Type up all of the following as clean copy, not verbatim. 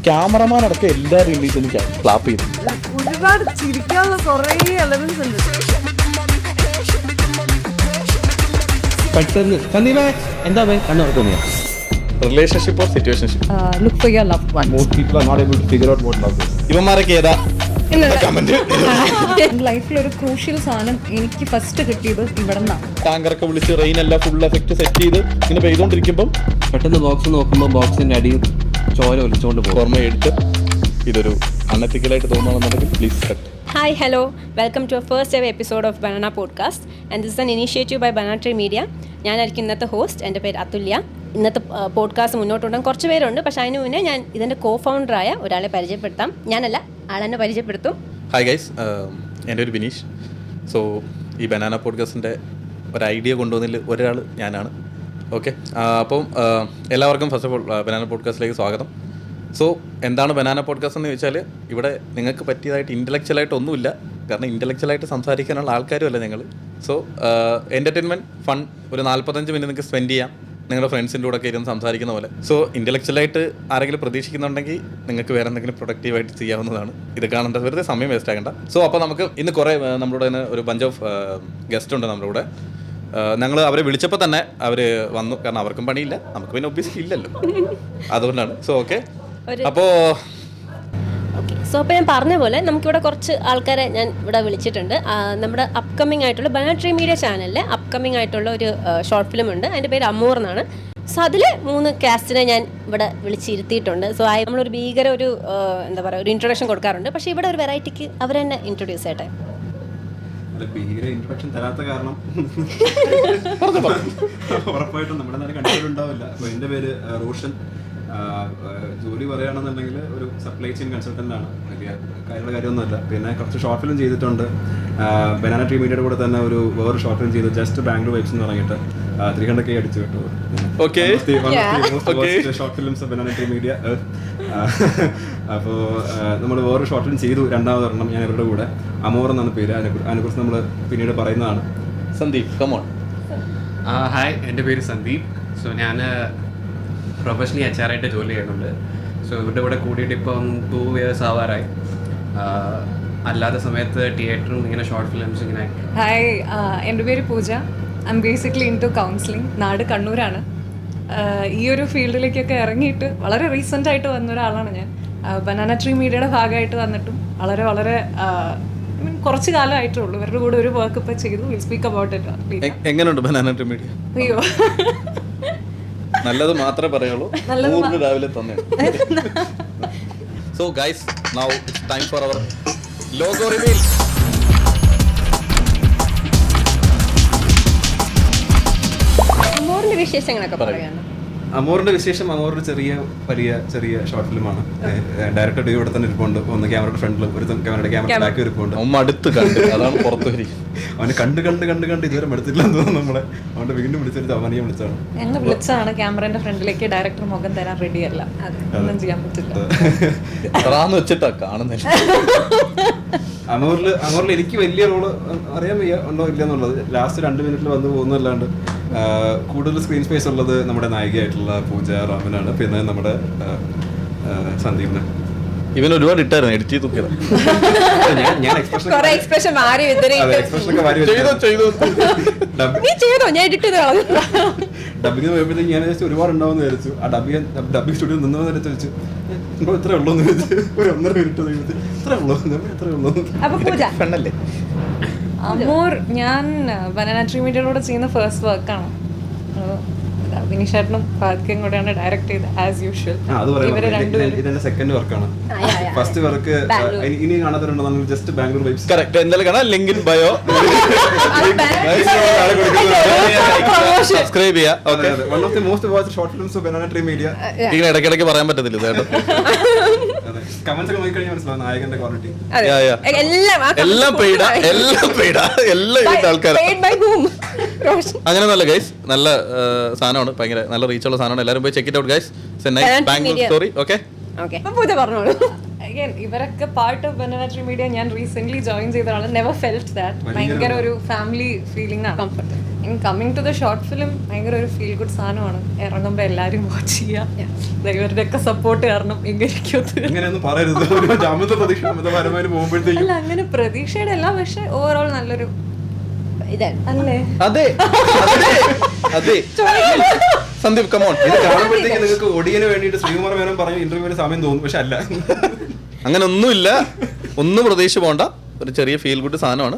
Cameraman അടക്കം എല്ലാ റിലീസിനും clap ചെയ്തു. ഒരുപാട് ചിരിക്കാനുള്ള കുറേ എലമെന്റ്സ് ഉണ്ട്. പെട്ടെന്ന് സന്ദീപേ എന്താ കണ്ണുറക്കുന്നില്ല. Relationship or situationship? Look for your loved one. Most people are not able to figure out what love is. ഇവന്മാരൊക്കെ ഏതാ കമന്റ്? ലൈഫിലൊരു ക്രൂഷ്യൽ സാധനം എനിക്ക് ഫസ്റ്റ് കിട്ടിയത് ഇവിടെ നിന്നാണ്. ടാങ്കറൊക്കെ വിളിച്ച് റെയിൻ എല്ലാം ഫുൾ എഫക്ട് സെറ്റ് ചെയ്ത് ഇങ്ങനെ പെയ്തോണ്ടിരിക്കുമ്പോൾ പെട്ടെന്ന് ബോക്സ് നോക്കുമ്പോൾ ബോക്സിന്റെ അടിയിൽ ചോര ഒലിച്ചുകൊണ്ട് പോകും. ഓർമ്മ എടുത്ത് ഇതൊരു അൺഎത്തിക്കലായിട്ട് തോന്നുകയാണെന്നുണ്ടെങ്കിൽ please cut. Hi, hello. Welcome to our first ever episode of Banana Podcast. And this is an initiative by Banana Tree Media. ഞാനായിരിക്കും ഇന്നത്തെ ഹോസ്റ്റ്. എൻ്റെ പേര് അതുല്യ. ഇന്നത്തെ പോഡ്കാസ്റ്റ് മുന്നോട്ടുണ്ടാകും കുറച്ച് പേരുണ്ട്. പക്ഷേ അതിന് മുന്നേ ഞാൻ ഇതിൻ്റെ കോ-ഫൗണ്ടറായ ഒരാളെ പരിചയപ്പെടുത്താം. ഞാനല്ല, ആളെന്നെ പരിചയപ്പെടുത്തും. ഹായ് ഗൈസ്, എൻ്റെ ഒരു ബിനീഷ്. സോ ഈ ബനാന പോഡ്കാസ്റ്റിൻ്റെ ഒരു ഐഡിയ കൊണ്ടുവന്നതിൽ ഒരാൾ ഞാനാണ്. ഓക്കെ, അപ്പം എല്ലാവർക്കും ഫസ്റ്റ് ഓഫ് ഓൾ ബനാന പോഡ്കാസ്റ്റിലേക്ക് സ്വാഗതം. സോ എന്താണ് ബനാന പോഡ്കാസ്റ്റ് എന്ന് ചോദിച്ചാൽ, ഇവിടെ നിങ്ങൾക്ക് പറ്റിയതായിട്ട് ഇൻ്റലക്ച്വലായിട്ട് ഒന്നുമില്ല. കാരണം ഇൻ്റലക്ച്വലായിട്ട് സംസാരിക്കാനുള്ള ആൾക്കാരുമല്ല ഞങ്ങൾ. സോ എൻ്റർടൈൻമെൻറ്റ് ഫൺ ഒരു 45 മിനിറ്റ് നിങ്ങൾക്ക് സ്പെൻഡ് ചെയ്യാം നിങ്ങളുടെ ഫ്രണ്ട്സിൻ്റെ കൂടെ ഒക്കെ ഇരുന്ന് സംസാരിക്കുന്ന പോലെ. സോ ഇൻ്റലക്ച്വലായിട്ട് ആരെങ്കിലും പ്രതീക്ഷിക്കുന്നുണ്ടെങ്കിൽ നിങ്ങൾക്ക് വേറെ എന്തെങ്കിലും പ്രൊഡക്റ്റീവായിട്ട് ചെയ്യാവുന്നതാണ്. ഇത് കാണേണ്ട, വെറുതെ സമയം വേസ്റ്റ് ആകണ്ട. സോ അപ്പോൾ നമുക്ക് ഇന്ന് കുറേ നമ്മുടെ തന്നെ ഒരു ബഞ്ച് ഓഫ് ഗസ്റ്റ് ഉണ്ട് നമ്മുടെ കൂടെ. ഞങ്ങൾ അവരെ വിളിച്ചപ്പോൾ തന്നെ അവർ വന്നു. കാരണം അവർക്കും പണിയില്ല, നമുക്ക് പിന്നെ ഒബ്വിയസ്ലി ഇല്ലല്ലോ, അതുകൊണ്ടാണ്. സോ ഓക്കെ, അപ്പോൾ ഞാൻ പറഞ്ഞ പോലെ നമുക്കിവിടെ കുറച്ച് ആൾക്കാരെ ഞാൻ ഇവിടെ വിളിച്ചിട്ടുണ്ട്. നമ്മുടെ അപ്കമ്മിങ് ആയിട്ടുള്ള ബനാന ട്രീ മീഡിയ ചാനലിൽ അപ്കമ്മിങ് ആയിട്ടുള്ള ഒരു ഷോർട്ട് ഫിലിം ഉണ്ട്. അതിൻ്റെ പേര് അമൂർ എന്നാണ്. സോ അതിൽ 3 കാസ്റ്റിനെ ഞാൻ ഇവിടെ വിളിച്ചിരുത്തിയിട്ടുണ്ട്. സോ നമ്മളൊരു ഭീകര ഒരു എന്താ പറയുക, ഒരു ഇൻട്രൊഡക്ഷൻ കൊടുക്കാറുണ്ട്. പക്ഷേ ഇവിടെ ഒരു വെറൈറ്റിക്ക് അവർ തന്നെ ഇൻട്രൊഡ്യൂസ് ചെയ്യട്ടെ. ഇൻട്രൊഡക്ഷൻ തരാത്ത കാരണം ഉറപ്പായിട്ടും നമ്മുടെ നാട്ടിൽ കണ്ടിട്ടുണ്ടാവില്ല. അപ്പോൾ എൻ്റെ പേര് റോഷൻ. ജോലി പറയുകയാണെന്നുണ്ടെങ്കിൽ ഒരു സപ്ലൈ ചെയിൻ കൺസൾട്ടൻ്റ് ആണ്. വലിയ കാര്യമൊന്നുമല്ല. പിന്നെ കുറച്ച് ഷോർട്ട് ഫിലിം ചെയ്തിട്ടുണ്ട്. ബനാന ട്രീ മീഡിയയുടെ കൂടെ തന്നെ വേറെ ഷോർട്ട് ഫിലിം ചെയ്തു, ജസ്റ്റ് ബാംഗ്ലൂർ വൈബ്സ് എന്ന് പറഞ്ഞിട്ട് 300K അടിച്ചു കിട്ടും. Short films banana Tree media. അപ്പോൾ നമ്മൾ വേറെ ഷോർട്ട് ഫിലിം ചെയ്തു, 2ാമതൊരെണ്ണം ഞാൻ ഇവരുടെ കൂടെ. അമോർ എന്നാണ് പേര്. അതിനെക്കുറിച്ച് നമ്മൾ പിന്നീട് പറയുന്നതാണ്. സന്ദീപ്, കമോൺ. ഹായ്, എൻ്റെ പേര് സന്ദീപ്. സോ ഞാൻ പ്രൊഫഷണലി HR ആയിട്ട് ജോലി ചെയ്യുന്നുണ്ട്. സോ ഇവരുടെ കൂടെ കൂടിയിട്ട് ഇപ്പം 2 years ആവാറായി. അല്ലാത്ത സമയത്ത് തിയേറ്ററും ഇങ്ങനെ ഷോർട്ട് ഫിലിംസ് ഇങ്ങനെ. ഹായ്, എൻ്റെ പേര് Pooja. I am basically into counselling. നാട് കണ്ണൂരാണ്. ഈ ഒരു ഫീൽഡിലേക്കൊക്കെ ഇറങ്ങിയിട്ട് വളരെ റീസെൻ്റ് ആയിട്ട് വന്ന ഒരാളാണ് ഞാൻ. ബനാന ട്രീ മീഡിയയുടെ ഭാഗമായിട്ട് വന്നിട്ടും വളരെ കുറച്ച് കാലമായിട്ടേ ഉള്ളൂ. ഇവരുടെ കൂടെ ഒരു വർക്ക് ഇപ്പോൾ ചെയ്തു. Will speak about it. എങ്ങനെയുണ്ട് ബനാന ട്രീ മീഡിയ? അയ്യോ, നല്ലത് മാത്രമേ പറയുള്ളൂ. രാവിലെ തന്നെ. So guys, now it's time for our logo reveal. അമൂറിന്റെ വിശേഷങ്ങളൊക്കെ പറയാം. അമോറിന്റെ വിശേഷം, അമോറിന്റെ ചെറിയ ഷോർട്ട് ഫിലിമാണ്. ഡയറക്ടർ ഇവിടെ തന്നെ ഇരിപ്പുണ്ട്. ഒന്ന് ക്യാമറയുടെ ഫ്രണ്ടിലും ഒരു ക്യാമറയുടെ ബാക്കിൽ ഇരിപ്പുണ്ട്. അടുത്ത് കണ്ട് അതാണ് പുറത്തു വരി. അവന് കണ്ട് ഇതുവരെ എടുത്തില്ലെന്ന് തോന്നുന്നു. നമ്മളെ അവന്റെ വീണ്ടും വിളിച്ചൊരു അവനെ വിളിച്ചാണ്. ഞങ്ങൾ വിളിച്ചാണ് ക്യാമറയുടെ ഫ്രണ്ടിലേക്ക്. ഡയറക്ടർ മുഖം തരാൻ റെഡിയല്ല, ഒന്നും ചെയ്യാൻ പറ്റില്ല. വെച്ചിട്ടാ കാണുന്നില്ല. അമോറിൽ എനിക്ക് വലിയ റോള് അറിയാൻ വയ്യ ഉണ്ടോ ഇല്ലെന്നുള്ളത്. ലാസ്റ്റ് 2 മിനിറ്റിൽ വന്ന് പോകുന്നതല്ലാണ്ട് കൂടുതൽ സ്ക്രീൻ സ്പേസ് ഉള്ളത് നമ്മുടെ നായികയായിട്ടുള്ള പൂജ റാമനാണ്. പിന്നെ നമ്മുടെ സന്ദീപിന്. ഇവൻ ഒരുപാട് ഇട്ടായിരുന്നു, എഡിറ്റ് ചെയ്ത് നോക്കിയത്. ഞാൻ എക്സ്പ്രഷൻ മാറി ഡബിങ് പോയപ്പോഴത്തേക്ക് ഞാൻ ഒരുപാട് ഉണ്ടാവുമെന്ന് വിചാരിച്ചു. ആ ഡബിങ് സ്റ്റുഡിയോ നിന്നതെന്ന് വിചാരിച്ചു ഇത്ര ഉള്ളൂന്ന് വിചാരിച്ചു. ഒരു 1.5 മിനിറ്റ് ഇത്ര ഉള്ളൂ. പെണ്ണല്ലേ അമോർ? ഞാൻ ബനാന ട്രീ മീഡിയയിലൂടെ ചെയ്യുന്ന ഫസ്റ്റ് വർക്കാണ്. വിനീഷേട്ടനും ഫാദ്ക്കയും കൂടെയാണ് ഡയറക്ട് ചെയ്തത് ആസ് യൂഷ്വൽ. ഇതെന്റെ സെക്കൻഡ് വർക്കാണ്. ഫസ്റ്റ് വർക്ക് ഇനി കാണാത്തവരുണ്ടെന്ന് ജസ്റ്റ് ബാംഗ്ലൂർ വൈബ്സ്. കറക്റ്റ്, എന്തായാലും കാണാം. ലിങ്കിൽ ബയോ സബ്സ്ക്രൈബ് ചെയ്യാം. Okay, one of the most watched short films of Banana Tree media. ഇങ്ങനെ ഇടയ്ക്കിടയ്ക്ക് പറയാൻ പറ്റത്തില്ല കേട്ടോ. കമന്റ്സ് ഒക്കെ നോക്കിക്കഴിഞ്ഞാൽ മനസ്സിലാവും നായകന്റെ ക്വാളിറ്റി. അങ്ങനെ നല്ല ഗൈസ്, നല്ല സാധനമാണ്, ഭയങ്കര നല്ല റീച്ചുള്ള സാധനമാണ്. എല്ലാവരും പോയി check it out guys. Bangalore story. Okay, ഇവരൊക്കെ part of Banana Tree Media. ഞാൻ റീസെന്റ് ജോയിൻ ചെയ്തതാണ്. Never felt that. ഭയങ്കര ഒരു ഫാമിലി ഫീലിംഗ് ആണ്. Coming to the short film ഭയങ്കര ഒരു ഫീൽ ഗുഡ് സാധനമാണ്. ഇറങ്ങുമ്പോൾ എല്ലാവരും വാച്ച് ചെയ്യുക. ഇവരുടെയൊക്കെ സപ്പോർട്ട് കാരണം ഇങ്ങനെയൊന്നും പറയരുത്. അമിത പ്രതീക്ഷ അമിതപരമായി പോകുമ്പോഴത്തേക്കും അല്ല, അങ്ങനെ പ്രതീക്ഷയുടെ അല്ല, പക്ഷെ ഓവറോൾ നല്ലൊരു ഇതാണ് അല്ലേ. അതെ അതെ സന്ദീപ് കമോൺ. ഇത് കാണുമ്പോഴത്തേക്ക് നിങ്ങൾക്ക് ഒടിയന് വേണ്ടിയിട്ട് ശ്രീകുമാർ മേനോൻ പറഞ്ഞ ഇന്റർവ്യൂവിന് സമയം തോന്നും, പക്ഷെ അല്ല. അങ്ങനെ ഒന്നുമില്ല, ഒന്നും പ്രതീക്ഷ പോണ്ട. ഒരു ചെറിയ ഫീൽ ഗുഡ് സാധനമാണ്.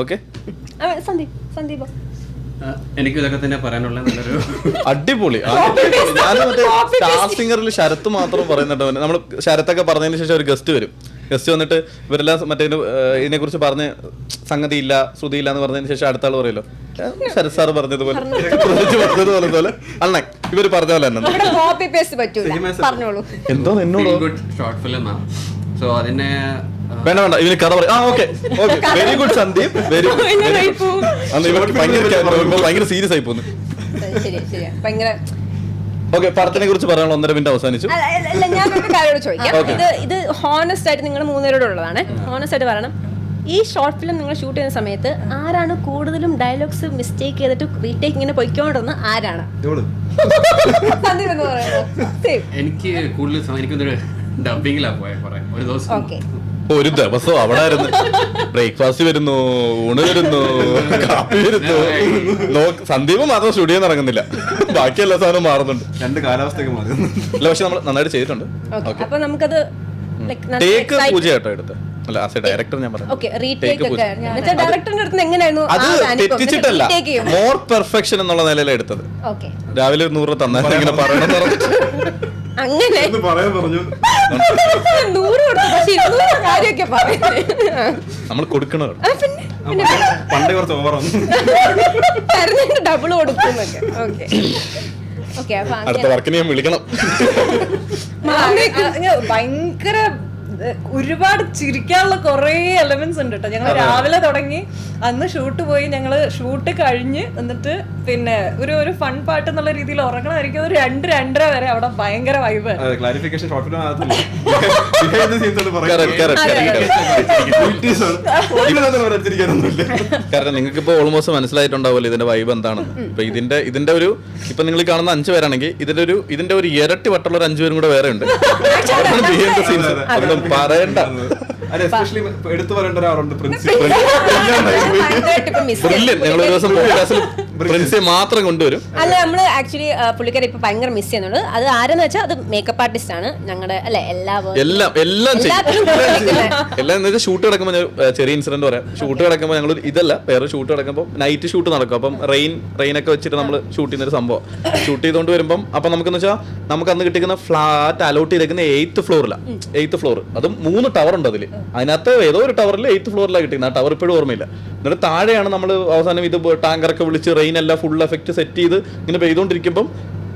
ഓക്കെ, സന്ദീപ് എനിക്ക് ഇതൊക്കെ തന്നെ പറയാനുള്ള നല്ലൊരു അടിപൊളി. ഞാൻ മറ്റേ സ്റ്റാർ സിംഗറിൽ ശരത്ത് മാത്രം പറയുന്നുണ്ട്. നമ്മൾ ശരത്തൊക്കെ പറഞ്ഞതിന് ശേഷം ഒരു ഗസ്റ്റ് വരും. ഗസ്റ്റ് വന്നിട്ട് ഇവരെല്ലാം മറ്റേ ഇതിനെ കുറിച്ച് പറഞ്ഞ് സംഗതി ഇല്ല, ശ്രുതി ഇല്ല എന്ന് പറഞ്ഞതിന് ശേഷം അടുത്ത ആൾ പറയല്ലോ ശരത് സാർ പറഞ്ഞതുപോലെ അണ്ണൻ ഇവര് പറഞ്ഞ പോലെ തന്നെ എന്തോ എന്നോട് ഷോർട്ട് ഫിലിമാണ്. സോ അതിനെ വേണ്ട വേണ്ട ഇവന് കഥ പറയും. Okay very good Sandeep, very good. ഭയങ്കര സീരിയസ് ആയി പോകുന്നു. ഓക്കെ, പടത്തിനെ കുറിച്ച് പറയാനുള്ള 1.5 മിനിറ്റ് അവസാനിച്ചു. ഞാനൊരു കാര്യം ചോദിക്കാം. ഇത് ഹോണസ്റ്റ് ആയിട്ട് നിങ്ങൾ മൂന്നുപേരോടുള്ളതാണ്. ഹോണസ്റ്റ് ആയിട്ട് പറയണം, ഈ ഷോർട്ട് ഫിലിം നിങ്ങൾ ഷൂട്ട് ചെയ്യുന്ന സമയത്ത് ആരാണ് കൂടുതലും ഡയലോഗ്സ് മിസ്റ്റേക്ക് ചെയ്തിട്ട് റീടേക്ക് ഇങ്ങനെ പൊയ്ക്കൊണ്ടിരുന്ന ആരാണ്? സന്ദീപ് എന്ന് പറയുന്നത് എനിക്ക് കൂടുതൽ എനിക്കൊന്നൊരു ഡബിങ്ങിലാണ് പോയത് കുറെ ഒരു ദിവസം. ഓക്കെ, ഒരു ദിവസം അവിടെ ആയിരുന്നു. ബ്രേക്ക്ഫാസ്റ്റ് വരുന്നു, ഊണ് വരുന്നു, കാപ്പി വരുന്നു. സന്ദീപ് മാത്രം സ്റ്റുഡിയോന്ന് ഇറങ്ങുന്നില്ല, ബാക്കി എല്ലാ സാധനവും മാറുന്നുണ്ട്. 2 കാലാവസ്ഥയൊക്കെ മാറി. ഇല്ല, പക്ഷെ നമ്മൾ നന്നായിട്ട് ചെയ്തിട്ടുണ്ട്. അപ്പൊ നമുക്കത് ടേക്ക് പൂജ കേട്ടോ എടുത്ത്. അല്ല, ആസ് എ ഡയറക്ടർ ഞാൻ പറഞ്ഞു. ഡയറക്ടറിന്റെ അടുത്ത് എങ്ങനെയായിരുന്നു? അത് തെറ്റിച്ചിട്ടല്ല, മോർ പെർഫെക്ഷൻ എന്നുള്ള നിലയിലാണ് എടുത്തത്. രാവിലെ 100 തന്നെ ഇങ്ങനെ പറയണം. അങ്ങനെ പറയാൻ പറഞ്ഞു 100 കൊടുത്തു, പക്ഷെ 200 കാര്യമൊക്കെ പറയുന്നത് നമ്മൾ കൊടുക്കണം. പണ്ടേ കുറച്ച് ഓവറാണ്, ഡബിൾ കൊടുക്കുന്നൊക്കെ. ഓക്കെ ഓക്കെ, അപ്പൊ അടുത്ത വർക്കിന് ഞാൻ വിളിക്കണം. ഭയങ്കര ഒരുപാട് ചിരിക്കാനുള്ള കുറേ എലമെന്റ്സ് ഉണ്ട് കേട്ടോ. ഞങ്ങൾ രാവിലെ തുടങ്ങി, അന്ന് ഷൂട്ട് പോയി, ഞങ്ങള് ഷൂട്ട് കഴിഞ്ഞ് എന്നിട്ട് പിന്നെ ഒരു ഫൺ പാട്ട് എന്നുള്ള രീതിയിൽ ഉറങ്ങണമായിരിക്കും. ഒരു 2-2:30 വരെ അവിടെ ഭയങ്കര വൈബ്. ക്ലാരിഫിക്കേഷൻ ഷോർട്ട് ഫിലിം കാരണം നിങ്ങൾക്ക് ഇപ്പൊ ഓൾമോസ്റ്റ് മനസ്സിലായിട്ടുണ്ടാവുമല്ലോ ഇതിന്റെ വൈബ് എന്താണ്. ഇപ്പൊ ഇതിന്റെ ഒരു ഇപ്പൊ നിങ്ങൾ കാണുന്ന 5 പേരാണെങ്കിൽ ഇതിന്റെ ഒരു ഇരട്ടി വട്ടുള്ള ഒരു 5 പേരും കൂടെ വേറെ ഉണ്ട്. പറയണ്ട. എടുത്തു പറയേണ്ട ഒരാളുണ്ട്, ഞങ്ങൾ ഒരു ദിവസം പ്രിൻസിയെ മാത്രം കൊണ്ടുവരും. അല്ല, നമ്മള് ആക്ച്വലി പുള്ളിക്കാരെ ഇപ്പൊ ഭയങ്കര മിസ് ചെയ്യുന്നുണ്ട്. അത് ആരെന്ന് വെച്ചാൽ അത് മേക്കപ്പ് ആർട്ടിസ്റ്റ് ആണ് ഞങ്ങളുടെ. അല്ലെ, എല്ലാം ചെയ്യും. ഷൂട്ട് കിടക്കുമ്പോൾ ചെറിയ ഇൻസിഡന്റ് പറയാം. ഷൂട്ട് കിടക്കുമ്പോൾ ഞങ്ങൾ ഇതല്ല, വേറെ ഷൂട്ട് കിടക്കുമ്പോൾ നൈറ്റ് ഷൂട്ട് നടക്കും. അപ്പം റെയിനൊക്കെ വെച്ചിട്ട് നമ്മൾ ഷൂട്ട് ചെയ്യുന്ന ഒരു സംഭവം ഷൂട്ട് ചെയ്തുകൊണ്ട് വരുമ്പം അപ്പൊ നമുക്കെന്ന് വെച്ചാൽ നമുക്ക് അന്ന് കിട്ടിക്കുന്ന ഫ്ലാറ്റ് അലോട്ട് ചെയ്തേക്കുന്ന 8th ഫ്ലോറിലാണ്. 8th ഫ്ലോർ, അതും 3 ടവർ ഉണ്ട് അതിൽ. അതിനകത്ത് ഏതോ ഒരു ടവറിൽ 8th ഫ്ലോറിലാണ് കിട്ടിക്കുന്നത്. ആ ടവർ ഇപ്പോഴും ഓർമ്മയില്ല. എന്നിട്ട് താഴെയാണ് നമ്മൾ അവസാനം ഇത് ടാങ്കറൊക്കെ വിളിച്ച് റെയിൻ എല്ലാം ഫുൾ എഫക്റ്റ് സെറ്റ് ചെയ്ത് ഇങ്ങനെ പെയ്തുകൊണ്ടിരിക്കുമ്പം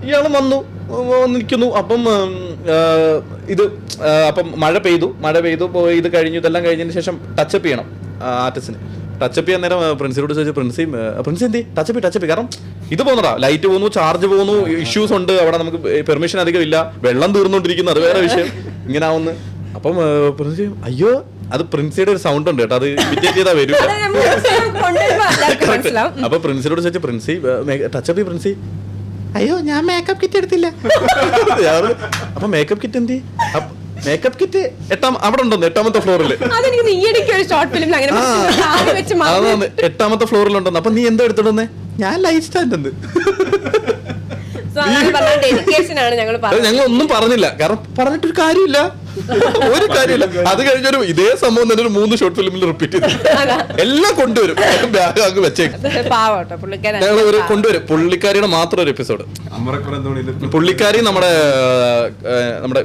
ഇയാൾ നിൽക്കുന്നു. അപ്പം അപ്പം മഴ പെയ്തു പോയി. ഇത് കഴിഞ്ഞു, ഇതെല്ലാം കഴിഞ്ഞതിന് ശേഷം ടച്ചപ്പ് ചെയ്യണം ആർട്ടിസ്റ്റിന്. ടച്ചപ്പ് ചെയ്യാൻ നേരം പ്രിൻസിനോട് ചോദിച്ചു, പ്രിൻസി എന്തി ടച്ചപ്പ് കാരണം ഇത് പോകുന്നതാ, ലൈറ്റ് പോകുന്നു, ചാർജ് പോകുന്നു, ഇഷ്യൂസ് ഉണ്ട് അവിടെ, നമുക്ക് പെർമിഷൻ അധികം ഇല്ല, വെള്ളം തീർന്നുകൊണ്ടിരിക്കുന്നു, അത് വേറെ വിഷയം, ഇങ്ങനെ ആവുന്നു. അപ്പം പ്രിൻസി അയ്യോ, അത് പ്രിൻസിയുടെ ഒരു സൗണ്ട് ഉണ്ട് കേട്ടോ, അത് ഇമിറ്റേറ്റ് ചെയ്താ വരും. അപ്പൊ പ്രിൻസിനോട് ചോദിച്ചു, പ്രിൻസി ടച്ചപ്പ് ചെയ്യും. പ്രിൻസി അയ്യോ ഞാൻ മേക്കപ്പ് കിറ്റ് എടുത്തില്ല. അപ്പൊ മേക്കപ്പ് കിറ്റ് എന്തി? മേക്കപ്പ് കിറ്റ് അവിടെ ഉണ്ടെന്ന് 8th ഫ്ലോറിൽ. 8th ഫ്ലോറിലുണ്ടെന്ന്. അപ്പൊ നീ എന്തോ എടുത്തിടുന്നേ? ഞാൻ ലൈറ്റ് സ്റ്റാൻഡ് എന്ന്. ഞങ്ങൾ ഒന്നും പറഞ്ഞില്ല, കാരണം പറഞ്ഞിട്ടൊരു കാര്യമില്ല, ഒരു കാര്യമില്ല. അത് കഴിഞ്ഞൊരു ഇതേ സംഭവം തന്നെ ഒരു 3 ഷോർട്ട് ഫിലിമിൽ റിപ്പീറ്റ് ചെയ്തു. എല്ലാം കൊണ്ടുവരും, ബാഗ് അങ്ങ് വെച്ചേക്കും. ഞങ്ങൾ കൊണ്ടുവരും. പുള്ളിക്കാരിയുടെ മാത്രം ഒരു എപ്പിസോഡ്. പുള്ളിക്കാരി നമ്മുടെ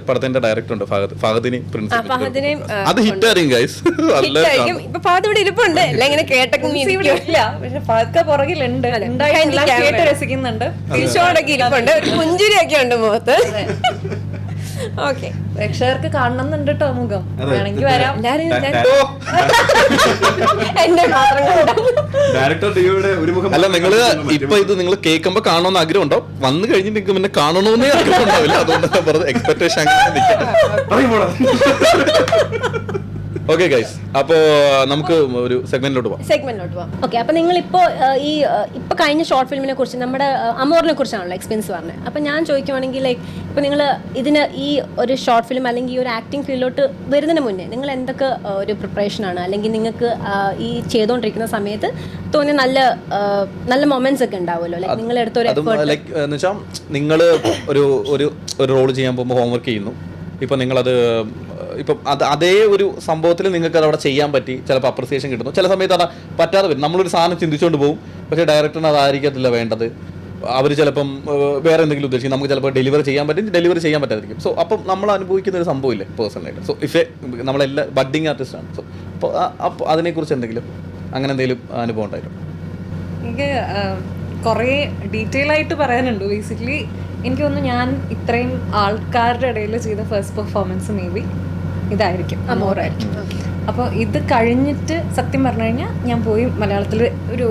പടത്തിന്റെ ഡയറക്ടർ ഉണ്ട്, ഫഹദിനി പ്രിൻസിപ്പൽ. അത് ഹിറ്റ് ആയിരിക്കും ഗൈസ്. രസിക്കുന്നുണ്ട്, പുഞ്ചിരിയൊക്കെ ഉണ്ട് മുഖത്ത്. പ്രേക്ഷകർക്ക് കാണണമെന്നുണ്ട് കേട്ടോ മുഖം. വേണമെങ്കിൽ വരാം. അല്ല, നിങ്ങള് ഇപ്പൊ ഇത് നിങ്ങൾ കേൾക്കുമ്പോ കാണണമെന്ന് ആഗ്രഹം ഉണ്ടോ? വന്നു കഴിഞ്ഞിട്ട് പിന്നെ കാണണമെന്നേ ആഗ്രഹം ഉണ്ടാവില്ല. അതുകൊണ്ടാണ് പറഞ്ഞത്, എക്സ്പെക്ടേഷൻ അങ്ങനെ. ഓക്കെ ഗൈസ്, അപ്പോൾ നമുക്ക് ഒരു സെഗ്മെന്റിലോട്ട് പോകാം. ഓക്കെ. അപ്പോൾ നിങ്ങളിപ്പോൾ ഇപ്പോൾ കഴിഞ്ഞ ഷോർട്ട് ഫിലിമിനെ കുറിച്ച് നമ്മുടെ അമോറിനെ കുറിച്ചാണല്ലോ എക്സ്പീരിയൻസ് പറഞ്ഞത്. അപ്പോൾ ഞാൻ ചോദിക്കുവാണെങ്കിൽ ലൈക്ക് ഇപ്പോൾ നിങ്ങൾ ഇതിന് ഈ ഒരു ഷോർട്ട് ഫിലിം അല്ലെങ്കിൽ ഈ ഒരു ആക്ടിങ് ഫീൽഡിലോട്ട് വരുന്നതിന് മുന്നേ നിങ്ങൾ എന്തൊക്കെ ഒരു പ്രിപ്പറേഷനാണ്, അല്ലെങ്കിൽ നിങ്ങൾക്ക് ഈ ചെയ്തുകൊണ്ടിരിക്കുന്ന സമയത്ത് തോന്നിയ നല്ല മൊമെന്റ്സ് ഒക്കെ ഉണ്ടാവുമല്ലോ, ലൈക്ക് നിങ്ങൾ എടുത്ത ഒരു എഫേർട്ട്? ലൈക്ക് എന്ന് വെച്ചാൽ നിങ്ങൾ ഒരു റോൾ ചെയ്യാൻ പോകുമ്പോൾ ഹോംവർക്ക് ചെയ്യുന്നു. ഇപ്പം നിങ്ങളത് ഇപ്പം അതേ ഒരു സംഭവത്തിൽ നിങ്ങൾക്ക് അത് അവിടെ ചെയ്യാൻ പറ്റി, ചിലപ്പോൾ അപ്രിസിയേഷൻ കിട്ടുന്നു. ചില സമയത്ത് അത് പറ്റാതെ വരും. നമ്മളൊരു സാധനം ചിന്തിച്ചുകൊണ്ട് പോകും, പക്ഷേ ഡയറക്ടറിന് അതായിരിക്കത്തില്ല വേണ്ടത്. അവർ ചിലപ്പം വേറെ എന്തെങ്കിലും ഉദ്ദേശിക്കും, നമുക്ക് ചിലപ്പോൾ ഡെലിവറി ചെയ്യാൻ പറ്റാതിരിക്കും. സോ അപ്പം നമ്മൾ അനുഭവിക്കുന്ന ഒരു സംഭവമില്ലേ പേഴ്സണലായിട്ട്. സോ നമ്മളെല്ലാം ബഡ്ഡിങ് ആർട്ടിസ്റ്റാണ്. സോ അപ്പോൾ അതിനെക്കുറിച്ച് എന്തെങ്കിലും അങ്ങനെ എന്തെങ്കിലും അനുഭവം ഉണ്ടായിരുന്നു? എനിക്ക് കുറേ ഡീറ്റെയിൽ ആയിട്ട് പറയാനുണ്ട്. ബേസിക്കലി എനിക്ക് തോന്നുന്നു ഞാൻ ഇത്രയും ആൾക്കാരുടെ ഇടയിൽ ചെയ്ത ഫസ്റ്റ് പെർഫോമൻസ് മേ ബി ഇതായിരിക്കും, അമോറായിരിക്കും. അപ്പോൾ ഇത് കഴിഞ്ഞിട്ട് സത്യം പറഞ്ഞു കഴിഞ്ഞാൽ ഞാൻ പോയി മലയാളത്തിൽ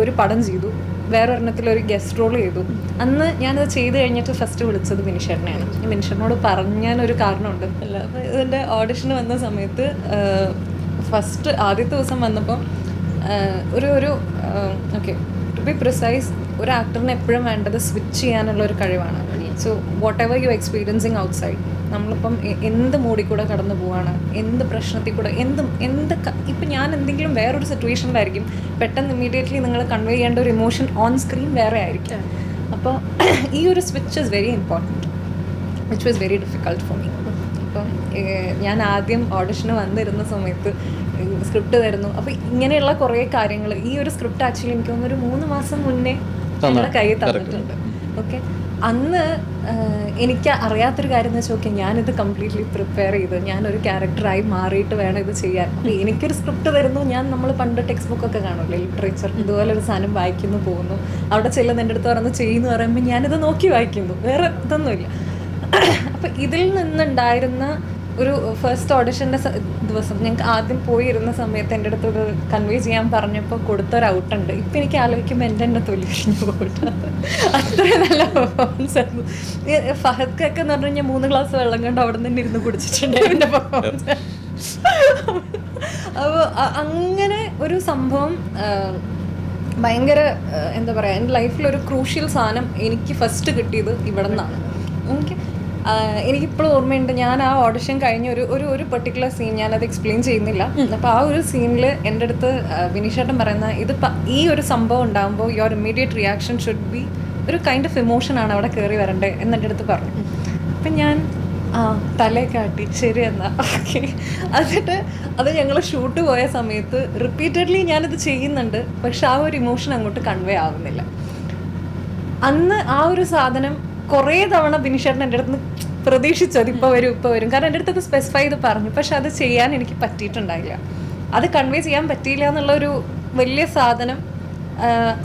ഒരു പടം ചെയ്തു, വേറെ ഒരെണ്ണത്തിലൊരു ഗസ്റ്റ് റോൾ ചെയ്തു. അന്ന് ഞാനത് ചെയ്ത് കഴിഞ്ഞിട്ട് ഫസ്റ്റ് വിളിച്ചത് മിനിഷേട്ടനെയാണ്. മിനിഷേട്ടനോട് പറഞ്ഞാനൊരു കാരണമുണ്ട്. അല്ല, അപ്പോൾ ഇതിൻ്റെ ഓഡിഷന് വന്ന സമയത്ത് ഫസ്റ്റ് ആദ്യത്തെ ദിവസം വന്നപ്പം ഒരു ഓക്കെ, ടു ബി പ്രിസൈസ്, ഒരു ആക്ടറിന് എപ്പോഴും വേണ്ടത് സ്വിച്ച് ചെയ്യാനുള്ള ഒരു കഴിവാണ്. So what ever you experiencing outside, നമ്മളിപ്പം എന്ത് മൂഡിൽ കൂടെ കടന്നു പോവാണ്, എന്ത് പ്രശ്നത്തിൽ കൂടെ, ഇപ്പം ഞാൻ എന്തെങ്കിലും വേറൊരു സിറ്റുവേഷനിലായിരിക്കും, പെട്ടെന്ന് ഇമ്മീഡിയറ്റ്ലി നിങ്ങൾ കൺവേ ചെയ്യേണ്ട ഒരു ഇമോഷൻ ഓൺ സ്ക്രീൻ വേറെ ആയിരിക്കും. അപ്പോൾ ഈ ഒരു switch is very important, which was very difficult for me. അപ്പം ഞാൻ ആദ്യം ഓഡിഷന് വന്നിരുന്ന സമയത്ത് സ്ക്രിപ്റ്റ് തരുന്നു. അപ്പോൾ ഇങ്ങനെയുള്ള കുറേ കാര്യങ്ങൾ, ഈ ഒരു സ്ക്രിപ്റ്റ് ആക്ച്വലി എനിക്ക് തോന്നുന്നു 3 മാസം മുന്നേ നമ്മുടെ കയ്യിൽ തന്നിട്ടുണ്ട്. ഓക്കെ, അന്ന് എനിക്ക് അറിയാത്തൊരു കാര്യം എന്ന് വെച്ചാൽ, ഓക്കെ ഞാനിത് കംപ്ലീറ്റ്ലി പ്രിപ്പയർ ചെയ്ത് ഞാനൊരു ക്യാരക്ടറായി മാറിയിട്ട് വേണം ഇത് ചെയ്യാൻ. അപ്പോൾ എനിക്കൊരു സ്ക്രിപ്റ്റ് തരുന്നു, നമ്മൾ പണ്ട് ടെക്സ്റ്റ് ബുക്കൊക്കെ കാണുമല്ലോ ലിറ്ററേച്ചർ, ഇതുപോലെ ഒരു സാധനം വായിക്കുന്നു, പോകുന്നു, അവിടെ ചെല്ലുന്ന എൻ്റെ അടുത്ത് പറഞ്ഞ് ചെയ്യുന്നു പറയുമ്പോൾ ഞാനിത് നോക്കി വായിക്കുന്നു, വേറെ ഇതൊന്നുമില്ല. അപ്പം ഇതിൽ നിന്നുണ്ടായിരുന്ന ഒരു ഫസ്റ്റ് ഓഡിഷൻ്റെ ദിവസം ഞങ്ങൾക്ക് ആദ്യം പോയിരുന്ന സമയത്ത് എൻ്റെ അടുത്ത് ഇത് കൺവേ ചെയ്യാൻ പറഞ്ഞപ്പോൾ കൊടുത്തൊരു ഔട്ടുണ്ട്. ഇപ്പം എനിക്ക് ആലോചിക്കുമ്പോൾ എൻ്റെ തൊലി കഴിഞ്ഞു പോയിട്ട്, അത്രയും നല്ല പെർഫോമൻസ് ആയിരുന്നു. ഫഹദ്ക്കൊക്കെ എന്ന് പറഞ്ഞു കഴിഞ്ഞാൽ 3 ഗ്ലാസ് വെള്ളം കണ്ട് അവിടെ നിന്ന് ഇരുന്ന് കുടിച്ചിട്ടുണ്ട് എൻ്റെ പെർഫോമൻസ്. അപ്പോൾ അങ്ങനെ ഒരു സംഭവം ഭയങ്കര എന്താ പറയുക, എൻ്റെ ലൈഫിലൊരു ക്രൂഷ്യൽ സാധനം എനിക്ക് ഫസ്റ്റ് കിട്ടിയത് ഇവിടെ നിന്നാണ്. എനിക്കിപ്പോഴും ഓർമ്മയുണ്ട്, ഞാൻ ആ ഓഡിഷൻ കഴിഞ്ഞ ഒരു പെർട്ടിക്കുലർ സീൻ, ഞാനത് എക്സ്പ്ലെയിൻ ചെയ്യുന്നില്ല. അപ്പോൾ ആ ഒരു സീനിൽ എൻ്റെ അടുത്ത് വിനീഷേട്ടൻ പറയുന്ന ഇത് ഈ ഒരു സംഭവം ഉണ്ടാകുമ്പോൾ your immediate reaction should be ഒരു കൈൻഡ് ഓഫ് ഇമോഷനാണ് അവിടെ കയറി വരണ്ടേ എന്നെൻ്റെ അടുത്ത് പറഞ്ഞു. അപ്പം ഞാൻ തലയൊക്കെ ആട്ടി ശരി എന്നാൽ ഓക്കെ. എന്നിട്ട് അത് ഞങ്ങൾ ഷൂട്ട് പോയ സമയത്ത് റിപ്പീറ്റഡ്ലി ഞാനിത് ചെയ്യുന്നുണ്ട്, പക്ഷെ ആ ഒരു ഇമോഷൻ അങ്ങോട്ട് കൺവേ ആവുന്നില്ല. അന്ന് ആ ഒരു സാധനം കുറേ തവണ ബിനിഷേട്ടൻ എൻ്റെ അടുത്ത് പ്രതീക്ഷിച്ചത് ഇപ്പോൾ വരും, കാരണം എൻ്റെ അടുത്ത് സ്പെസിഫൈ ചെയ്ത് പറഞ്ഞു, പക്ഷെ അത് ചെയ്യാൻ എനിക്ക് പറ്റിയിട്ടുണ്ടായില്ല. അത് കൺവേ ചെയ്യാൻ പറ്റിയില്ല എന്നുള്ളൊരു വലിയ സാധനം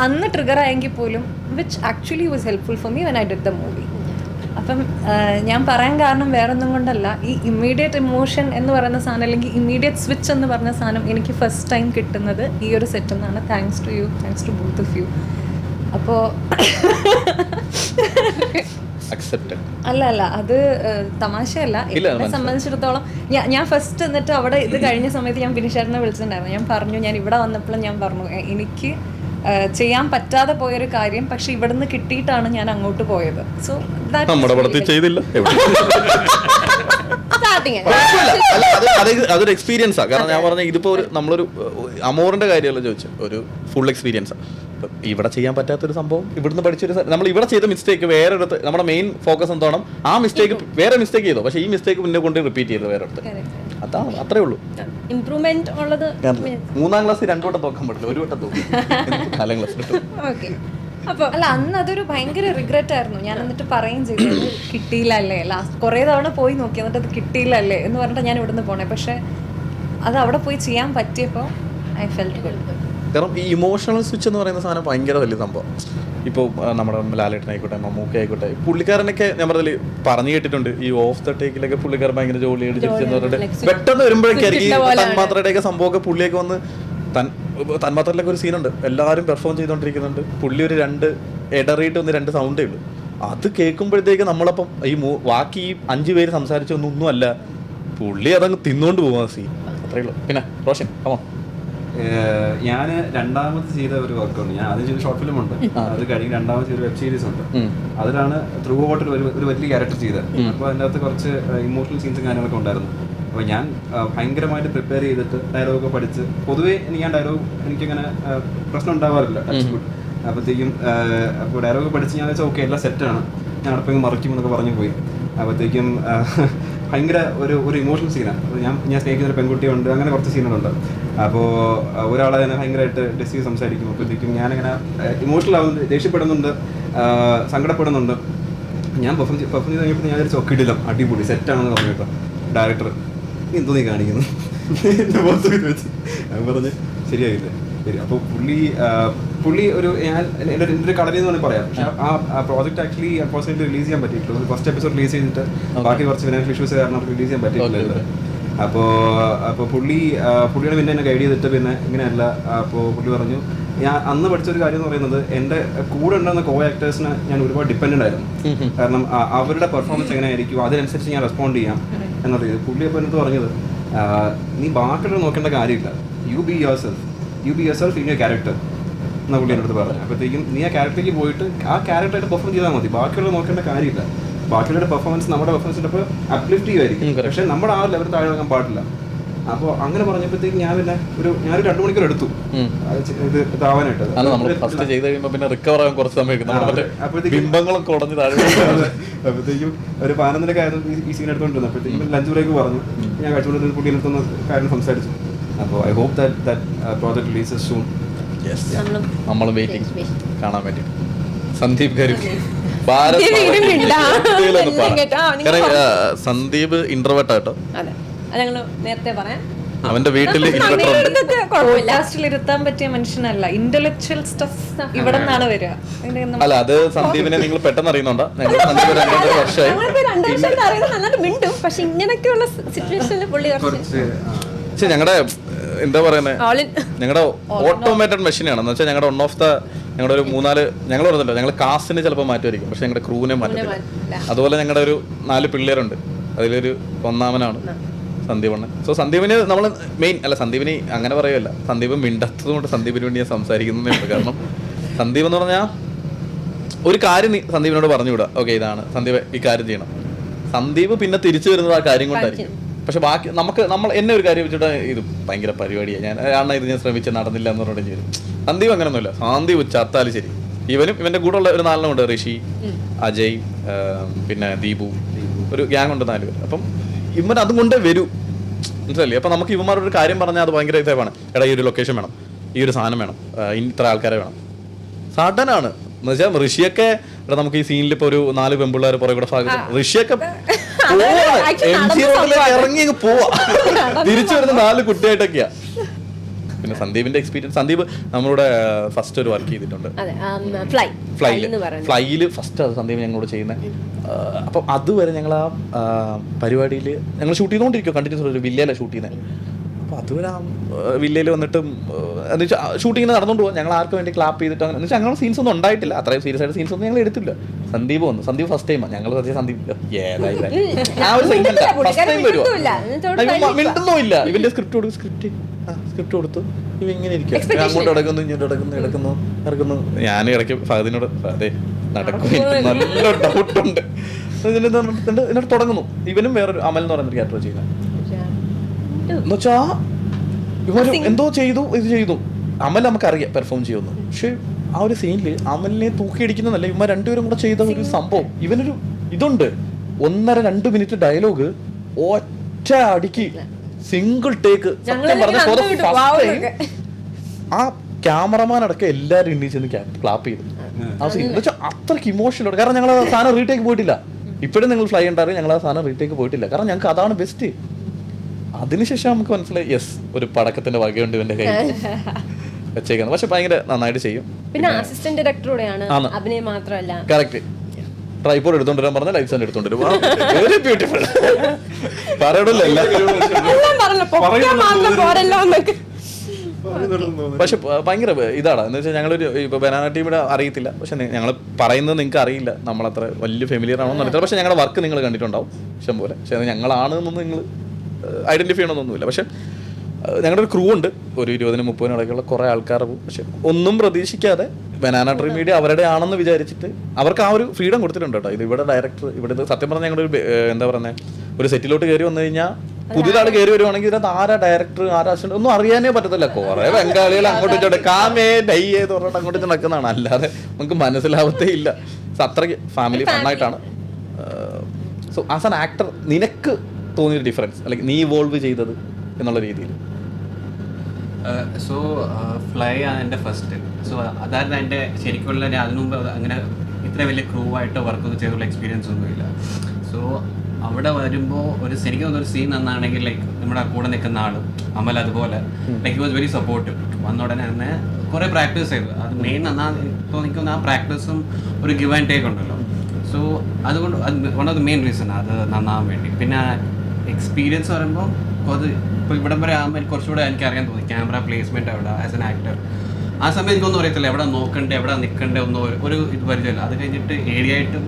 അന്ന് ട്രിഗർ ആയെങ്കിൽ പോലും, which actually was helpful for me when I did the movie. അപ്പം ഞാൻ പറയാൻ കാരണം വേറൊന്നും കൊണ്ടല്ല, ഈ ഇമ്മീഡിയറ്റ് ഇമോഷൻ എന്ന് പറയുന്ന സാധനം, അല്ലെങ്കിൽ ഇമ്മീഡിയറ്റ് സ്വിച്ച് എന്ന് പറഞ്ഞ സാധനം എനിക്ക് ഫസ്റ്റ് ടൈം കിട്ടുന്നത് ഈ ഒരു സെറ്റിൽ നിന്നാണ്. Thanks to you, thanks to both of you. അപ്പോൾ അല്ല അത് തമാശയല്ല. എന്നെ സംബന്ധിച്ചിടത്തോളം ഞാൻ ഫസ്റ്റ് എന്നിട്ട് അവിടെ ഇത് കഴിഞ്ഞ സമയത്ത് ഞാൻ ബിനിഷേട്ടനെ വിളിച്ചിട്ടുണ്ടായിരുന്നു. ഞാൻ പറഞ്ഞു, ഞാൻ ഇവിടെ വന്നപ്പോഴും ഞാൻ പറഞ്ഞു, എനിക്ക് ചെയ്യാൻ പറ്റാതെ പോയൊരു കാര്യം, പക്ഷെ ഇവിടുന്ന് കിട്ടിയിട്ടാണ് ഞാൻ അങ്ങോട്ട് പോയത്. സോ ചെയ്തില്ല, അതൊരു എക്സ്പീരിയൻസാണ്. കാരണം ഞാൻ പറഞ്ഞ ഇതിപ്പോ നമ്മളൊരു അമോറിന്റെ കാര്യമല്ല ചോദിച്ചത്, ഒരു ഫുൾ എക്സ്പീരിയൻസാണ്. ഇവിടെ ചെയ്യാൻ പറ്റാത്തൊരു സംഭവം ഇവിടുന്ന് പഠിച്ചൊരു, നമ്മൾ ഇവിടെ ചെയ്ത മിസ്റ്റേക്ക് വേറെ അടുത്ത്, നമ്മുടെ മെയിൻ ഫോക്കസ് എന്തോണം ആ മിസ്റ്റേക്ക്, വേറെ മിസ്റ്റേക്ക് ചെയ്തോ, പക്ഷേ ഈ മിസ്റ്റേക്ക് മുന്നേ കൊണ്ട് റിപ്പീറ്റ് ചെയ്തു വേറെ അടുത്ത്. അതാണ്, അത്രേ ഉള്ളൂ ഇംപ്രൂവ്മെന്റ് ഉള്ളത്. 3ാം ക്ലാസ് 2 വട്ടം തോക്കാൻ പറ്റില്ല, 1 വട്ടം തോക്കും. 4ാം ക്ലാസ് അപ്പോൾ അല്ല, അന്ന് അതൊരു ഭയങ്കര റിഗ്രറ്റ് ആയിരുന്നു. ഞാൻ എന്നിട്ട് പറയുകയും ചെയ്തു, കിട്ടിയില്ല അല്ലേ, ലാസ്റ്റ് കുറേ തവണ പോയി നോക്കി, എന്നിട്ട് അത് കിട്ടിയില്ല അല്ലേ എന്ന് പറഞ്ഞിട്ട് ഞാൻ ഇവിടുന്ന് പോണേ. പക്ഷെ അത് അവിടെ പോയി ചെയ്യാൻ പറ്റിയപ്പോൾ ഐ ഫെൽറ്റ് ഗുഡ്. കാരണം ഈ ഇമോഷണൽ സ്വിച്ച് എന്ന് പറയുന്ന സാധനം ഭയങ്കര വലിയ സംഭവം. ഇപ്പോൾ നമ്മുടെ ലാലേട്ടനായിക്കോട്ടെ, മമ്മൂക്ക ആയിക്കോട്ടെ, പുള്ളിക്കാരനൊക്കെ ഞാൻ പറഞ്ഞതിൽ പറഞ്ഞു കേട്ടിട്ടുണ്ട്, ഈ ഓഫ് ദ ടേക്കിലൊക്കെ പുള്ളിക്കാരൻ ഭയങ്കര ജോലി അടിച്ചിരിച്ചെന്ന് പറഞ്ഞിട്ട് പെട്ടെന്ന് വരുമ്പോഴേക്കായിരിക്കും തന്മാത്രയുടെയൊക്കെ സംഭവമൊക്കെ പുള്ളിയൊക്കെ വന്ന് തന്മാത്രയിലൊക്കെ ഒരു സീനുണ്ട്, എല്ലാവരും പെർഫോം ചെയ്തുകൊണ്ടിരിക്കുന്നുണ്ട്, പുള്ളി ഒരു 2 ഇടറിയിട്ട് 2 സൗണ്ടേ ഉള്ളൂ. അത് കേൾക്കുമ്പോഴത്തേക്ക് നമ്മളപ്പം ഈ ബാക്കി 5 പേര് സംസാരിച്ചൊന്നും അല്ല, പുള്ളി അതങ്ങ് തിന്നുകൊണ്ട് പോവാ സീൻ. അത്രയേ ഉള്ളൂ. പിന്നെ റോഷൻ കമോൺ. ഞാൻ രണ്ടാമത് ചെയ്ത ഒരു വർക്കുണ്ട്. ഞാൻ ആദ്യം ചെയ്ത ഷോർട്ട് ഫിലിം ഉണ്ട്, അത് കഴിഞ്ഞ് രണ്ടാമത് ചെയ്ത വെബ് സീരീസ് ഉണ്ട്. അതിലാണ് ത്രൂ ഔട്ട് ഒരു വലിയ ക്യാരക്ടർ ചെയ്തത്. അപ്പോൾ അതിൻ്റെ അകത്ത് കുറച്ച് ഇമോഷണൽ സീൻസും കാര്യങ്ങളൊക്കെ ഉണ്ടായിരുന്നു. അപ്പോൾ ഞാൻ ഭയങ്കരമായിട്ട് പ്രിപ്പയർ ചെയ്തിട്ട് ഡയലോഗൊക്കെ പഠിച്ച്, പൊതുവേ ഞാൻ ഡയലോഗ് എനിക്കങ്ങനെ പ്രശ്നം ഉണ്ടാവാറില്ല. അപ്പോഴത്തേക്കും അപ്പോൾ ഡയലോഗ് പഠിച്ച് ഞാൻ വെച്ചാൽ ഓക്കെ എല്ലാം സെറ്റാണ്, ഞാൻ അടുപ്പം മറിക്കുമെന്നൊക്കെ പറഞ്ഞു പോയി. അപ്പോഴത്തേക്കും ഭയങ്കര ഒരു ഇമോഷണൽ സീനാണ്. അപ്പോൾ ഞാൻ സ്നേഹിക്കുന്ന ഒരു പെൺകുട്ടിയുണ്ട്, അങ്ങനെ കുറച്ച് സീനുകളുണ്ട്. അപ്പോൾ ഒരാളെ തന്നെ ഭയങ്കരമായിട്ട് ഡിസ് സംസാരിക്കും. അപ്പോഴത്തേക്കും ഞാനിങ്ങനെ ഇമോഷണൽ ആവുന്നുണ്ട്, ദേഷ്യപ്പെടുന്നുണ്ട്, സങ്കടപ്പെടുന്നുണ്ട്. ഞാൻ പെർഫോം ചെയ്ത് കഴിഞ്ഞപ്പോൾ ഞാൻ ഒരു ചൊക്കിടില്ല, അടിപൊളി സെറ്റാണെന്ന് പറഞ്ഞിട്ടോ ഡയറക്ടർ എന്തോ നീ കാണിക്കുന്നു എൻ്റെ പുറത്ത് വെച്ച് ഞാൻ പറഞ്ഞ് ശരിയായില്ല. ശരി. അപ്പോൾ പുള്ളി ഒരു എൻ്റെ ഒരു കളരി എന്ന് വേണമെങ്കിൽ പറയാം. പക്ഷേ ആ പ്രോജക്റ്റ് ആക്ച്വലി അൺഫോർച്യുനേറ്റ്ലി റിലീസ് ചെയ്യാൻ പറ്റിയിട്ടില്ല. ഒരു ഫസ്റ്റ് എപ്പിസോഡ് റിലീസ് ചെയ്തിട്ട് ബാക്കി കുറച്ച് ഫിനാൻഷ്യൽ ഇഷ്യൂസ് കാരണം റിലീസ് ചെയ്യാൻ പറ്റിയിട്ടില്ല. അപ്പോൾ പുള്ളിയുടെ പിന്നെ എന്നെ ഗൈഡ് ചെയ്തിട്ട് പിന്നെ ഇങ്ങനെയല്ല. അപ്പോൾ പുള്ളി പറഞ്ഞു, ഞാൻ അന്ന് പഠിച്ചൊരു കാര്യം എന്ന് പറയുന്നത്, എൻ്റെ കൂടെ ഉണ്ടാകുന്ന കോ ആക്ടേഴ്സിന് ഞാൻ ഒരുപാട് ഡിപ്പെൻഡൻ്റ് ആയിരുന്നു. കാരണം അവരുടെ പെർഫോമൻസ് എങ്ങനെയായിരിക്കും അതിനനുസരിച്ച് ഞാൻ റെസ്പോണ്ട് ചെയ്യാം എന്നത്. പുള്ളി അപ്പോൾ എന്നോട് പറഞ്ഞത്, നീ ബാക്കിയുള്ള നോക്കേണ്ട കാര്യമില്ല, you be yourself in your character എന്നാ പുള്ളി എൻ്റെ അടുത്ത് പറഞ്ഞു. അപ്പോഴത്തേക്കും നീ ആ ക്യാരക്ടറിലേക്ക് പോയിട്ട് ആ ക്യാരക്ടറായിട്ട് പെർഫോം ചെയ്താൽ മതി, ബാക്കിയുള്ള നോക്കേണ്ട കാര്യമില്ല. ബാക്കിയുള്ള പെർഫോമൻസ് നമ്മുടെ പെർഫോമൻസിൻ്റെ ഇപ്പോൾ അപ്ലിഫ്റ്റ് ചെയ്യുമായിരിക്കും, പക്ഷേ നമ്മുടെ ആ ലെവൽ താഴെ വെക്കാൻ പാടില്ല. അപ്പോൾ അങ്ങനെ പറഞ്ഞപ്പോഴത്തേക്ക് ഞാനൊരു 2 മണിക്കൂർ എടുത്തു ഇത് ഇതാവാനായിട്ട്. ഫസ്റ്റ് ചെയ്ത് കഴിയുമ്പോൾ പിന്നെ റിക്കവർ ആകാൻ കുറച്ച് സമയം ബിംബങ്ങളൊക്കെ ഉടഞ്ഞ് താഴെ. അപ്പോഴത്തേക്കും ഒരു 11:30 ആയിരുന്നു ഈ സീൻ എടുത്തുകൊണ്ടിരുന്നത്. അപ്പോഴത്തേക്കും ലഞ്ച് ബ്രേക്ക് പറഞ്ഞു, ഞാൻ കഴിച്ചുകൊണ്ടിരുന്ന പുള്ളിയുടെ അടുത്തൊന്ന് കാര്യം സംസാരിച്ചു. അപ്പോൾ I hope that project releases soon. നമ്മൾ വെയിറ്റിംഗ് കാണാൻ വേണ്ടി. സന്ദീപ് കരി സന്ദീപ് ഇൻട്രോവേർട്ട് ആട്ടോ. നേരത്തെ പറയാം, അവന്റെ വീട്ടിൽ ഇരുത്താൻ പറ്റിയ മനുഷ്യനല്ല. ഇന്റലക്ച്വൽ സ്റ്റഫ് ഇവിടെ നിന്നാണ് വരിക. അല്ല, അത് സന്ദീപിനെ നിങ്ങൾ പെട്ടെന്ന് അറിയുന്നുണ്ടോ? ഞങ്ങൾ സന്ദീപ് 2 വർഷമായി. മിണ്ടും, പക്ഷെ ഇങ്ങനെയൊക്കെയുള്ള സിറ്റുവേഷനിൽ പുള്ളി പക്ഷെ ഞങ്ങളുടെ എന്താ പറയുന്നത്, ഞങ്ങളുടെ ഓട്ടോമേറ്റഡ് മെഷീനാണ്. എന്ന് വെച്ചാൽ ഞങ്ങളുടെ ഞങ്ങളുടെ ഒരു 3-4 ഞങ്ങൾ പറഞ്ഞില്ല, ഞങ്ങൾ കാസ്റ്റിന് ചിലപ്പോൾ മാറ്റുമായിരിക്കും, പക്ഷെ ഞങ്ങളുടെ ക്രൂവിനെ മാറ്റത്തില്ല. അതുപോലെ ഞങ്ങളുടെ ഒരു 4 പിള്ളേരുണ്ട്, അതിലൊരു 1-ാമനാണ് സന്ദീപണ്ണൻ. സോ സന്ദീപിന് നമ്മൾ മെയിൻ അല്ല, സന്ദീപിന് അങ്ങനെ പറയുമല്ല, സന്ദീപ് മിണ്ടത്തത് കൊണ്ട് സന്ദീപിന് വേണ്ടി ഞാൻ സംസാരിക്കുന്നതേ ഉള്ളൂ. കാരണം സന്ദീപ് എന്ന് പറഞ്ഞാൽ ഒരു കാര്യം സന്ദീപിനോട് പറഞ്ഞുകൂടാ, ഓക്കെ ഇതാണ് സന്ദീപ്, ഈ കാര്യം ചെയ്യണം. സന്ദീപ് പിന്നെ തിരിച്ചു വരുന്നത് ആ കാര്യം കൊണ്ടായിരിക്കും. പക്ഷെ ബാക്കി നമ്മൾ എന്നെ ഒരു കാര്യം വെച്ചിട്ട് ഇത് ഭയങ്കര പരിപാടിയാണ്, ഇത് ഞാൻ ശ്രമിച്ച് നടന്നില്ല എന്ന് പറഞ്ഞിട്ട് വരും. സന്ദീപ് അങ്ങനെയൊന്നുമില്ല. സന്ദീപ് ചത്താല് ശരി. ഇവന്റെ കൂടെ ഉള്ള ഒരു 4 ഉണ്ട്, ഋഷി, അജയ്, പിന്നെ ദീപു, ഒരു ഗ്യാങ് ഉണ്ട് 4 പേര്. അപ്പം ഇവൻ അതും കൊണ്ടേ വരൂ, മനസ്സിലല്ലേ? അപ്പം നമുക്ക് ഇവന്മാരുടെ ഒരു കാര്യം പറഞ്ഞാൽ അത് ഭയങ്കര ഇതേവാണ്. എടാ ഈ ഒരു ലൊക്കേഷൻ വേണം, ഈ ഒരു സാധനം വേണം, ഇത്ര ആൾക്കാരെ വേണം. സഡനാണ് എന്ന് വെച്ചാൽ ഋഷിയൊക്കെ ഇവിടെ നമുക്ക് ഈ സീനിൽ ഇപ്പോൾ ഒരു 4 പെൺപിള്ളേർ പുറകെ കൂടെ ഋഷിയൊക്കെ ഇറങ്ങി പോവാ, തിരിച്ചു വരുന്ന 4 കുട്ടിയായിട്ടൊക്കെയാ. പിന്നെ സന്ദീപിന്റെ എക്സ്പീരിയൻസ്, സന്ദീപ് നമ്മളുടെ ഫസ്റ്റ് ഒരു വർക്ക് ചെയ്തിട്ടുണ്ട് ഫ്ലൈയില് ഫസ്റ്റ് അത് സന്ദീപ് ഞങ്ങളോട് ചെയ്യുന്നത്. അപ്പം അതുവരെ ഞങ്ങൾ ആ പരിപാടിയിൽ ഞങ്ങൾ ഷൂട്ട് ചെയ്തുകൊണ്ടിരിക്കുക, കണ്ടിന്യൂസ് ഒരു വില്ലയിലാണ് ഷൂട്ട് ചെയ്യുന്നത്. അപ്പോൾ അതുവരെ ആ വില്ലയിൽ വന്നിട്ട് എന്ന് വെച്ചാൽ ഷൂട്ടിങ് നടന്നുകൊണ്ട് പോകാം, ഞങ്ങൾ ആർക്ക് വേണ്ടി ക്ലാപ്പ് ചെയ്തിട്ട് അങ്ങനെ എന്ന് വെച്ചാൽ അങ്ങനെ സീൻസ് ഒന്നും ഉണ്ടായിട്ടില്ല. അത്രയും സീരിയസ് ആയിട്ട് സീൻസ് ഒന്നും ഞങ്ങൾ എടുത്തില്ല. സന്ദീപ് വന്നു, സന്ദീപ് ഫസ്റ്റ് ടൈമാണ്. ഞങ്ങൾ സന്ദീപ് ആ ഒരു ഫസ്റ്റ് ടൈം വരുമോ മിണ്ടുന്നില്ല. ഇവന്റെ സ്ക്രിപ്റ്റ് കൊടുത്തു, ഇവ ഇങ്ങനെ ഇരിക്കും, അങ്ങോട്ട് കിടക്കുന്നു ഇങ്ങോട്ട് കിടക്കുന്നു. ഞാൻ ഇടയ്ക്ക് ഫഹദിനോട് അതെ നടക്കും, എനിക്ക് നല്ല ഡൗട്ടുണ്ട് എന്നിട്ട് തുടങ്ങുന്നു. ഇവനും വേറൊരു അമൽ എന്ന് പറയുന്നൊരു ക്യാരക്ടർ ചെയ്യുന്നത് എന്നുവെച്ചാ ഇവര് എന്തോ ഇത് ചെയ്തു. അമൽ നമുക്കറിയാം പെർഫോം ചെയ്യുന്നു, പക്ഷെ ആ ഒരു സീനിൽ അമലിനെ തൂക്കിയടിക്കുന്നതല്ല, ഇവന്മാർ 2 പേരും കൂടെ ചെയ്ത ഒരു സംഭവം. ഇവനൊരു ഇതുണ്ട്, 1.5-2 മിനിറ്റ് ഡയലോഗ് ഒറ്റ അടിക്ക് സിംഗിൾ ടേക്ക്. ആ ക്യാമറമാൻ അടക്കം എല്ലാവരും എണ്ണീച്ചെന്ന് ക്ലാപ്പ് ചെയ്തു ആ സീൻ. എന്ന് വെച്ചാൽ അത്രയ്ക്ക് ഇമോഷണൽ. കാരണം ഞങ്ങൾ ആ സാധനം റീടേക്ക് പോയിട്ടില്ല. ഇപ്പോഴും നിങ്ങൾ ഫ്ലൈ ഉണ്ടാകും, ഞങ്ങൾ ആ സാധനം റീടേക്ക് പോയിട്ടില്ല. കാരണം ഞങ്ങൾക്ക് അതാണ് ബെസ്റ്റ്. അതിനുശേഷം നമുക്ക് മനസ്സിലായി യെസ് ഒരു പടക്കത്തിന്റെ വകയുണ്ട് ഇവന്റെ കയ്യിൽ വെച്ചേക്കുന്നത്. പക്ഷെ ഭയങ്കര നന്നായിട്ട് ചെയ്യും. പിന്നെ അസിസ്റ്റന്റ് ഡയറക്ടറുടെയാണ്, അഭിനയം മാത്രമല്ല. കറക്റ്റ്. ട്രൈപോഡ് എടുത്തോണ്ടിരാൻ പറഞ്ഞ ലൈഫ് സ്റ്റാൻഡ് എടുത്തോണ്ടിരും. Very beautiful. പറയണല്ലോ പക്ഷെ ഭയങ്കര ഇതാണ്. എന്ന് വെച്ചാൽ ഞങ്ങളൊരു ഇപ്പൊ ബനാന ടീമിടെ അറിയത്തില്ല, പക്ഷെ ഞങ്ങൾ പറയുന്നത് നിങ്ങൾക്ക് അറിയില്ല, നമ്മളത്ര വലിയ ഫെമിലിയർ ആണോ എന്ന് അറിയത്തില്ല. പക്ഷെ ഞങ്ങളുടെ വർക്ക് നിങ്ങൾ കണ്ടിട്ടുണ്ടാവും ഇഷ്ടം പോലെ. പക്ഷെ അത് ഞങ്ങളാണെന്നൊന്നും നിങ്ങൾ ഐഡന്റിഫൈ ചെയ്യണമെന്നൊന്നുമില്ല. പക്ഷെ ഞങ്ങളുടെ ഒരു ക്രൂ ഉണ്ട്, ഒരു 20-30 ഇടയ്ക്കുള്ള കുറേ ആൾക്കാർ പോകും. പക്ഷെ ഒന്നും പ്രതീക്ഷിക്കാതെ ബനാന ട്രീ മീഡിയ അവരുടെ ആണെന്ന് വിചാരിച്ചിട്ട് അവർക്ക് ആ ഒരു ഫ്രീഡം കൊടുത്തിട്ടുണ്ട് കേട്ടോ. ഇത് ഇവിടെ ഡയറക്ടർ ഇവിടെ സത്യം പറഞ്ഞാൽ ഞങ്ങളുടെ ഒരു എന്താ പറയുന്നത്, ഒരു സെറ്റിലോട്ട് കയറി വന്നു കഴിഞ്ഞാൽ പുതിയൊരാൾ കയറി വരുവാണെങ്കിൽ ഇതിനകത്ത് ആരാ ഡയറക്ടർ ആരാ അസിസ്റ്റന്റ് ഒന്നും അറിയാനേ പറ്റത്തില്ല. കുറെ ബംഗാളികൾ അങ്ങോട്ട് ഇങ്ങോട്ട് കാമേ ഡൈ ചെയ്ത് പറഞ്ഞിട്ട് അങ്ങോട്ട് നടക്കുന്നതാണ്, അല്ലാതെ നമുക്ക് മനസ്സിലാവത്തേ ഇല്ല. അത്രയ്ക്ക് ഫാമിലി ഫണ്ണായിട്ടാണ്. സോ ആസ് ആൻ ആക്ടർ നിനക്ക് തോന്നിയൊരു ഡിഫറൻസ്, അല്ലെങ്കിൽ നീ ഇവോൾവ് ചെയ്തത് എന്നുള്ള രീതിയിൽ? സോ ഫ്ലൈ ആണ് എൻ്റെ ഫസ്റ്റ്. സോ അതായിരുന്നു എൻ്റെ ശരിക്കുള്ള ഞാൻ അതിനു മുമ്പ് അങ്ങനെ ഇത്ര വലിയ ക്രൂ ആയിട്ടോ വർക്കൊന്നും ചെയ്തുള്ള എക്സ്പീരിയൻസ് ഒന്നുമില്ല. സോ അവിടെ വരുമ്പോൾ ഒരു ശരിക്കും തോന്നുന്ന ഒരു സീൻ നന്നാണെങ്കിൽ ലൈക്ക് നമ്മുടെ കൂടെ നിൽക്കുന്ന ആളും അമൽ അതുപോലെ ലൈക്ക് വാസ് വെരി സപ്പോർട്ടീവ്. വന്ന ഉടനെ തന്നെ കുറേ പ്രാക്ടീസ് ചെയ്തു. അത് മെയിൻ ഇപ്പോൾ എനിക്കൊന്ന് ആ പ്രാക്ടീസും ഒരു ഗിവ് ആൻഡ് ടേക്ക് ഉണ്ടല്ലോ. സോ അതുകൊണ്ട് അത് one of the main reason അത് നന്നാവാൻ വേണ്ടി. പിന്നെ എക്സ്പീരിയൻസ് പറയുമ്പോൾ അത് ഇപ്പോൾ ഇവിടം വരെ ആകുമ്പോൾ എനിക്ക് കുറച്ചുകൂടെ എനിക്ക് അറിയാൻ തോന്നി ക്യാമറ പ്ലേസ്മെൻറ്റ് എവിടെ ആസ് എൻ ആക്ടർ. ആ സമയം എനിക്കൊന്നും അറിയത്തില്ല എവിടെ നോക്കണ്ടേ എവിടെ നിൽക്കണ്ടേ ഒന്നും ഒരു ഇത് പരിചയമില്ല. അത് കഴിഞ്ഞിട്ട് ഏരിയയായിട്ടും